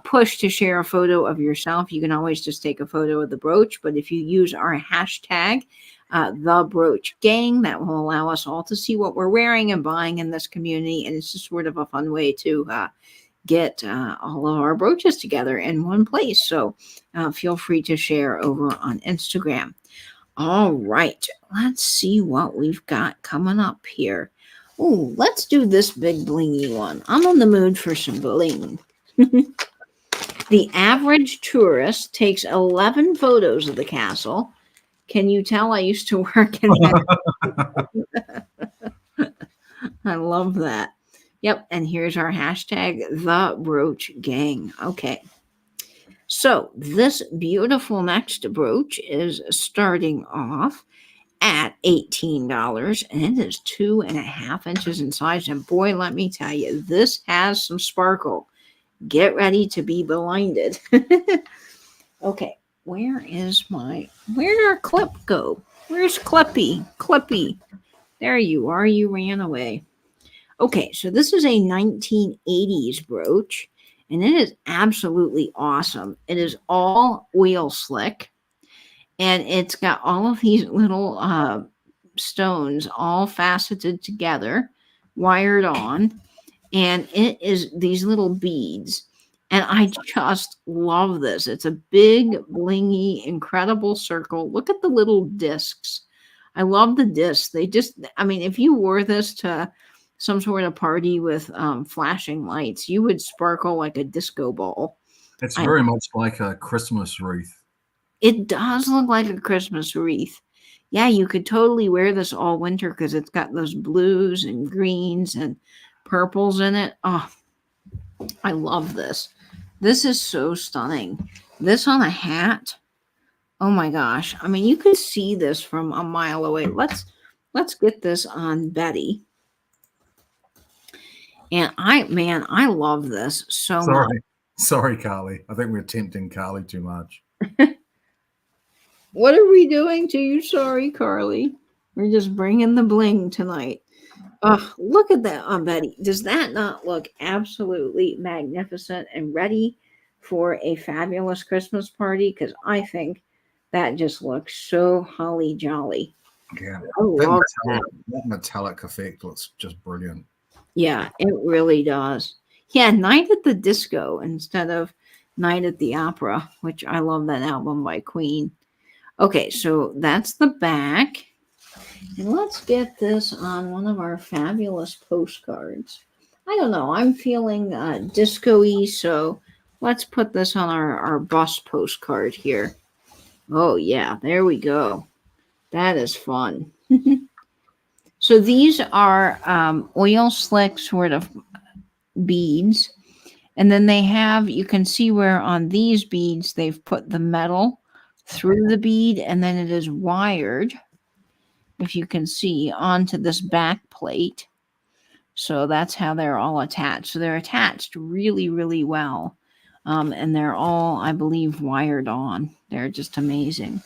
push to share a photo of yourself. You can always just take a photo of the brooch. But if you use our hashtag, the brooch gang, that will allow us all to see what we're wearing and buying in this community. And it's just sort of a fun way to get all of our brooches together in one place. So feel free to share over on Instagram. All right, let's see what we've got coming up here. Oh, let's do this big blingy one. I'm on the mood for some bling. The average tourist takes 11 photos of the castle. Can you tell I used to work in that? I love that. Yep, and here's our hashtag, the brooch gang. Okay. So this beautiful next brooch is starting off at $18, and it is 2.5 inches in size. And boy, let me tell you, this has some sparkle. Get ready to be blinded. Okay, where'd our clip go? Where's Clippy? Clippy, there you are. You ran away. Okay, so this is a 1980s brooch, and it is absolutely awesome. It is all oil slick, and it's got all of these little stones all faceted together, wired on, and it is these little beads. And I just love this. It's a big, blingy, incredible circle. Look at the little discs. I love the discs. If you wore this to some sort of party with flashing lights, you would sparkle like a disco ball. It's very much like a Christmas wreath. It does look like a Christmas wreath. Yeah, you could totally wear this all winter because it's got those blues and greens and purples in it. Oh, I love this. This is so stunning. This on a hat. Oh my gosh. I mean, you could see this from a mile away. Let's get this on Betty. And I love this so much. Sorry, Carly. I think we're tempting Carly too much. What are we doing to you? Sorry, Carly. We're just bringing the bling tonight. Oh, look at that on Betty. Does that not look absolutely magnificent and ready for a fabulous Christmas party? Because I think that just looks so holly jolly. Yeah, I love that. That metallic effect looks just brilliant. Yeah, it really does. Yeah, Night at the Disco instead of Night at the Opera, which I love that album by Queen. Okay, so that's the back. And let's get this on one of our fabulous postcards. I don't know. I'm feeling disco-y, so let's put this on our bus postcard here. Oh, yeah. There we go. That is fun. So these are oil slick sort of beads. And then they have, you can see where on these beads they've put the metal through the bead, and then it is wired, if you can see, onto this back plate. So that's how they're all attached. So they're attached really, really well. And they're all, I believe, wired on. They're just amazing.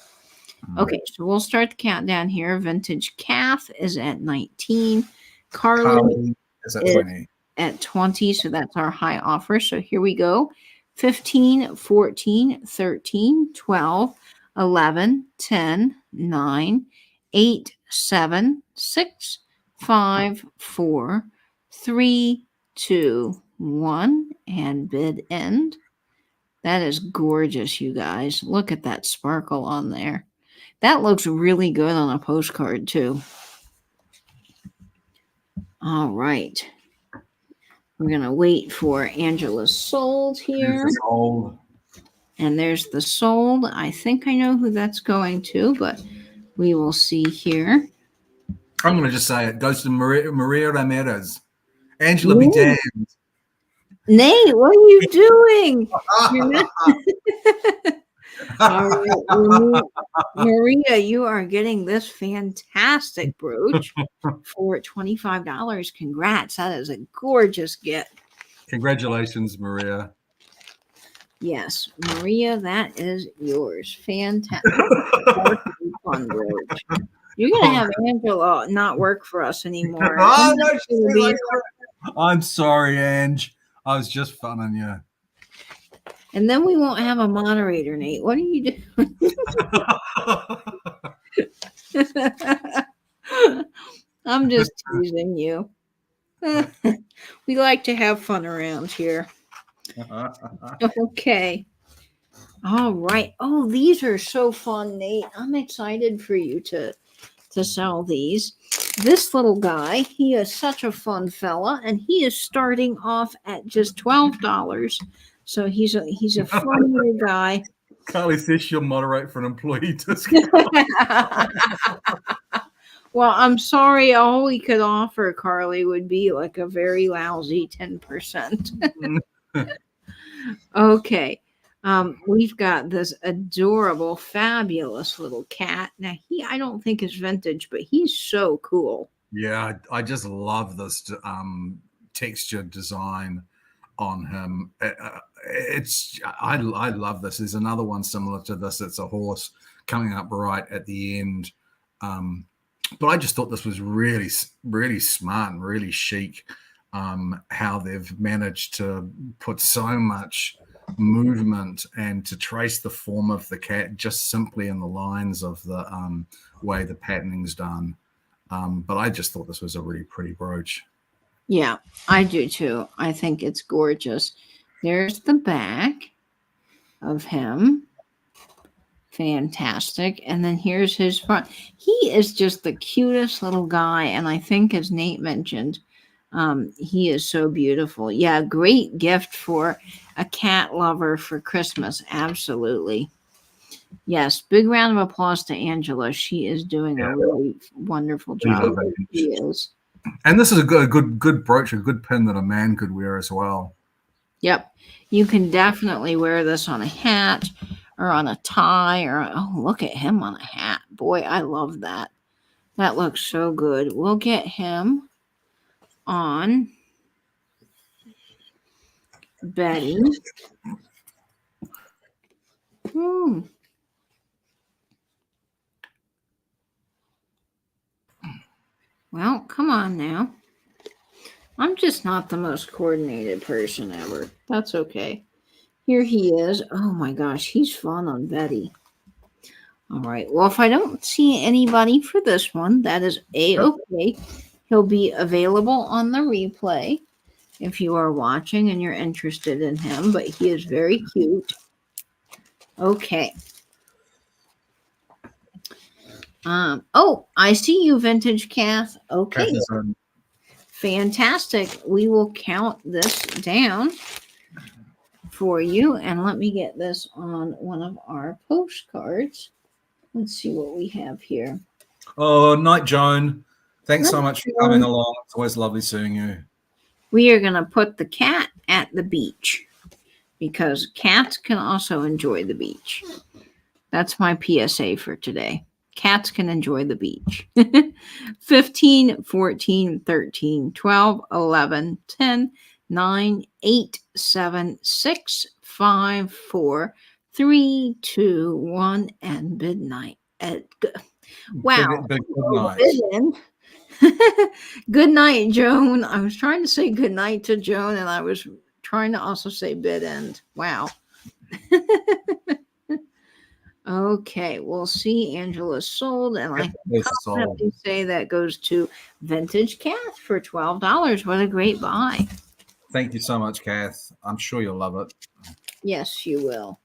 Okay, so we'll start the countdown here. Vintage Kath is at 19. Carly is at 20. At 20, so that's our high offer. So here we go. 15, 14, 13, 12, 11, 10, 9, 8, 7, 6, 5, 4, 3, 2, 1, and bid end. That is gorgeous, you guys. Look at that sparkle on there. That looks really good on a postcard, too. All right. We're going to wait for Angela's sold here. Sold. And there's the sold. I think I know who that's going to, but we will see here. I'm going to just say it goes to Maria Ramirez. Angela be damned. Nate, what are you doing? All right, Maria, you are getting this fantastic brooch for $25. Congrats. That is a gorgeous gift. Congratulations, Maria. Yes, Maria, that is yours. Fantastic. Fun brooch. You're going to have Angela not work for us anymore. Oh, no, I'm sorry, Ange. I was just funning you. And then we won't have a moderator, Nate. What are you doing? I'm just teasing you. We like to have fun around here. Okay. All right. Oh, these are so fun, Nate. I'm excited for you to sell these. This little guy, he is such a fun fella, and he is starting off at just $12. So he's a fun little guy. Carly says she'll moderate for an employee discount. Well, I'm sorry. All we could offer, Carly, would be like a very lousy 10%. Okay. We've got this adorable, fabulous little cat. Now, I don't think is vintage, but he's so cool. Yeah, I just love this texture design on him. I love this. There's another one similar to this. It's a horse coming up right at the end. But I just thought this was really, really smart and really chic. How they've managed to put so much movement and to trace the form of the cat just simply in the lines of the way the patterning's done. But I just thought this was a really pretty brooch. Yeah, I do too. I think it's gorgeous. There's the back of him. Fantastic. And then here's his front. He is just the cutest little guy. And I think, as Nate mentioned, he is so beautiful. Yeah, great gift for a cat lover for Christmas. Absolutely. Yes, big round of applause to Angela. She is doing a really wonderful job. She is. And this is a good brooch, a good pin that a man could wear as well. Yep. You can definitely wear this on a hat or on a tie or, oh, look at him on a hat. Boy, I love that. That looks so good. We'll get him on Betty. Well, come on now. I'm just not the most coordinated person ever. That's okay. Here he is. Oh my gosh, he's fun on Betty. All right. Well, if I don't see anybody for this one, that is A-okay. He'll be available on the replay if you are watching and you're interested in him, but he is very cute. Okay. Oh, I see you, Vintage Kath. Okay. Fantastic. We will count this down for you. And let me get this on one of our postcards. Let's see what we have here. Oh, Night Joan. Thanks so much for coming along. It's always lovely seeing you. We are going to put the cat at the beach because cats can also enjoy the beach. That's my PSA for today. Cats can enjoy the beach. 15, 14, 13, 12, 11, 10, 9, 8, 7, 6, 5, 4, 3, 2, 1, and midnight. Wow. Big good night. Bid end. Good night, Joan. I was trying to say good night to Joan, and I was trying to also say bid end. Wow. Okay, we'll see. Angela's sold, and I can confidently say that goes to Vintage Kath for $12. What a great buy. Thank you so much, Kath. I'm sure you'll love it. Yes, you will.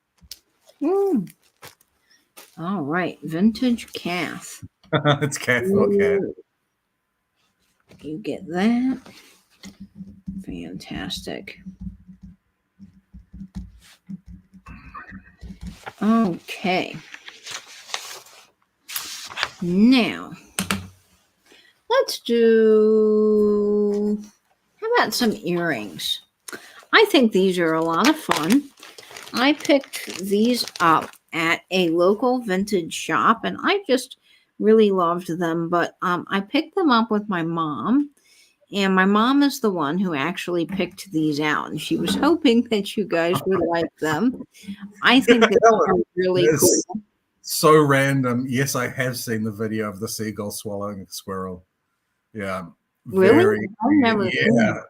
All right, Vintage Kath. It's Kath, not Kath. You get that. Fantastic. Okay. Now, let's do, how about some earrings? I think these are a lot of fun. I picked these up at a local vintage shop, and I just really loved them, but I picked them up with my mom, and my mom is the one who actually picked these out, and she was hoping that you guys would like them. I think they're really cool. So random. Yes, I have seen the video of the seagull swallowing a squirrel. Yeah. Really? I've never seen it.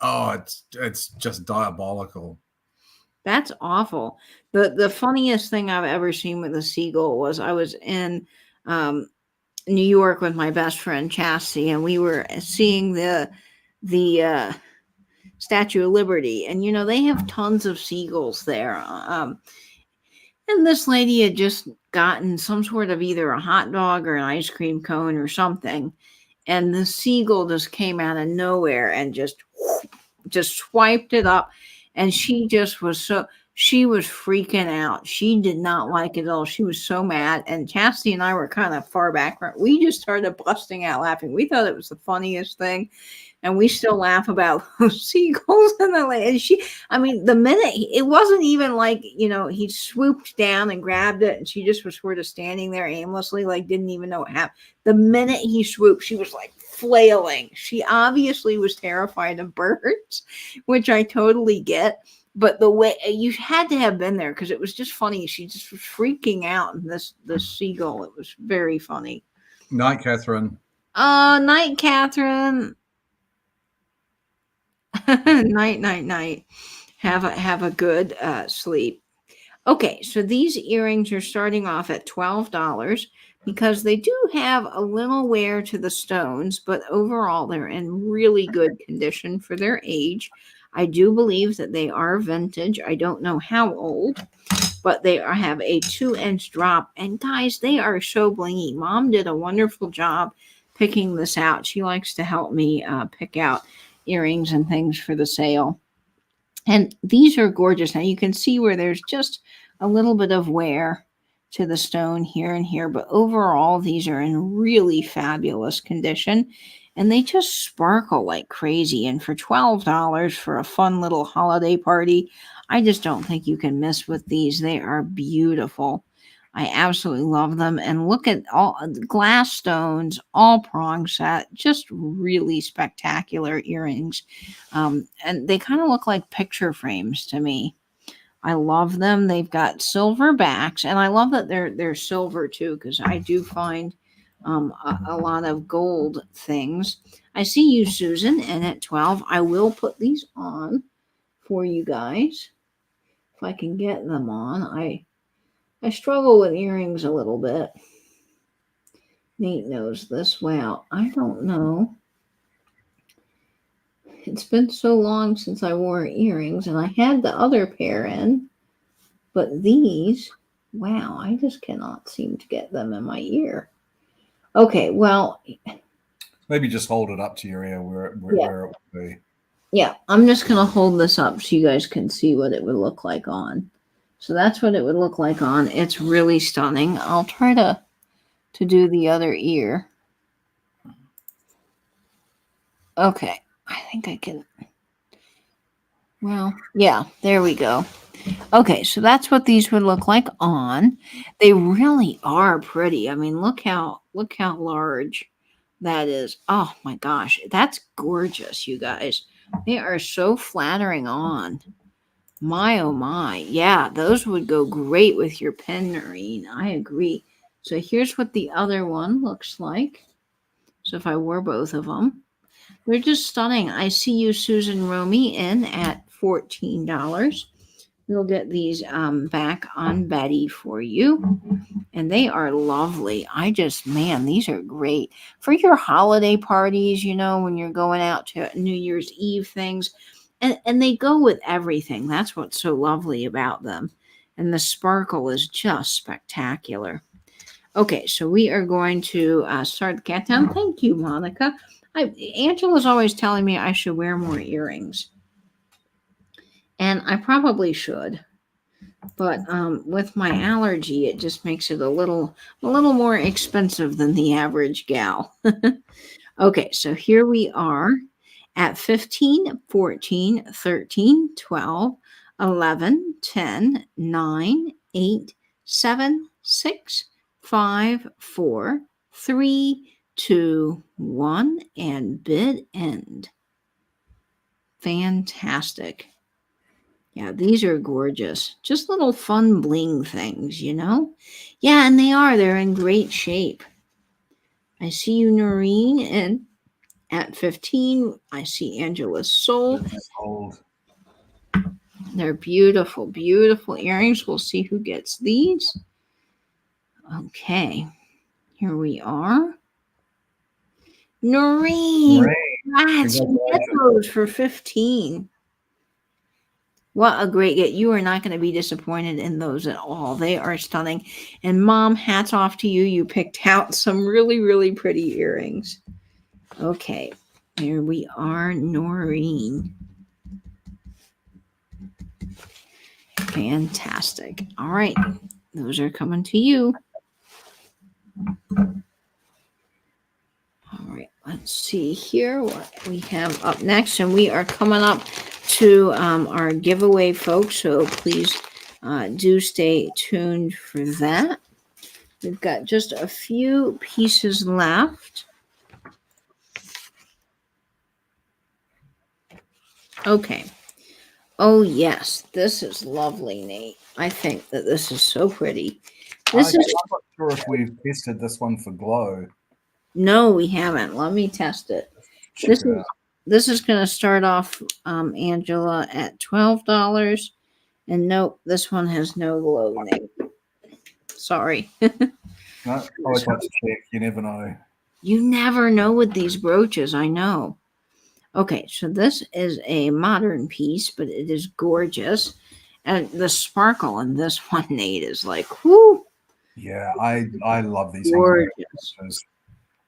Oh, it's just diabolical. That's awful. The funniest thing I've ever seen with a seagull was I was in New York with my best friend Chastity, and we were seeing the Statue of Liberty, and they have tons of seagulls there. And this lady had just gotten some sort of either a hot dog or an ice cream cone or something, and the seagull just came out of nowhere and just swiped it up, and she was freaking out. She did not like it at all. She was so mad. And Chastity and I were kind of far back. We just started busting out laughing. We thought it was the funniest thing. And we still laugh about those seagulls. And the minute, it wasn't even like, he swooped down and grabbed it. And she just was sort of standing there aimlessly, like didn't even know what happened. The minute he swooped, she was like flailing. She obviously was terrified of birds, which I totally get. But the way you had to have been there, because it was just funny. She just was freaking out. And this seagull, it was very funny. Night, Catherine. Night, Catherine. Night. Have a good sleep. Okay, so these earrings are starting off at $12 because they do have a little wear to the stones, but overall they're in really good condition for their age. I do believe that they are vintage. I don't know how old, but they have a 2-inch drop. And guys, they are so blingy. Mom did a wonderful job picking this out. She likes to help me pick out earrings and things for the sale. And these are gorgeous. Now you can see where there's just a little bit of wear to the stone here and here, but overall these are in really fabulous condition. And they just sparkle like crazy. And for $12 for a fun little holiday party, I just don't think you can miss with these. They are beautiful. I absolutely love them. And look at all glass stones, all prong set, just really spectacular earrings. And they kind of look like picture frames to me. I love them. They've got silver backs, and I love that they're silver too, because I do find a lot of gold things. I see you, Susan, and at 12, I will put these on for you guys if I can get them on. I struggle with earrings a little bit. Nate knows this. Wow, I don't know. It's been so long since I wore earrings, and I had the other pair in, but these, wow, I just cannot seem to get them in my ear. Okay, well, maybe just hold it up to your ear where it would be. Yeah, I'm just going to hold this up so you guys can see what it would look like on. So that's what it would look like on. It's really stunning. I'll try to do the other ear. Okay, I think I can. Well, yeah, there we go. Okay, so that's what these would look like on. They really are pretty. I mean, look how large that is. Oh my gosh, that's gorgeous, you guys. They are so flattering on. My, oh my. Yeah, those would go great with your pen, Noreen. I agree. So here's what the other one looks like. So if I wore both of them, they're just stunning. I see you, Susan Romy, in at $14. We'll get these back on Betty for you. And they are lovely. Man, these are great. For your holiday parties, when you're going out to New Year's Eve things. And they go with everything. That's what's so lovely about them. And the sparkle is just spectacular. Okay, so we are going to start the countdown. Thank you, Monica. Angela's always telling me I should wear more earrings. And I probably should. But with my allergy, it just makes it a little more expensive than the average gal. Okay, so here we are at 15, 14, 13, 12, 11, 10, 9, 8, 7, 6, 5, 4, 3, 2, 1, and bid end. Fantastic. Yeah, these are gorgeous. Just little fun bling things, Yeah, and they're in great shape. I see you, Noreen, and at 15, I see Angela's Soul. They're beautiful, beautiful earrings. We'll see who gets these. Okay, here we are. Noreen, congrats, you get those for 15. What a great get. You are not going to be disappointed in those at all. They are stunning. And Mom, hats off to you. You picked out some really, really pretty earrings. Okay, here we are, Noreen. Fantastic. All right, those are coming to you. All right, let's see here what we have up next. And we are coming up to our giveaway, folks. So please do stay tuned for that. We've got just a few pieces left. Okay. Oh, yes. This is lovely, Nate. I think that this is so pretty. I'm not sure if we've tested this one for glow. No, we haven't. Let me test it. This is going to start off, Angela, at $12. And nope, this one has no glow, Nate. Sorry. No, I always like to check. You never know. You never know with these brooches. I know. Okay, so this is a modern piece, but it is gorgeous. And the sparkle in this one, Nate, is like, whoo. Yeah, I love these. Gorgeous.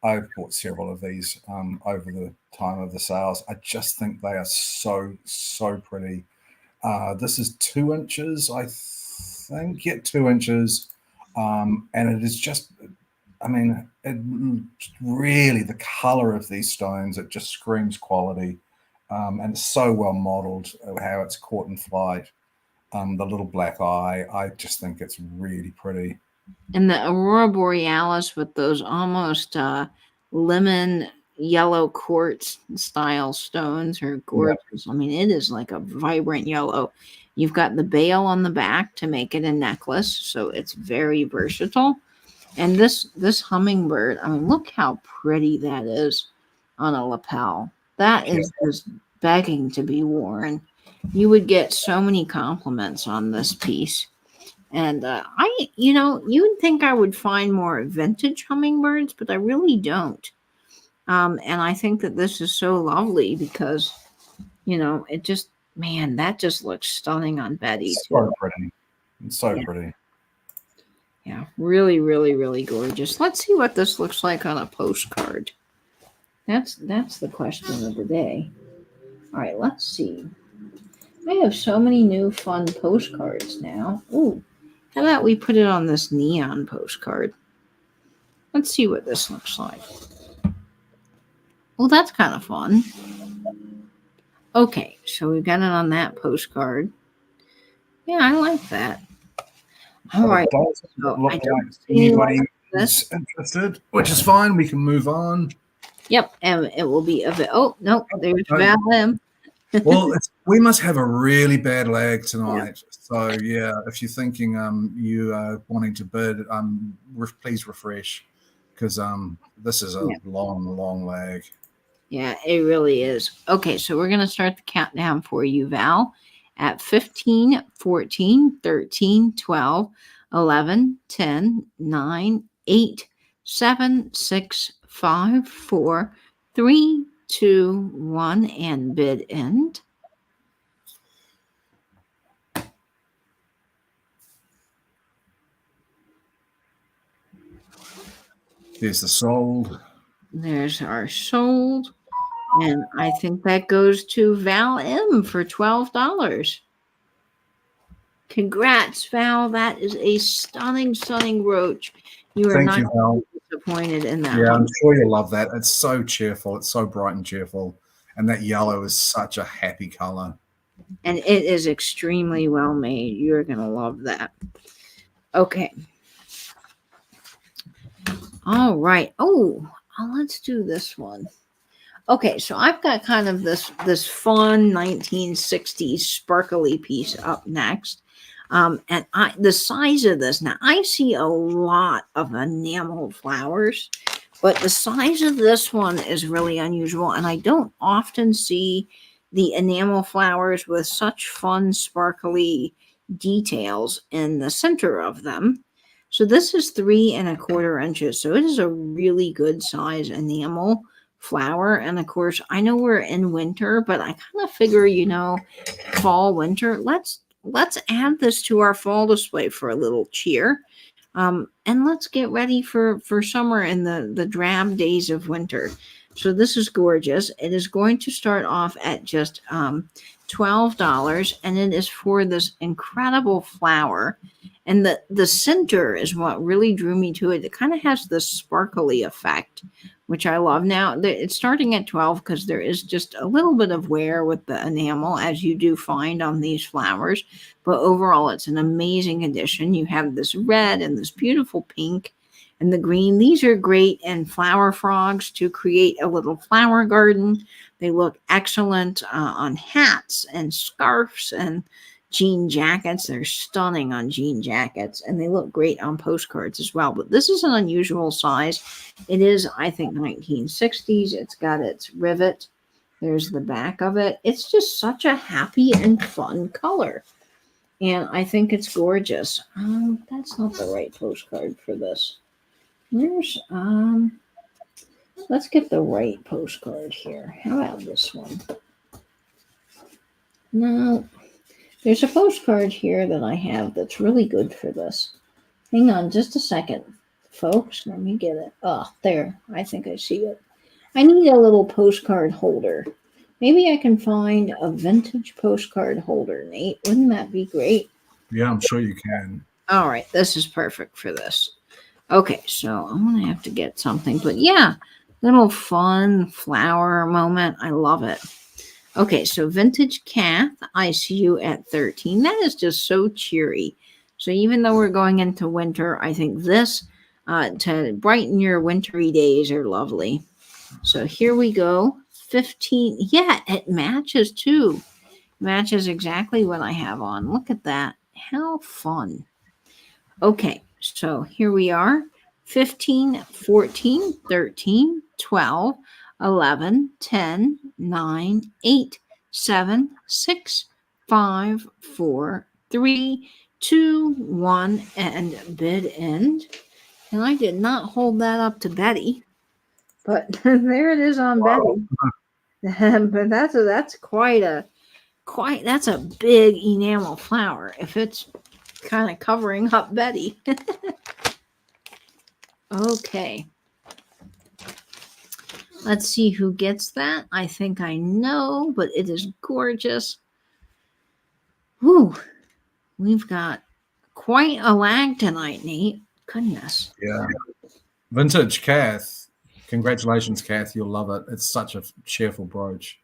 I've bought several of these over the time of the sales. I just think they are so, so pretty. This is 2 inches, I think. Yeah, 2 inches. And it is just, really the color of these stones, it just screams quality. And it's so well modeled, how it's caught in flight. The little black eye, I just think it's really pretty. And the Aurora Borealis with those almost lemon yellow quartz style stones are gorgeous. Yep. It is like a vibrant yellow. You've got the bail on the back to make it a necklace, so it's very versatile. And this hummingbird, look how pretty that is on a lapel. That is just begging to be worn. You would get so many compliments on this piece. And you would think I would find more vintage hummingbirds, but I really don't. And I think that this is so lovely because, it just, man, that just looks stunning on Betty. So pretty. It's so pretty. Yeah, really, really, really gorgeous. Let's see what this looks like on a postcard. That's the question of the day. All right, let's see. I have so many new fun postcards now. Ooh. How about we put it on this neon postcard? Let's see what this looks like. Well, that's kind of fun. Okay, so we've got it on that postcard. Yeah, I like that. All right. So I don't see anybody is interested, which is fine. We can move on. Yep, and it will be oh no, there's Val M. Well, we must have a really bad lag tonight. So yeah, if you're thinking you are wanting to bid, please refresh, because this is a long lag. Yeah, it really is. Okay, so we're going to start the countdown for you, Val, at 15, 14, 13, 12, 11, 10, 9, 8, 7, 6, 5, 4, 3, 2, 1, and bid end. There's the sold. There's our sold. And I think that goes to Val M for $12. Congrats, Val. That is a stunning brooch. You are Thank not you, Val. disappointed in that Yeah, one. I'm sure you'll love that. It's so cheerful. It's so bright and cheerful. And that yellow is such a happy color. And it is extremely well made. You're going to love that. Okay. All right. Oh, let's do this one. Okay, so I've got kind of this fun 1960s sparkly piece up next. And the size of this, now I see a lot of enamel flowers, but the size of this one is really unusual, and I don't often see the enamel flowers with such fun sparkly details in the center of them. So this is 3 1/4 inches, so it is a really good size enamel flower. And of course, I know we're in winter, but I kind of figure, fall, winter, let's add this to our fall display for a little cheer. And let's get ready for summer and the drab days of winter. So this is gorgeous. It is going to start off at just $12, and it is for this incredible flower. And the center is what really drew me to it. It kind of has this sparkly effect, which I love. Now, it's starting at 12 because there is just a little bit of wear with the enamel, as you do find on these flowers. But overall, it's an amazing addition. You have this red and this beautiful pink and the green. These are great in flower frogs to create a little flower garden. They look excellent on hats and scarves and jean jackets. They're stunning on jean jackets, and they look great on postcards as well. But this is an unusual size. It is, I think, 1960s. It's got its rivet. There's the back of it. It's just such a happy and fun color, and I think it's gorgeous. That's not the right postcard for this. There's let's get the right postcard here. How about this one? No. There's a postcard here that I have that's really good for this. Hang on just a second, folks. Let me get it. Oh, there. I think I see it. I need a little postcard holder. Maybe I can find a vintage postcard holder, Nate. Wouldn't that be great? Yeah, I'm sure you can. All right. This is perfect for this. Okay, so I'm going to have to get something. But yeah, little fun flower moment. I love it. Okay, so Vintage Kath, I see you at 13. That is just so cheery. So even though we're going into winter, I think this to brighten your wintry days are lovely. So here we go. 15. Yeah, it matches too. Matches exactly what I have on. Look at that. How fun. Okay, so here we are. 15, 14, 13, 12, 11, 10, 9, 8, 7, 6, 5, 4, 3, 2, 1, and bid end. And I did not hold that up to Betty, but there it is on Betty. But that's that's a big enamel flower if it's kind of covering up Betty. Okay. Let's see who gets that. I think I know, but it is gorgeous. Whew. We've got quite a lag tonight, Nate. Goodness. Yeah. Vintage Kath. Congratulations, Kath. You'll love it. It's such a cheerful brooch.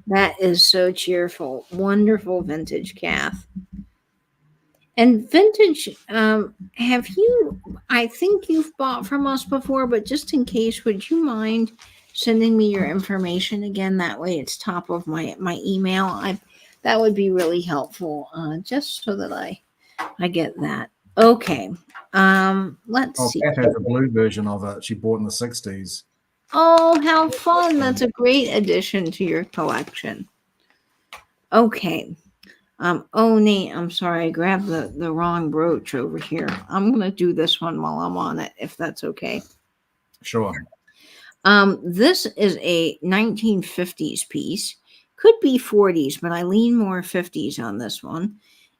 That is so cheerful. Wonderful Vintage Kath. And Vintage, have you, I think you've bought from us before, but just in case, would you mind sending me your information again? That way it's top of my email. That would be really helpful, just so that I get that. Okay. Let's see. Kat has a blue version of it. She bought in the 60s. Oh, how fun. That's a great addition to your collection. Okay. Oh, Nate, I'm sorry. I grabbed the wrong brooch over here. I'm going to do this one while I'm on it, if that's okay. Sure. This is a 1950s piece. Could be 40s, but I lean more 50s on this one.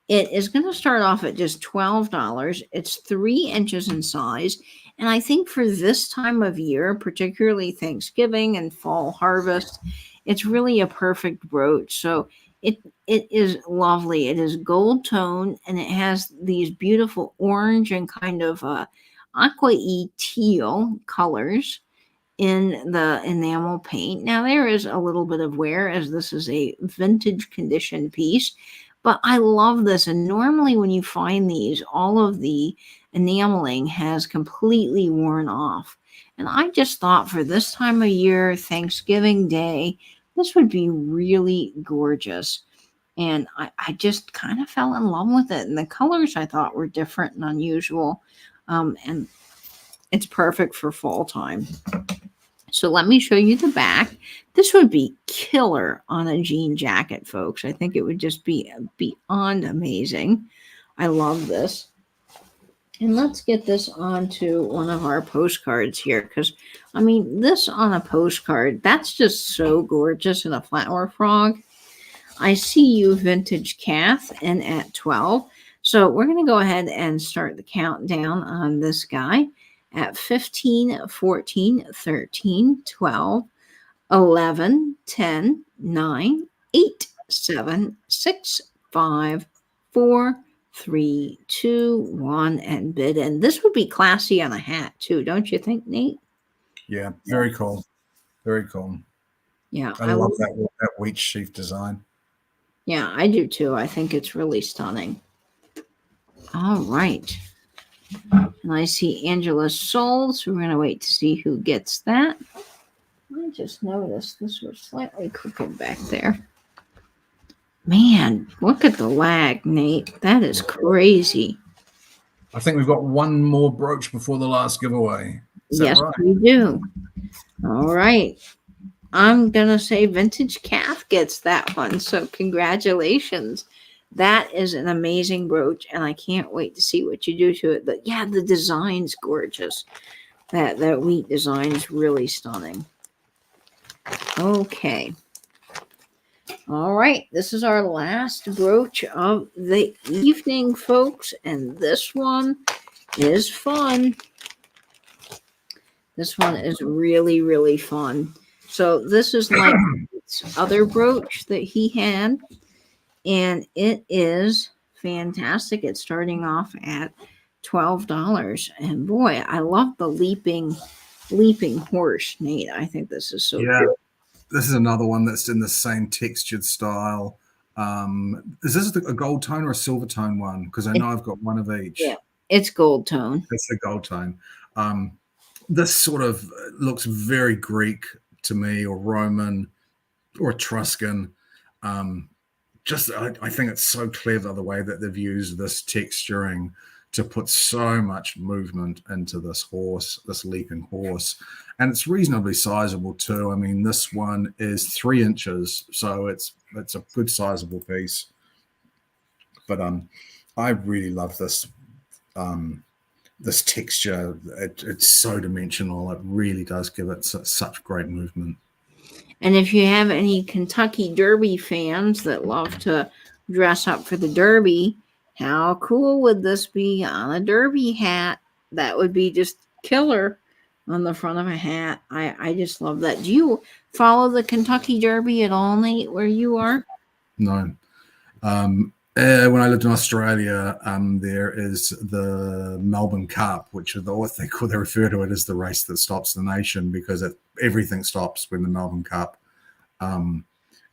It is going to start off at just $12. It's 3 inches in size. And I think for this time of year, particularly Thanksgiving and fall harvest, it's really a perfect brooch. So it is lovely. It is gold tone, and it has these beautiful orange and kind of aqua-y teal colors in the enamel paint. Now, there is a little bit of wear, as this is a vintage condition piece, but I love this. And normally when you find these, all of the enameling has completely worn off. And I just thought for this time of year, Thanksgiving Day, this would be really gorgeous. And I just kind of fell in love with it. And the colors I thought were different and unusual. And it's perfect for fall time. So let me show you the back. This would be killer on a jean jacket, folks. I think it would just be beyond amazing. I love this. And let's get this onto one of our postcards here, because, I mean, this on a postcard, that's just so gorgeous in a flower frog. I see you, Vintage Kath, and at 12. So we're going to go ahead and start the countdown on this guy at 15, 14, 13, 12, 11, 10, 9, 8, 7, 6, 5, 4, 3, 2, 1, and bid. And this would be classy on a hat too, don't you think, Nate? Yeah, very cool. Very cool. Yeah, I love that wheat sheaf design. Yeah, I do too. I think it's really stunning. All right. And I see Angela sold, so we're going to wait to see who gets that. I just noticed this was slightly crooked back there. Man, look at the lag, Nate. That is crazy. I think we've got one more brooch before the last giveaway. Yes, right? we do. All right. I'm going to say Vintage Kath gets that one. So congratulations. That is an amazing brooch, and I can't wait to see what you do to it. But yeah, the design's gorgeous. That wheat design is really stunning. Okay. All right. This is our last brooch of the evening, folks. And this one is fun. This one is really, really fun. So this is like its other brooch that he had. And it is fantastic. It's starting off at $12. And boy, I love the leaping horse, Nate. I think this is so cool. This is another one that's in the same textured style. Is this a gold tone or a silver tone one? Because I know I've got one of each. Yeah, it's gold tone. It's a gold tone. This sort of looks very Greek to me, or Roman, or Etruscan. I think it's so clever the way that they've used this texturing to put so much movement into this horse, this leaping horse. And it's reasonably sizable too. I mean, this one is 3 inches, so it's a good sizable piece. But I really love this this texture. It's so dimensional. It really does give it such great movement. And if you have any Kentucky Derby fans that love to dress up for the Derby, how cool would this be on a Derby hat? That would be just killer on the front of a hat. I just love that. Do you follow the Kentucky Derby at all, Nate, where you are? No. When I lived in Australia, there is the Melbourne Cup, which is they refer to it as the race that stops the nation, because everything stops when the Melbourne Cup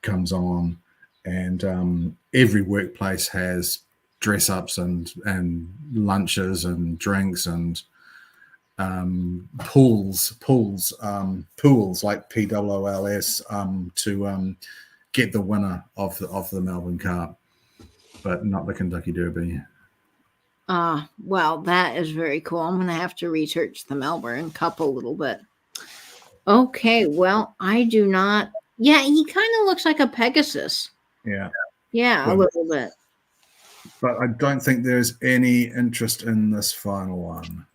comes on, and every workplace has dress ups and lunches and drinks, and pools like POOLS to get the winner of the Melbourne Cup, but not the Kentucky Derby. Well, that is very cool. I'm going to have to research the Melbourne Cup a little bit. Okay, well, I do not. Yeah, he kind of looks like a Pegasus. Yeah, a little bit. But I don't think there's any interest in this final one.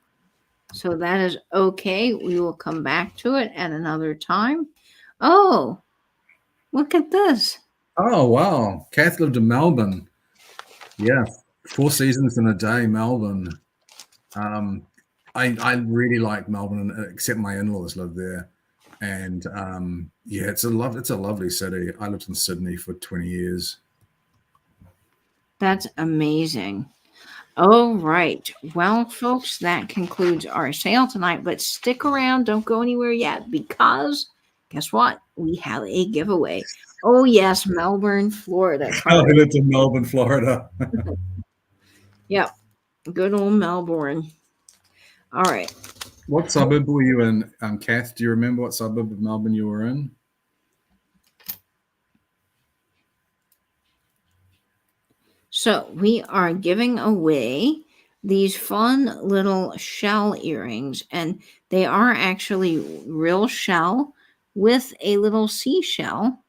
So that is okay. We will come back to it at another time. Oh, look at this. Oh, wow. Kath lived in Melbourne. Yeah, 4 seasons in a day, Melbourne. I really like Melbourne, except my in-laws live there. And yeah, it's a lovely city. I lived in Sydney for 20 years. That's amazing. All right. Well, folks, that concludes our sale tonight, but stick around. Don't go anywhere yet, because guess what? We have a giveaway. Oh, yes, Melbourne, Florida. I lived in Melbourne, Florida. Yep. Good old Melbourne. All right. What suburb were you in, Kath? Do you remember what suburb of Melbourne you were in? So we are giving away these fun little shell earrings, and they are actually real shell with a little seashell.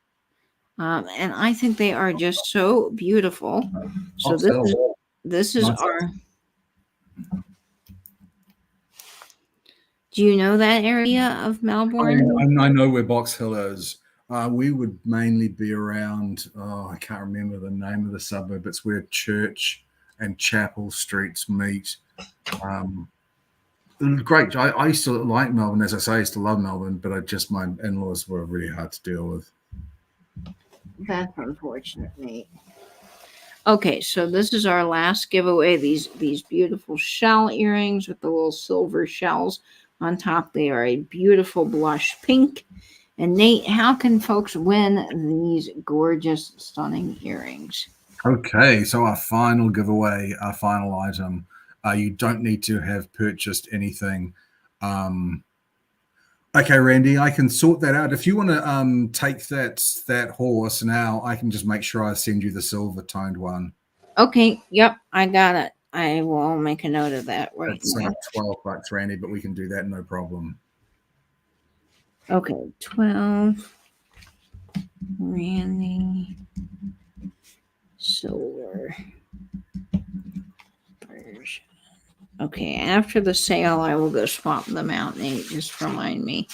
And I think they are just so beautiful. So this is nice. our. Do you know that area of Melbourne? I know where Box Hill is. We would mainly be around, I can't remember the name of the suburb. It's where Church and Chapel Streets meet. Great. I used to like Melbourne. As I say, I used to love Melbourne, but my in-laws were really hard to deal with. That's unfortunate, Nate. Okay, so this is our last giveaway. These beautiful shell earrings with the little silver shells on top. They are a beautiful blush pink. And Nate, how can folks win these gorgeous, stunning earrings? Okay, so our final giveaway, our final item. You don't need to have purchased anything. Okay, Randy, I can sort that out. If you want to take that horse now, I can just make sure I send you the silver toned one. Okay, yep, I got it. I will make a note of that right now. It's $12, Randy, but we can do that, no problem. Okay, 12. Randy. Silver. Version. Okay, after the sale, I will go swap them out, Nate. Just remind me.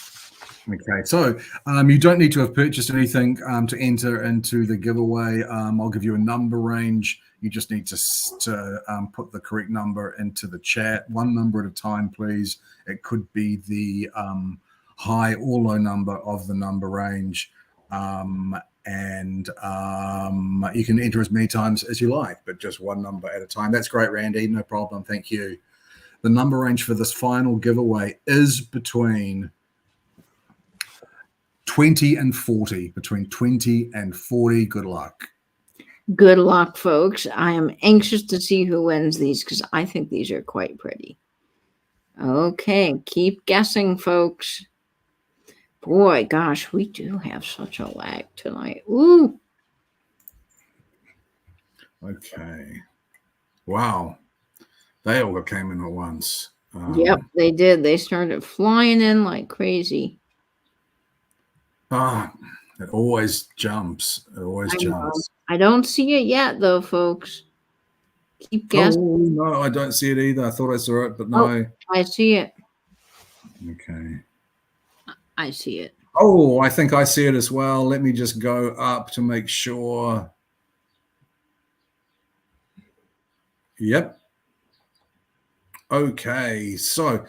Okay, so you don't need to have purchased anything to enter into the giveaway. I'll give you a number range. You just need to put the correct number into the chat. One number at a time, please. It could be the high or low number of the number range. And you can enter as many times as you like, but just one number at a time. That's great, Randy. No problem. Thank you. The number range for this final giveaway is between 20 and 40. Between 20 and 40. Good luck. Good luck, folks. I am anxious to see who wins these because I think these are quite pretty. Okay, keep guessing, folks. Boy, gosh, we do have such a lag tonight. Ooh. Okay. Wow. They all came in at once. Yep, they did. They started flying in like crazy. It always jumps. It always jumps. I don't see it yet, though, folks. Keep guessing. Oh, no, I don't see it either. I thought I saw it, but no. Oh, I see it. Okay. I see it. Oh, I think I see it as well. Let me just go up to make sure. Yep. Okay, so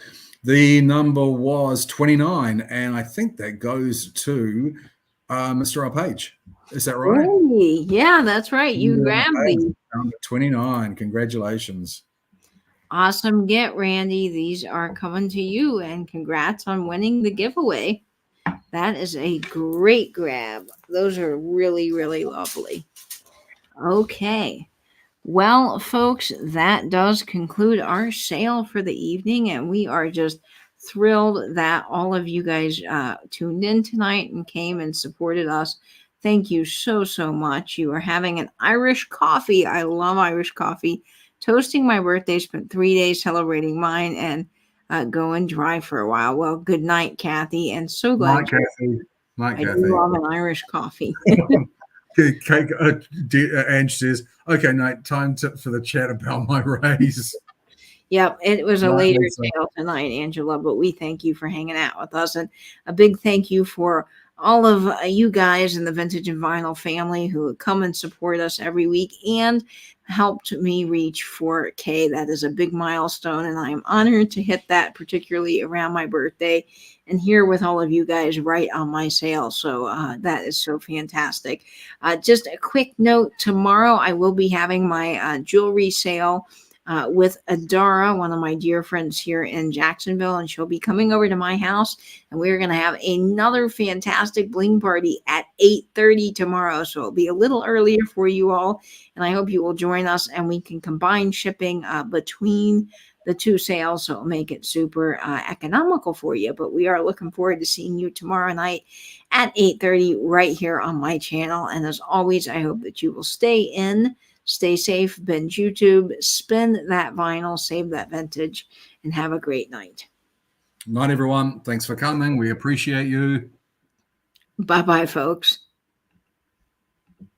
the number was 29, and I think that goes to Mr. Page. Is that right? Hey, yeah, that's right. You grabbed these. Number 29. Congratulations. Awesome get, Randy. These are coming to you, and congrats on winning the giveaway. That is a great grab. Those are really, really lovely. Okay. Well, folks, that does conclude our sale for the evening, and we are just thrilled that all of you guys tuned in tonight and came and supported us. Thank you so, so much. You are having an Irish coffee. I love Irish coffee. Toasting my birthday, spent 3 days celebrating mine, and going dry for a while. Well, good night, Kathy, and so glad Night, Kathy. Night, I Kathy. do love an Irish coffee. Ange says, okay, Nate, time for the chat about my raise. Yep, it was a Night, later Lisa. tale tonight, Angela, but we thank you for hanging out with us. And a big thank you for all of you guys in the Vintage and Vinyl family who come and support us every week and helped me reach 4K. That is a big milestone, and I am honored to hit that, particularly around my birthday, and here with all of you guys right on my sale. So that is so fantastic. Just a quick note, tomorrow I will be having my jewelry sale with Adara, one of my dear friends here in Jacksonville, and she'll be coming over to my house, and we're going to have another fantastic bling party at 8:30 tomorrow. So it'll be a little earlier for you all, and I hope you will join us, and we can combine shipping between the two sales, so it'll make it super economical for you. But we are looking forward to seeing you tomorrow night at 8:30 right here on my channel. And as always, I hope that you will stay in, stay safe, binge YouTube, spend that vinyl, save that vintage, and have a great night. Night, everyone. Thanks for coming. We appreciate you. Bye-bye, folks.